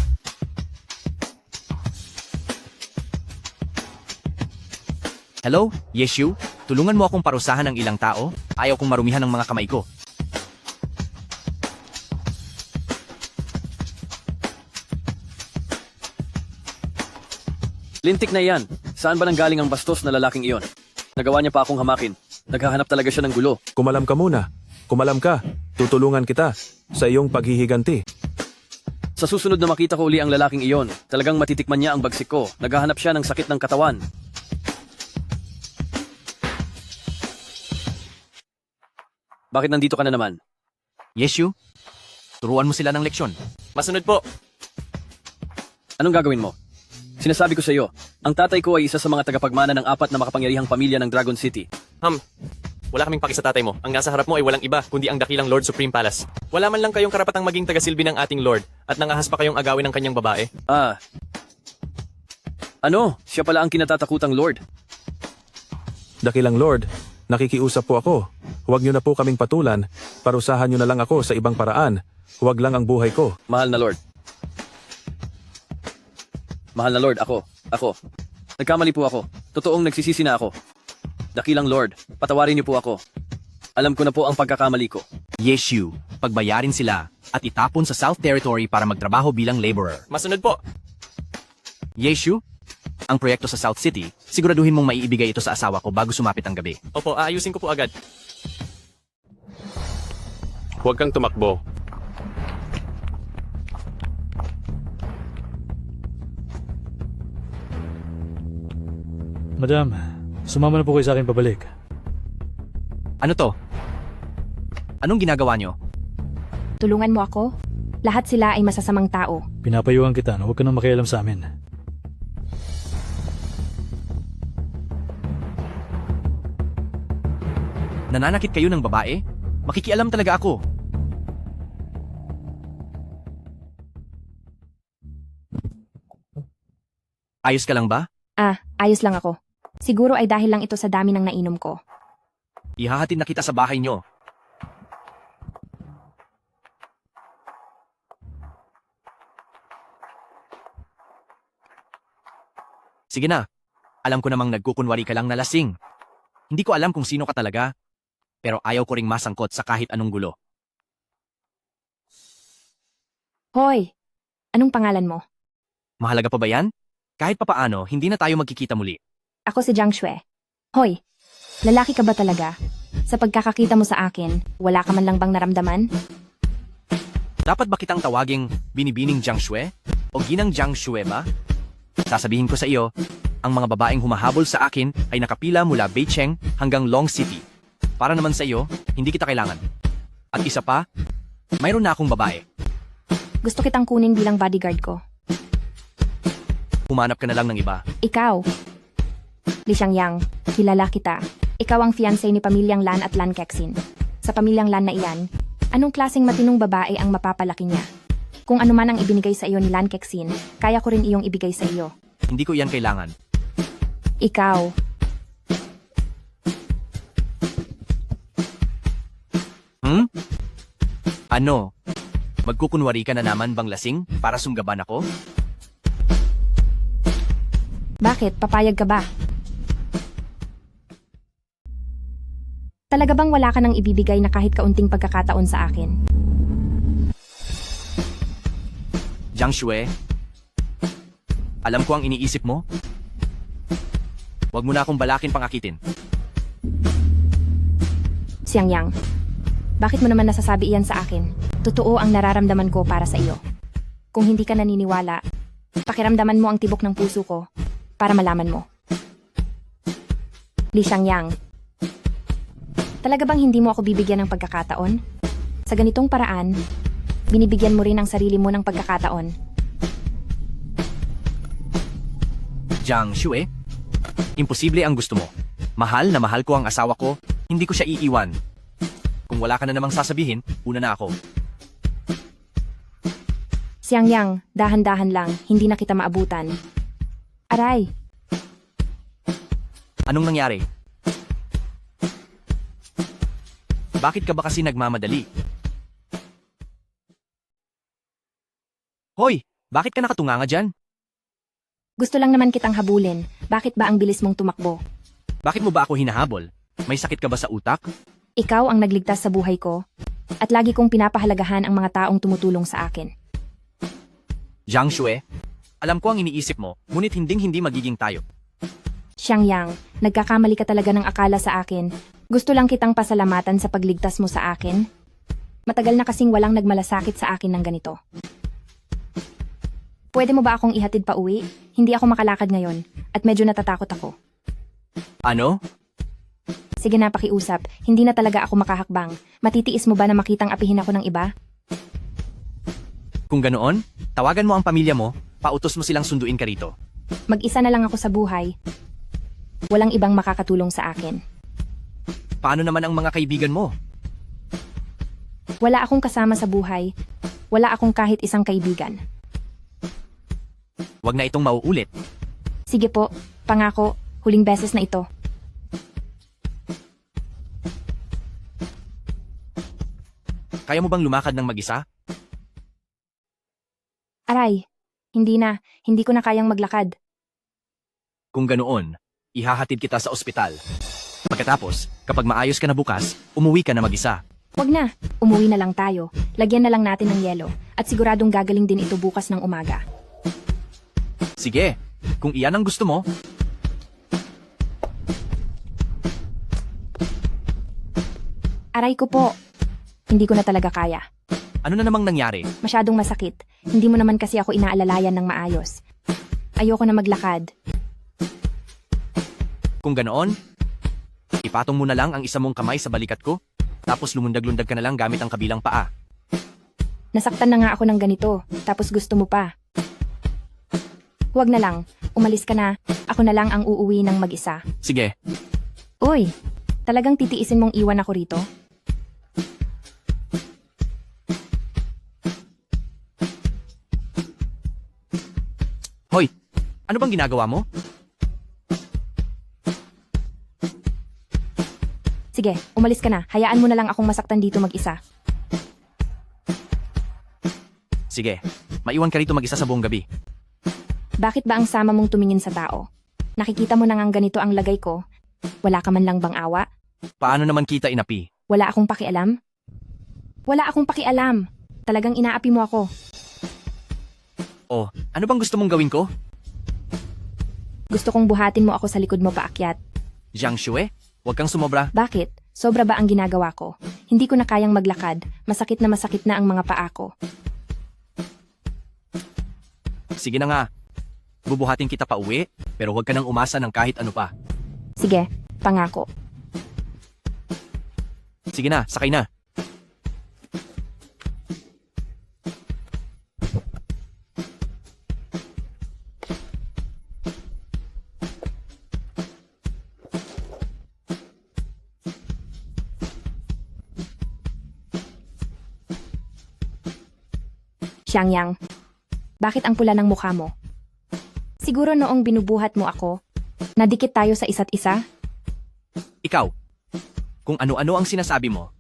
Hello, Yeshu? Tulungan mo akong parusahan ng ilang tao? Ayaw kong marumihan ng mga kamay ko. Lintik na yan. Saan ba nanggaling ang bastos na lalaking iyon? Nagawa niya pa akong hamakin. Naghahanap talaga siya ng gulo. Kumalam ka muna. Kumalam ka. Tutulungan kita sa iyong paghihiganti. Sa susunod na makita ko uli ang lalaking iyon, talagang matitikman niya ang bagsik ko. Naghahanap siya ng sakit ng katawan. Bakit nandito ka na naman? Yeshu, turuan mo sila ng leksyon. Masunod po. Anong gagawin mo? Sinasabi ko sa iyo, ang tatay ko ay isa sa mga tagapagmana ng 4 na makapangyarihang pamilya ng Dragon City. Wala kaming paki sa tatay mo. Ang nasa harap mo ay walang iba kundi ang dakilang Lord Supreme Palace. Wala man lang kayong karapatang maging tagasilbi ng ating Lord at nangahas pa kayong agawin ng kanyang babae. Siya pala ang kinatatakutang Lord. Dakilang Lord, nakikiusap po ako. Huwag niyo na po kaming patulan. Parusahan niyo na lang ako sa ibang paraan. Huwag lang ang buhay ko. Mahal na Lord. Mahal na Lord, ako. Nagkamali po ako. Totoong nagsisisi na ako. Dakilang Lord, patawarin niyo po ako. Alam ko na po ang pagkakamali ko. Yeshu, pagbayarin sila at itapon sa South Territory para magtrabaho bilang laborer. Masunod po. Yeshu, ang proyekto sa South City, siguraduhin mong maiibigay ito sa asawa ko bago sumapit ang gabi. Opo, aayusin ko po agad. Huwag kang tumakbo. Madam, sumama na po kayo sa akin pabalik. Ano to? Anong ginagawa nyo? Tulungan mo ako? Lahat sila ay masasamang tao. Pinapayuhan kita na huwag ka nang makialam sa amin. Nananakit kayo ng babae? Makikialam talaga ako. Ayos ka lang ba? Ayos lang ako. Siguro ay dahil lang ito sa dami ng nainom ko. Ihahatid na kita sa bahay nyo. Sige na. Alam ko namang nagkukunwari ka lang na lasing. Hindi ko alam kung sino ka talaga. Pero ayaw ko ring masangkot sa kahit anong gulo. Hoy! Anong pangalan mo? Mahalaga pa ba yan? Kahit papaano, hindi na tayo magkikita muli. Ako si Jiang Shui. Hoy! Lalaki ka ba talaga? Sa pagkakakita mo sa akin, wala ka man lang bang naramdaman? Dapat ba kitang tawaging binibining Jiang Shui? O ginang Jiang Shui ba? Sasabihin ko sa iyo, ang mga babaeng humahabol sa akin ay nakapila mula Beicheng hanggang Long City. Para naman sa iyo, hindi kita kailangan. At isa pa, mayroon na akong babae. Gusto kitang kunin bilang bodyguard ko. Humanap ka na lang ng iba. Ikaw. Li Xiangyang, kilala kita. Ikaw ang fiancé ni Pamilyang Lan at Lan Kexin. Sa Pamilyang Lan na iyan, anong klaseng matinong babae ang mapapalaki niya? Kung ano man ang ibinigay sa iyo ni Lan Kexin, kaya ko rin iyong ibigay sa iyo. Hindi ko iyan kailangan. Ikaw. Ano? Magkukunwari ka na naman bang lasing para sunggaban ako? Bakit? Papayag ka ba? Talaga bang wala ka nang ibibigay na kahit kaunting pagkakataon sa akin? Jiang Shui, alam ko ang iniisip mo. Huwag mo na akong balakin pangakitin. Xiangyang, bakit mo naman nasasabi iyan sa akin? Totoo ang nararamdaman ko para sa iyo. Kung hindi ka naniniwala, pakiramdaman mo ang tibok ng puso ko para malaman mo. Li Xiangyang, talaga bang hindi mo ako bibigyan ng pagkakataon? Sa ganitong paraan, binibigyan mo rin ang sarili mo ng pagkakataon. Jiang Shui, imposible ang gusto mo. Mahal na mahal ko ang asawa ko, hindi ko siya iiwan. Kung wala ka na namang sasabihin, una na ako. Xiangyang, dahan-dahan lang, hindi na kita maabutan. Aray! Anong nangyari? Bakit ka ba kasi nagmamadali? Hoy! Bakit ka nakatunganga dyan? Gusto lang naman kitang habulin. Bakit ba ang bilis mong tumakbo? Bakit mo ba ako hinahabol? May sakit ka ba sa utak? Ikaw ang nagligtas sa buhay ko. At lagi kong pinapahalagahan ang mga taong tumutulong sa akin. Jiang Shui, alam ko ang iniisip mo, ngunit hinding-hindi magiging tayo. Xiangyang, nagkakamali ka talaga ng akala sa akin. Gusto lang kitang pasalamatan sa pagligtas mo sa akin. Matagal na kasing walang nagmalasakit sa akin ng ganito. Pwede mo ba akong ihatid pa uwi? Hindi ako makalakad ngayon, at medyo natatakot ako. Ano? Sige na, pakiusap. Hindi na talaga ako makahakbang. Matitiis mo ba na makitang apihin ako ng iba? Kung ganoon, tawagan mo ang pamilya mo, pautos mo silang sunduin ka rito. Mag-isa na lang ako sa buhay. Walang ibang makakatulong sa akin. Paano naman ang mga kaibigan mo? Wala akong kasama sa buhay. Wala akong kahit isang kaibigan. Huwag na itong mauulit. Sige po, pangako, huling beses na ito. Kaya mo bang lumakad ng mag-isa? Aray, hindi na. Hindi ko na kayang maglakad. Kung ganoon, ihahatid kita sa ospital. Pagkatapos, kapag maayos ka na bukas, umuwi ka na mag-isa. Wag na, umuwi na lang tayo. Lagyan na lang natin ng yelo. At siguradong gagaling din ito bukas ng umaga. Sige, kung iyan ang gusto mo. Aray ko po. Hindi ko na talaga kaya. Ano na namang nangyari? Masyadong masakit. Hindi mo naman kasi ako inaalalayan ng maayos. Ayoko na maglakad. Kung ganoon, Ipatong mo na lang ang isa mong kamay sa balikat ko, tapos lumundag-lundag ka na lang gamit ang kabilang paa. Nasaktan na nga ako ng ganito, tapos gusto mo pa. Huwag na lang, umalis ka na, ako na lang ang uuwi ng mag-isa. Sige, Uy, talagang titiisin mong iwan ako rito? hoy, ano bang ginagawa mo? Sige, umalis ka na, hayaan mo na lang akong masaktan dito mag-isa. Sige, maiwan ka rito mag-isa sa buong gabi. Bakit ba ang sama mong tumingin sa tao? Nakikita mo na ngang ganito ang lagay ko. Wala ka man lang bang awa? Paano naman kita inapi? Wala akong pakialam? Wala akong pakialam. Talagang inaapi mo ako. Oh, ano bang gusto mong gawin ko? Gusto kong buhatin mo ako sa likod mo paakyat. Jiang Shue, huwag kang sumobra. Bakit? Sobra ba ang ginagawa ko? Hindi ko na kayang maglakad. Masakit na ang mga paa ko. Sige na nga. Bubuhatin kita pa uwi, pero huwag ka nang umasa ng kahit ano pa. Sige, pangako. Sige na, sakay na. Xiangyang, bakit ang pula ng mukha mo? Siguro noong binubuhat mo ako, nadikit tayo sa isa't isa? Ikaw, kung ano-ano ang sinasabi mo.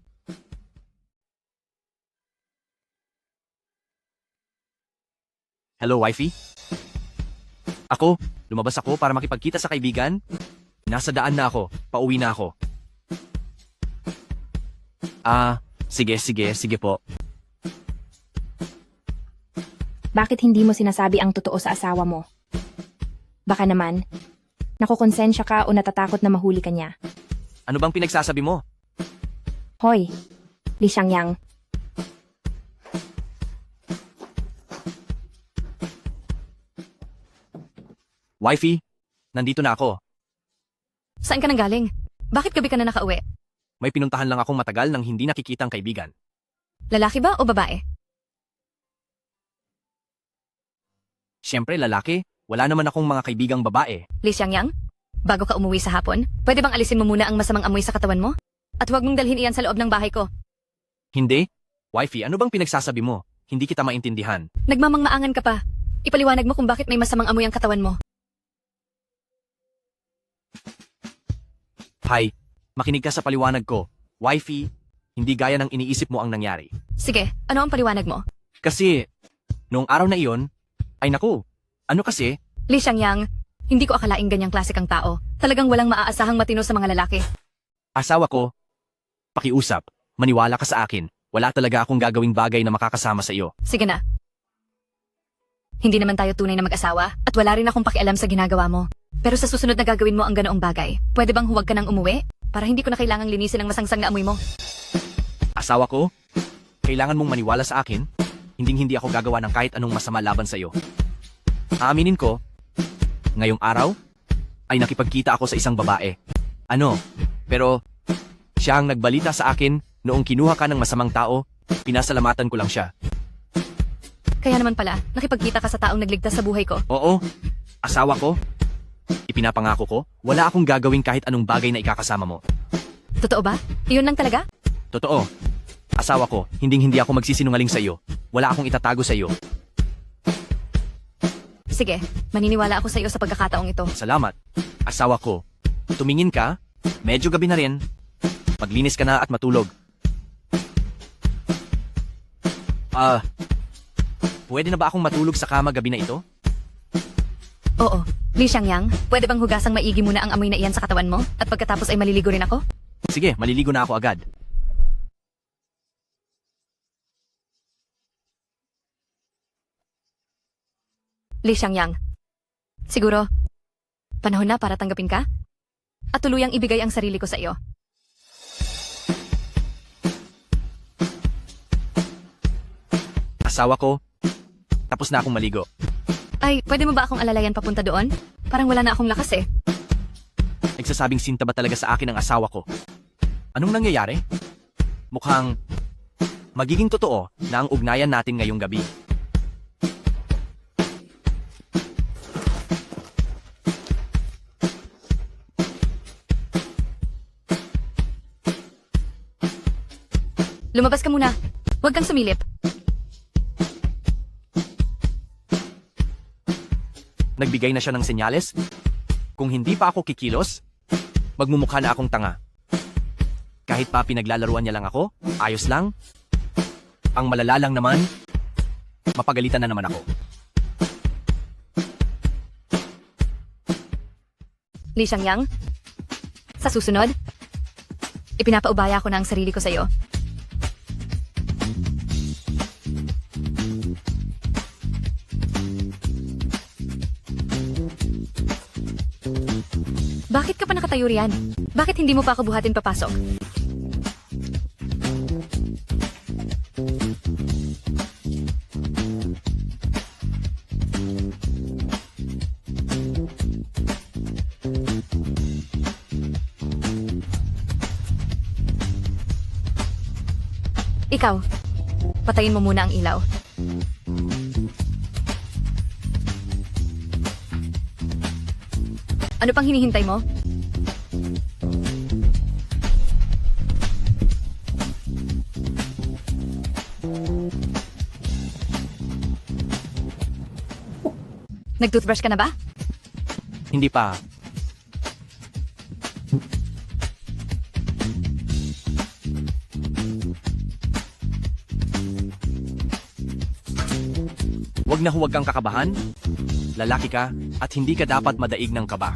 Hello, wifey? Lumabas ako para makipagkita sa kaibigan. Nasa daan na ako, pauwi na ako. Sige po. Bakit hindi mo sinasabi ang totoo sa asawa mo? Baka naman, nakukonsensya ka o natatakot na mahuli ka niya. Ano bang pinagsasabi mo? Hoy, Li Xiangyang. Wifey, nandito na ako. Saan ka nang galing? Bakit gabi ka na nakauwi? May pinuntahan lang akong matagal nang hindi nakikitang kaibigan. Lalaki ba o babae? Siyempre, lalaki. Wala naman akong mga kaibigang babae. Li Xiangyang, bago ka umuwi sa hapon, pwede bang alisin mo muna ang masamang amoy sa katawan mo? At huwag mong dalhin iyan sa loob ng bahay ko. Hindi? Wifey, ano bang pinagsasabi mo? Hindi kita maintindihan. Nagmamangmaangan ka pa. Ipaliwanag mo kung bakit may masamang amoy ang katawan mo. Hay, makinig ka sa paliwanag ko. Wifey, hindi gaya ng iniisip mo ang nangyari. Sige, ano ang paliwanag mo? Kasi, noong araw na iyon, ay naku, ano kasi? Li Xiangyang, hindi ko akalaing ganyang klase kang tao. Talagang walang maaasahang matino sa mga lalaki. Asawa ko, pakiusap, maniwala ka sa akin. Wala talaga akong gagawing bagay na makakasama sa iyo. Sige na. Hindi naman tayo tunay na mag-asawa at wala rin akong pakialam sa ginagawa mo. Pero sa susunod na gagawin mo ang ganoong bagay, pwede bang huwag ka nang umuwi? Para hindi ko na kailangang linisin ang masangsang na amoy mo. Asawa ko, kailangan mong maniwala sa akin. Hindi ako gagawa ng kahit anong masama laban sa iyo. Aaminin ko, ngayong araw, ay nakipagkita ako sa isang babae. Pero siya ang nagbalita sa akin noong kinuha ka ng masamang tao, pinasalamatan ko lang siya. Kaya naman pala, nakipagkita ka sa taong nagligtas sa buhay ko. Oo, asawa ko. Ipinapangako ko, wala akong gagawin kahit anong bagay na ikakasama mo. Totoo ba? Iyon lang talaga? Totoo. Asawa ko, hindi ako magsisinungaling sa iyo. Wala akong itatago sa iyo. Sige, maniniwala ako sa iyo sa pagkakataong ito. Salamat. Asawa ko, tumingin ka, medyo gabi na rin. Maglinis ka na at matulog. Pwede na ba akong matulog sa kama gabi na ito? Oo. Li Xiangyang, pwede bang hugasang maigi muna ang amoy na iyan sa katawan mo? At pagkatapos ay maliligo rin ako? Sige, maliligo na ako agad. Li Xiangyang, siguro, panahon na para tanggapin ka? At tuluyang ibigay ang sarili ko sa iyo. Asawa ko, tapos na akong maligo. Ay, pwede mo ba akong alalayan papunta doon? Parang wala na akong lakas eh. Nagsasabing sinta ba talaga sa akin ang asawa ko? Anong nangyayari? Mukhang magiging totoo na ang ugnayan natin ngayong gabi. Lumabas ka muna. Huwag kang sumilip. Nagbigay na siya ng senyales? Kung hindi pa ako kikilos, magmumukha na akong tanga. Kahit pa pinaglalaruan niya lang ako, ayos lang. Ang malala lang naman, mapagalitan na naman ako. Li Xiangyang, sa susunod, ipinapaubaya ko na ang sarili ko sa iyo. Bakit ka pa nakatayo riyan? Bakit hindi mo pa ako buhatin papasok? Ikaw, patayin mo muna ang ilaw. Ano pang hinihintay mo? Nag-toothbrush ka na ba? Hindi pa. Huwag na huwag kang kakabahan. Lalaki ka at hindi ka dapat madaig ng kaba.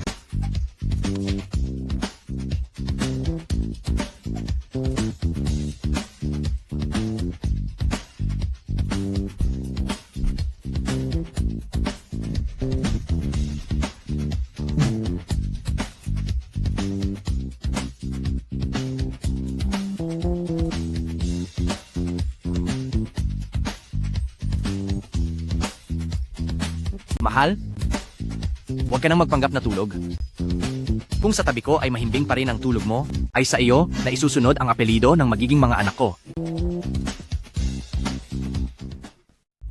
Mahal, huwag ka nang magpanggap na tulog. Kung sa tabi ko ay mahimbing pa rin ang tulog mo, ay sa iyo na isusunod ang apelido ng magiging mga anak ko.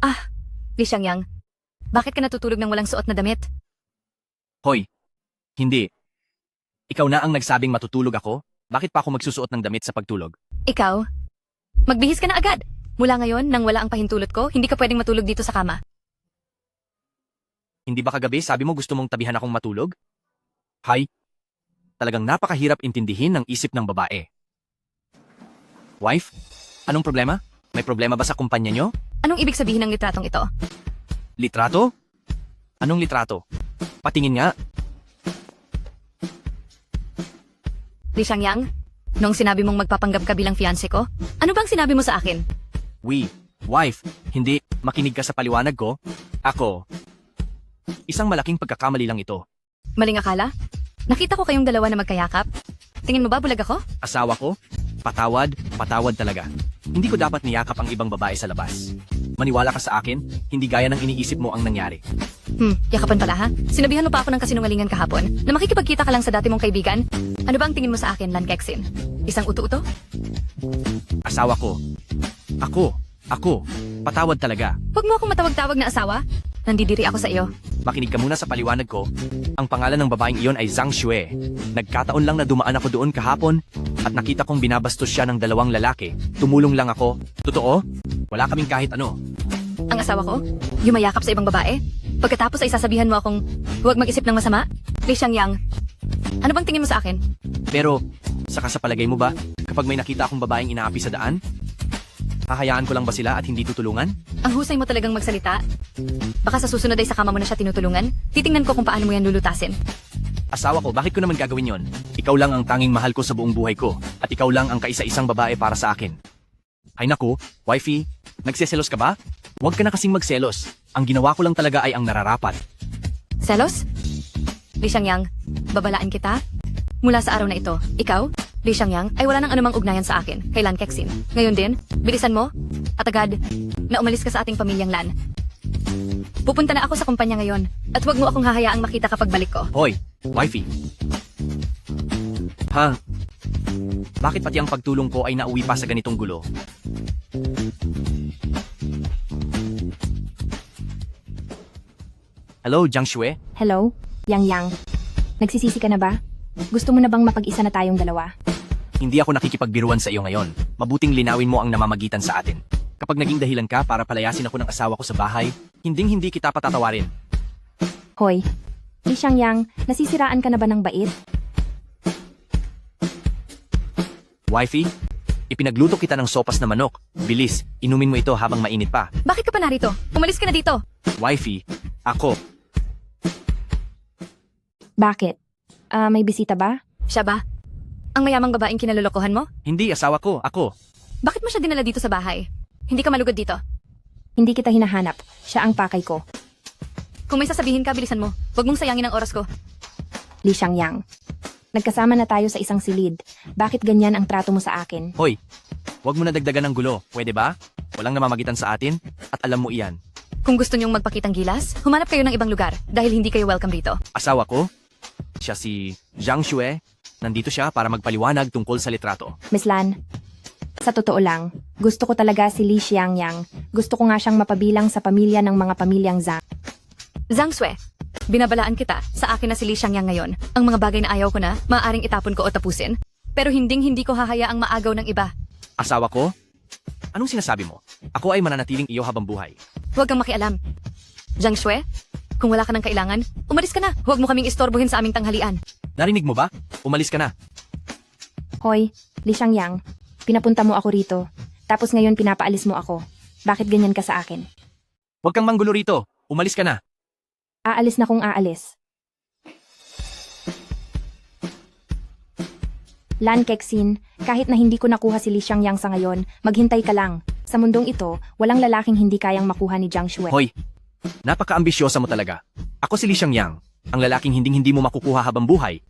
Ah, Li Xiangyang, bakit ka natutulog ng walang suot na damit? Hoy, hindi. Ikaw na ang nagsabing matutulog ako, bakit pa ako magsusuot ng damit sa pagtulog? Ikaw, magbihis ka na agad. Mula ngayon, nang wala ang pahintulot ko, hindi ka pwedeng matulog dito sa kama. Hindi ba kagabi sabi mo gusto mong tabihan akong matulog? Hay, talagang napakahirap intindihin ng isip ng babae. Wife, anong problema? May problema ba sa kumpanya nyo? Anong ibig sabihin ng litratong ito? Litrato? Anong litrato? Patingin nga. Li Xiangyang, noong sinabi mong magpapanggap ka bilang fiancé ko, ano bang sinabi mo sa akin? Wife, hindi, makinig ka sa paliwanag ko. Ako, isang malaking pagkakamali lang ito. Maling akala? Nakita ko kayong dalawa na magkayakap. Tingin mo ba bulag ako? Asawa ko, patawad talaga. Hindi ko dapat niyakap ang ibang babae sa labas. Maniwala ka sa akin, hindi gaya ng iniisip mo ang nangyari. Yakapan pala ha? Sinabihan mo pa ako ng kasinungalingan kahapon na makikipagkita ka lang sa dati mong kaibigan? Ano ba ang tingin mo sa akin, Lan Kexin? Isang uto-uto? Asawa ko. Ako, patawad talaga. Huwag mo akong matawag-tawag na asawa. Nandidiri ako sa iyo. Makinig ka muna sa paliwanag ko. Ang pangalan ng babaeng iyon ay Zhang Xue. Nagkataon lang na dumaan ako doon kahapon at nakita kong binabastos siya ng dalawang lalaki. Tumulong lang ako. Totoo? Wala kaming kahit ano. Ang asawa ko? Yumayakap sa ibang babae? Pagkatapos ay sasabihan mo akong huwag mag-isip ng masama? Li Xiangyang, ano bang tingin mo sa akin? Pero, saka sa palagay mo ba, kapag may nakita akong babaeng inaapi sa daan, hahayaan ko lang ba sila at hindi tutulungan? Ang husay mo talagang magsalita. Baka sa susunod ay sa kama mo na siya tinutulungan. Titingnan ko kung paano mo yan lulutasin. Asawa ko, bakit ko naman gagawin yon? Ikaw lang ang tanging mahal ko sa buong buhay ko, at ikaw lang ang kaisa-isang babae para sa akin. Ay naku, wifey, nagseselos ka ba? Huwag ka na kasing magselos. Ang ginawa ko lang talaga ay ang nararapat. Selos? Li Xiangyang, babalaan kita? Mula sa araw na ito, ikaw, Li Xiangyang, ay wala nang anumang ugnayan sa akin, kay Lan Kexin. Ngayon din, bilisan mo, at agad, na umalis ka sa ating pamilyang Lan. Pupunta na ako sa kumpanya ngayon, at huwag mo akong hahayaang makita kapag balik ko. Hoy, wifey. Ha? Bakit pati ang pagtulong ko ay nauwi pa sa ganitong gulo? Hello, Jiang Shui? Hello? Yang. Nagsisisi ka na ba? Gusto mo na bang mapag-isa na tayong dalawa? Hindi ako nakikipagbiruan sa iyo ngayon. Mabuting linawin mo ang namamagitan sa atin. Kapag naging dahilan ka para palayasin ako ng asawa ko sa bahay, hindi kita patatawarin. Hoy, Li Xiangyang, nasisiraan ka na ba ng bait? Wifey, ipinagluto kita ng sopas na manok. Bilis, inumin mo ito habang mainit pa. Bakit ka pa narito? Umalis ka na dito. Wifey, ako. Bakit? May bisita ba? Siya ba? Ang mayamang babaeng kinalolokohan mo? Hindi, asawa ko, ako. Bakit mo siya dinala dito sa bahay? Hindi ka malugod dito. Hindi kita hinahanap. Siya ang pakay ko. Kung may sasabihin ka, bilisan mo. Huwag mong sayangin ang oras ko. Li Xiangyang, nagkasama na tayo sa isang silid. Bakit ganyan ang trato mo sa akin? Hoy, huwag mo na dagdagan ng gulo, pwede ba? Walang namamagitan sa atin, at alam mo iyan. Kung gusto niyong magpakitang gilas, humanap kayo ng ibang lugar dahil hindi kayo welcome dito. Asawa ko, siya si Jiang Shui. Nandito siya para magpaliwanag tungkol sa litrato. Miss Lan, sa totoo lang, gusto ko talaga si Li Xiangyang. Gusto ko nga siyang mapabilang sa pamilya ng mga pamilyang Zhang. Zhang Shui, binabalaan kita sa akin na si Li Xiangyang ngayon. Ang mga bagay na ayaw ko na, maaaring itapon ko o tapusin. Pero hindi ko hahayaang maagaw ng iba. Asawa ko? Anong sinasabi mo? Ako ay mananatiling iyo habang buhay. Huwag kang makialam. Jiang Shui, kung wala ka ng kailangan, umalis ka na. Huwag mo kaming istorbohin sa aming tanghalian. Narinig mo ba? Umalis ka na. Hoy, Li Xiangyang, pinapunta mo ako rito. Tapos ngayon pinapaalis mo ako. Bakit ganyan ka sa akin? Huwag kang manggulo rito. Umalis ka na. Aalis na kung aalis. Lan Kexin, kahit na hindi ko nakuha si Li Xiangyang sa ngayon, maghintay ka lang. Sa mundong ito, walang lalaking hindi kayang makuha ni Jiang Shui. Hoy, napaka-ambisyosa mo talaga. Ako si Li Xiangyang, ang lalaking hindi mo makukuha habang buhay.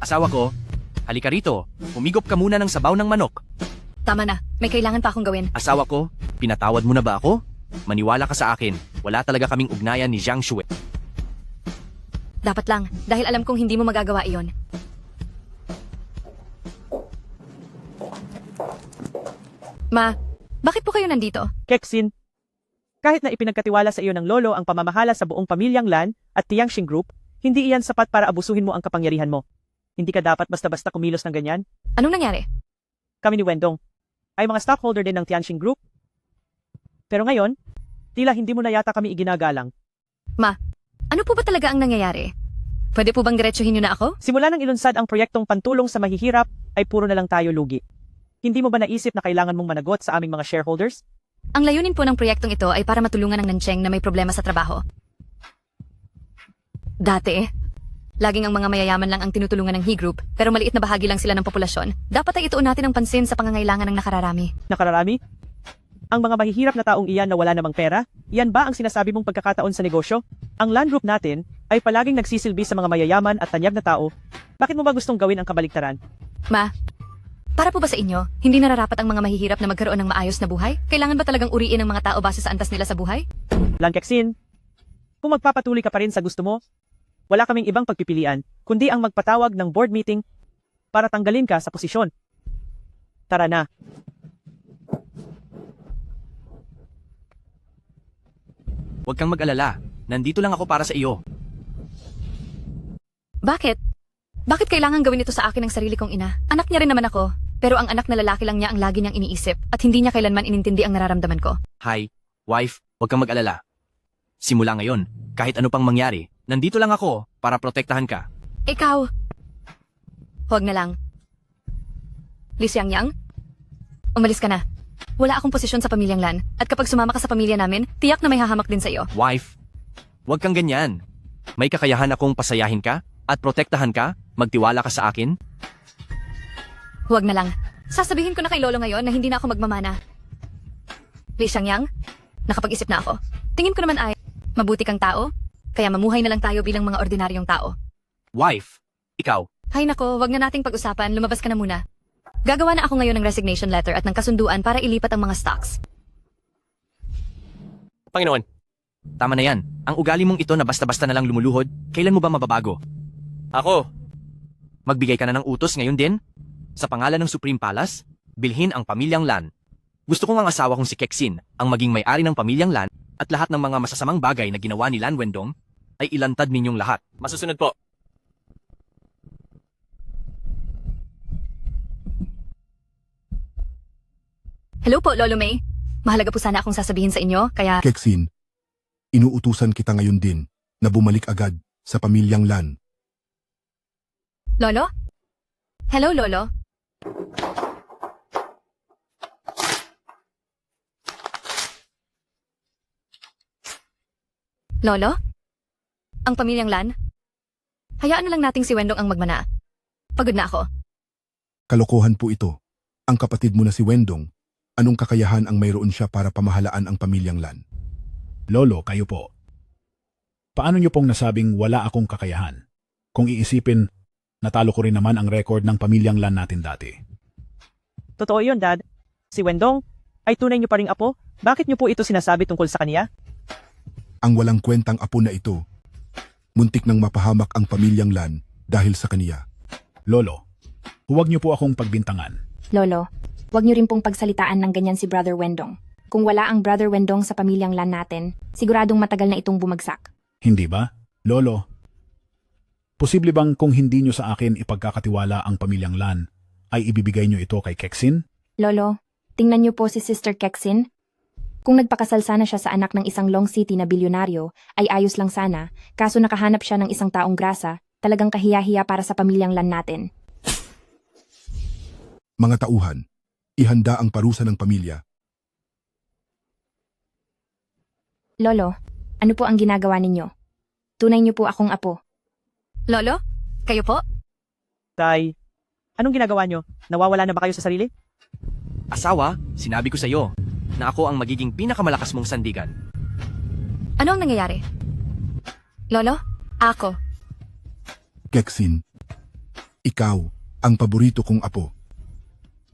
Asawa ko, halika rito. Humigop ka muna ng sabaw ng manok. Tama na, may kailangan pa akong gawin. Asawa ko, pinatawad mo na ba ako? Maniwala ka sa akin, wala talaga kaming ugnayan ni Jiang Shui. Dapat lang, dahil alam kong hindi mo magagawa iyon. Ma, bakit po kayo nandito? Kexin, kahit na ipinagkatiwala sa iyo ng lolo ang pamamahala sa buong pamilyang Lan at Tianxing Group, hindi iyan sapat para abusuhin mo ang kapangyarihan mo. Hindi ka dapat basta-basta kumilos ng ganyan. Anong nangyari? Kami ni Wendong ay mga stockholder din ng Tianxing Group. Pero ngayon, tila hindi mo na yata kami iginagalang. Ma, ano po ba talaga ang nangyayari? Pwede po bang diretsuhin niyo na ako? Simula nang ilunsad ang proyektong pantulong sa mahihirap, ay puro na lang tayo lugi. Hindi mo ba naisip na kailangan mong managot sa aming mga shareholders? Ang layunin po ng proyektong ito ay para matulungan ng Nancheng na may problema sa trabaho. Dati, laging ang mga mayayaman lang ang tinutulungan ng He Group, pero maliit na bahagi lang sila ng populasyon. Dapat ay ituon natin ang pansin sa pangangailangan ng nakararami. Nakararami? Ang mga mahihirap na taong iyan na wala namang pera? Iyan ba ang sinasabi mong pagkakataon sa negosyo? Ang Land Group natin ay palaging nagsisilbi sa mga mayayaman at tanyag na tao. Bakit mo ba gustong gawin ang kabaliktaran? Ma, para po ba sa inyo, hindi nararapat ang mga mahihirap na magkaroon ng maayos na buhay? Kailangan ba talagang uriin ng mga tao base sa antas nila sa buhay? Langkeksin, kung magpapatuloy ka pa rin sa gusto mo, wala kaming ibang pagpipilian, kundi ang magpatawag ng board meeting para tanggalin ka sa posisyon. Tara na. Huwag kang mag-alala. Nandito lang ako para sa iyo. Bakit? Bakit kailangan gawin ito sa akin ng sarili kong ina? Anak niya rin naman ako, pero ang anak na lalaki lang niya ang lagi niyang iniisip at hindi niya kailanman inintindi ang nararamdaman ko. Hi, wife, huwag kang mag-alala. Simula ngayon, kahit ano pang mangyari, nandito lang ako para protektahan ka. Ikaw! Huwag na lang. Li Xiangyang, umalis ka na. Wala akong posisyon sa pamilyang Lan, at kapag sumama ka sa pamilya namin, tiyak na may hahamak din sa iyo. Wife, huwag kang ganyan. May kakayahan akong pasayahin ka at protektahan ka, magtiwala ka sa akin. Huwag na lang. Sasabihin ko na kay Lolo ngayon na hindi na ako magmamana. Li Xiangyang, nakapag-isip na ako. Tingin ko naman ay, mabuti kang tao, kaya mamuhay na lang tayo bilang mga ordinaryong tao. Wife, ikaw. Hay nako, wag na nating pag-usapan, lumabas ka na muna. Gagawa na ako ngayon ng resignation letter at ng kasunduan para ilipat ang mga stocks. Panginoon, Tama na yan. Ang ugali mong ito na basta-basta na lang lumuluhod, kailan mo ba mababago? Ako. Magbigay ka na ng utos ngayon din? Sa pangalan ng Supreme Palace, bilhin ang pamilyang Lan. Gusto kong ang asawa kong si Kexin ang maging may-ari ng pamilyang Lan at lahat ng mga masasamang bagay na ginawa ni Lan Wendong ay ilantad ninyong lahat. Masusunod po. Hello po, Lolo May. Mahalaga po sana akong sasabihin sa inyo, kaya... Kexin, inuutusan kita ngayon din na bumalik agad sa pamilyang Lan. Lolo? Hello, Lolo? Lolo? Ang pamilyang Lan? Hayaan na lang nating si Wendong ang magmana. Pagod na ako. Kalokohan po ito. Ang kapatid mo na si Wendong, anong kakayahan ang mayroon siya para pamahalaan ang pamilyang Lan? Lolo, kayo po. Paano niyo pong nasabing wala akong kakayahan? Kung iisipin, natalo ko rin naman ang record ng pamilyang Lan natin dati. Totoo yun, Dad. Si Wendong ay tunay niyo pa ring apo? Bakit niyo po ito sinasabi tungkol sa kaniya? Ang walang kwentang apo na ito, muntik nang mapahamak ang pamilyang Lan dahil sa kaniya. Lolo, huwag niyo po akong pagbintangan. Lolo, huwag niyo rin pong pagsalitaan ng ganyan si Brother Wendong. Kung wala ang Brother Wendong sa pamilyang Lan natin, siguradong matagal na itong bumagsak. Hindi ba? Lolo, posible bang kung hindi niyo sa akin ipagkakatiwala ang pamilyang Lan, ay ibibigay niyo ito kay Kexin? Lolo, tingnan niyo po si Sister Kexin. Kung nagpakasal sana siya sa anak ng isang Long City na bilyonaryo, ay ayos lang sana, kaso nakahanap siya ng isang taong grasa, talagang kahiya-hiya para sa pamilyang Lan natin. Mga tauhan, ihanda ang parusa ng pamilya. Lolo, ano po ang ginagawa ninyo? Tunay niyo po akong apo. Lolo? Kayo po? Tay, anong ginagawa niyo? Nawawala na ba kayo sa sarili? Asawa, sinabi ko sa iyo na ako ang magiging pinakamalakas mong sandigan. Ano ang nangyayari? Lolo? Ako. Kexin, ikaw ang paborito kong apo.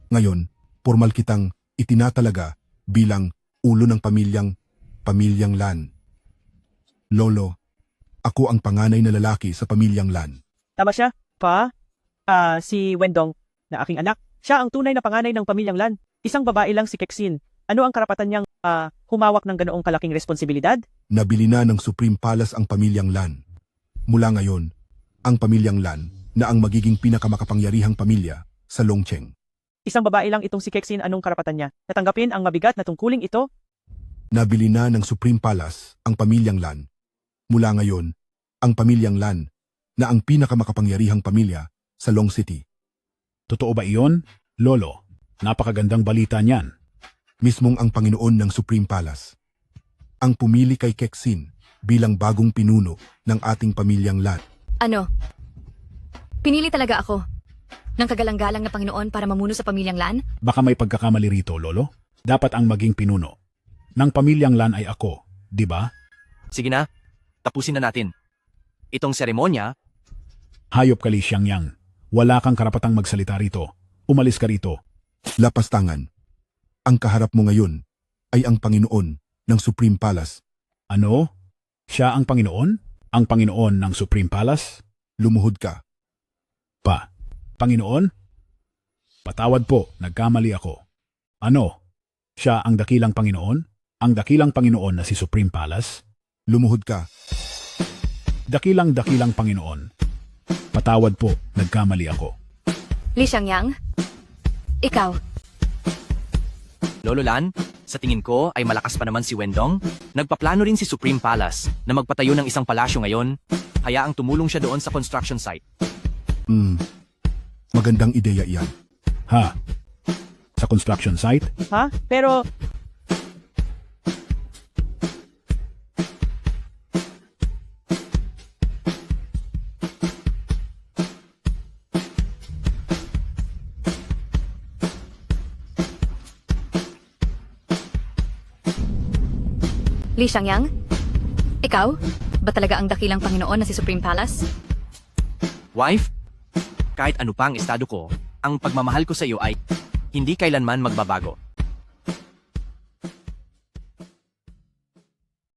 Ngayon, formal kitang itinatalaga bilang ulo ng pamilyang Lan. Lolo, ako ang panganay na lalaki sa pamilyang Lan. Tama siya, Pa? Si Wendong, na aking anak. Siya ang tunay na panganay ng pamilyang Lan. Isang babae lang si Kexin. Ano ang karapatan niyang humawak ng ganoong kalaking responsibilidad? Nabili na ng Supreme Palace ang pamilyang Lan. Mula ngayon, ang pamilyang Lan na ang magiging pinakamakapangyarihang pamilya sa Longcheng. Isang babae lang itong si Kexin, anong karapatan niya? Natanggapin ang mabigat na tungkuling ito? Nabili na ng Supreme Palace ang pamilyang Lan. Mula ngayon, ang pamilyang Lan na ang pinakamakapangyarihang pamilya sa Long City. Totoo ba iyon? Lolo, napakagandang balita niyan. Mismong ang Panginoon ng Supreme Palace ang pumili kay Kexin bilang bagong pinuno ng ating pamilyang Lan. Ano? Pinili talaga ako ng kagalang-galang na Panginoon para mamuno sa pamilyang Lan? Baka may pagkakamali rito, Lolo. Dapat ang maging pinuno ng pamilyang Lan ay ako, di ba? Sige na, tapusin na natin. Itong seremonya... Hayop ka, Li Xiangyang. Wala kang karapatang magsalita rito. Umalis ka rito. Lapastangan. Ang kaharap mo ngayon ay ang Panginoon ng Supreme Palace. Ano? Siya ang Panginoon? Ang Panginoon ng Supreme Palace? Lumuhod ka. Pa, Panginoon? Patawad po, nagkamali ako. Ano? Siya ang dakilang Panginoon? Ang dakilang Panginoon na si Supreme Palace? Lumuhod ka. Dakilang Panginoon. Patawad po, nagkamali ako. Li Xiangyang? Ikaw? Lolo Lan, sa tingin ko ay malakas pa naman si Wendong. Nagpaplano rin si Supreme Palace na magpatayo ng isang palasyo ngayon. Hayaang tumulong siya doon sa construction site. Magandang ideya iyan. Ha? Sa construction site? Ha? Pero... Li Xiangyang? Ikaw? Ba talaga ang dakilang Panginoon na si Supreme Palace? Wife, kahit ano pa ang estado ko, ang pagmamahal ko sa iyo ay hindi kailanman magbabago.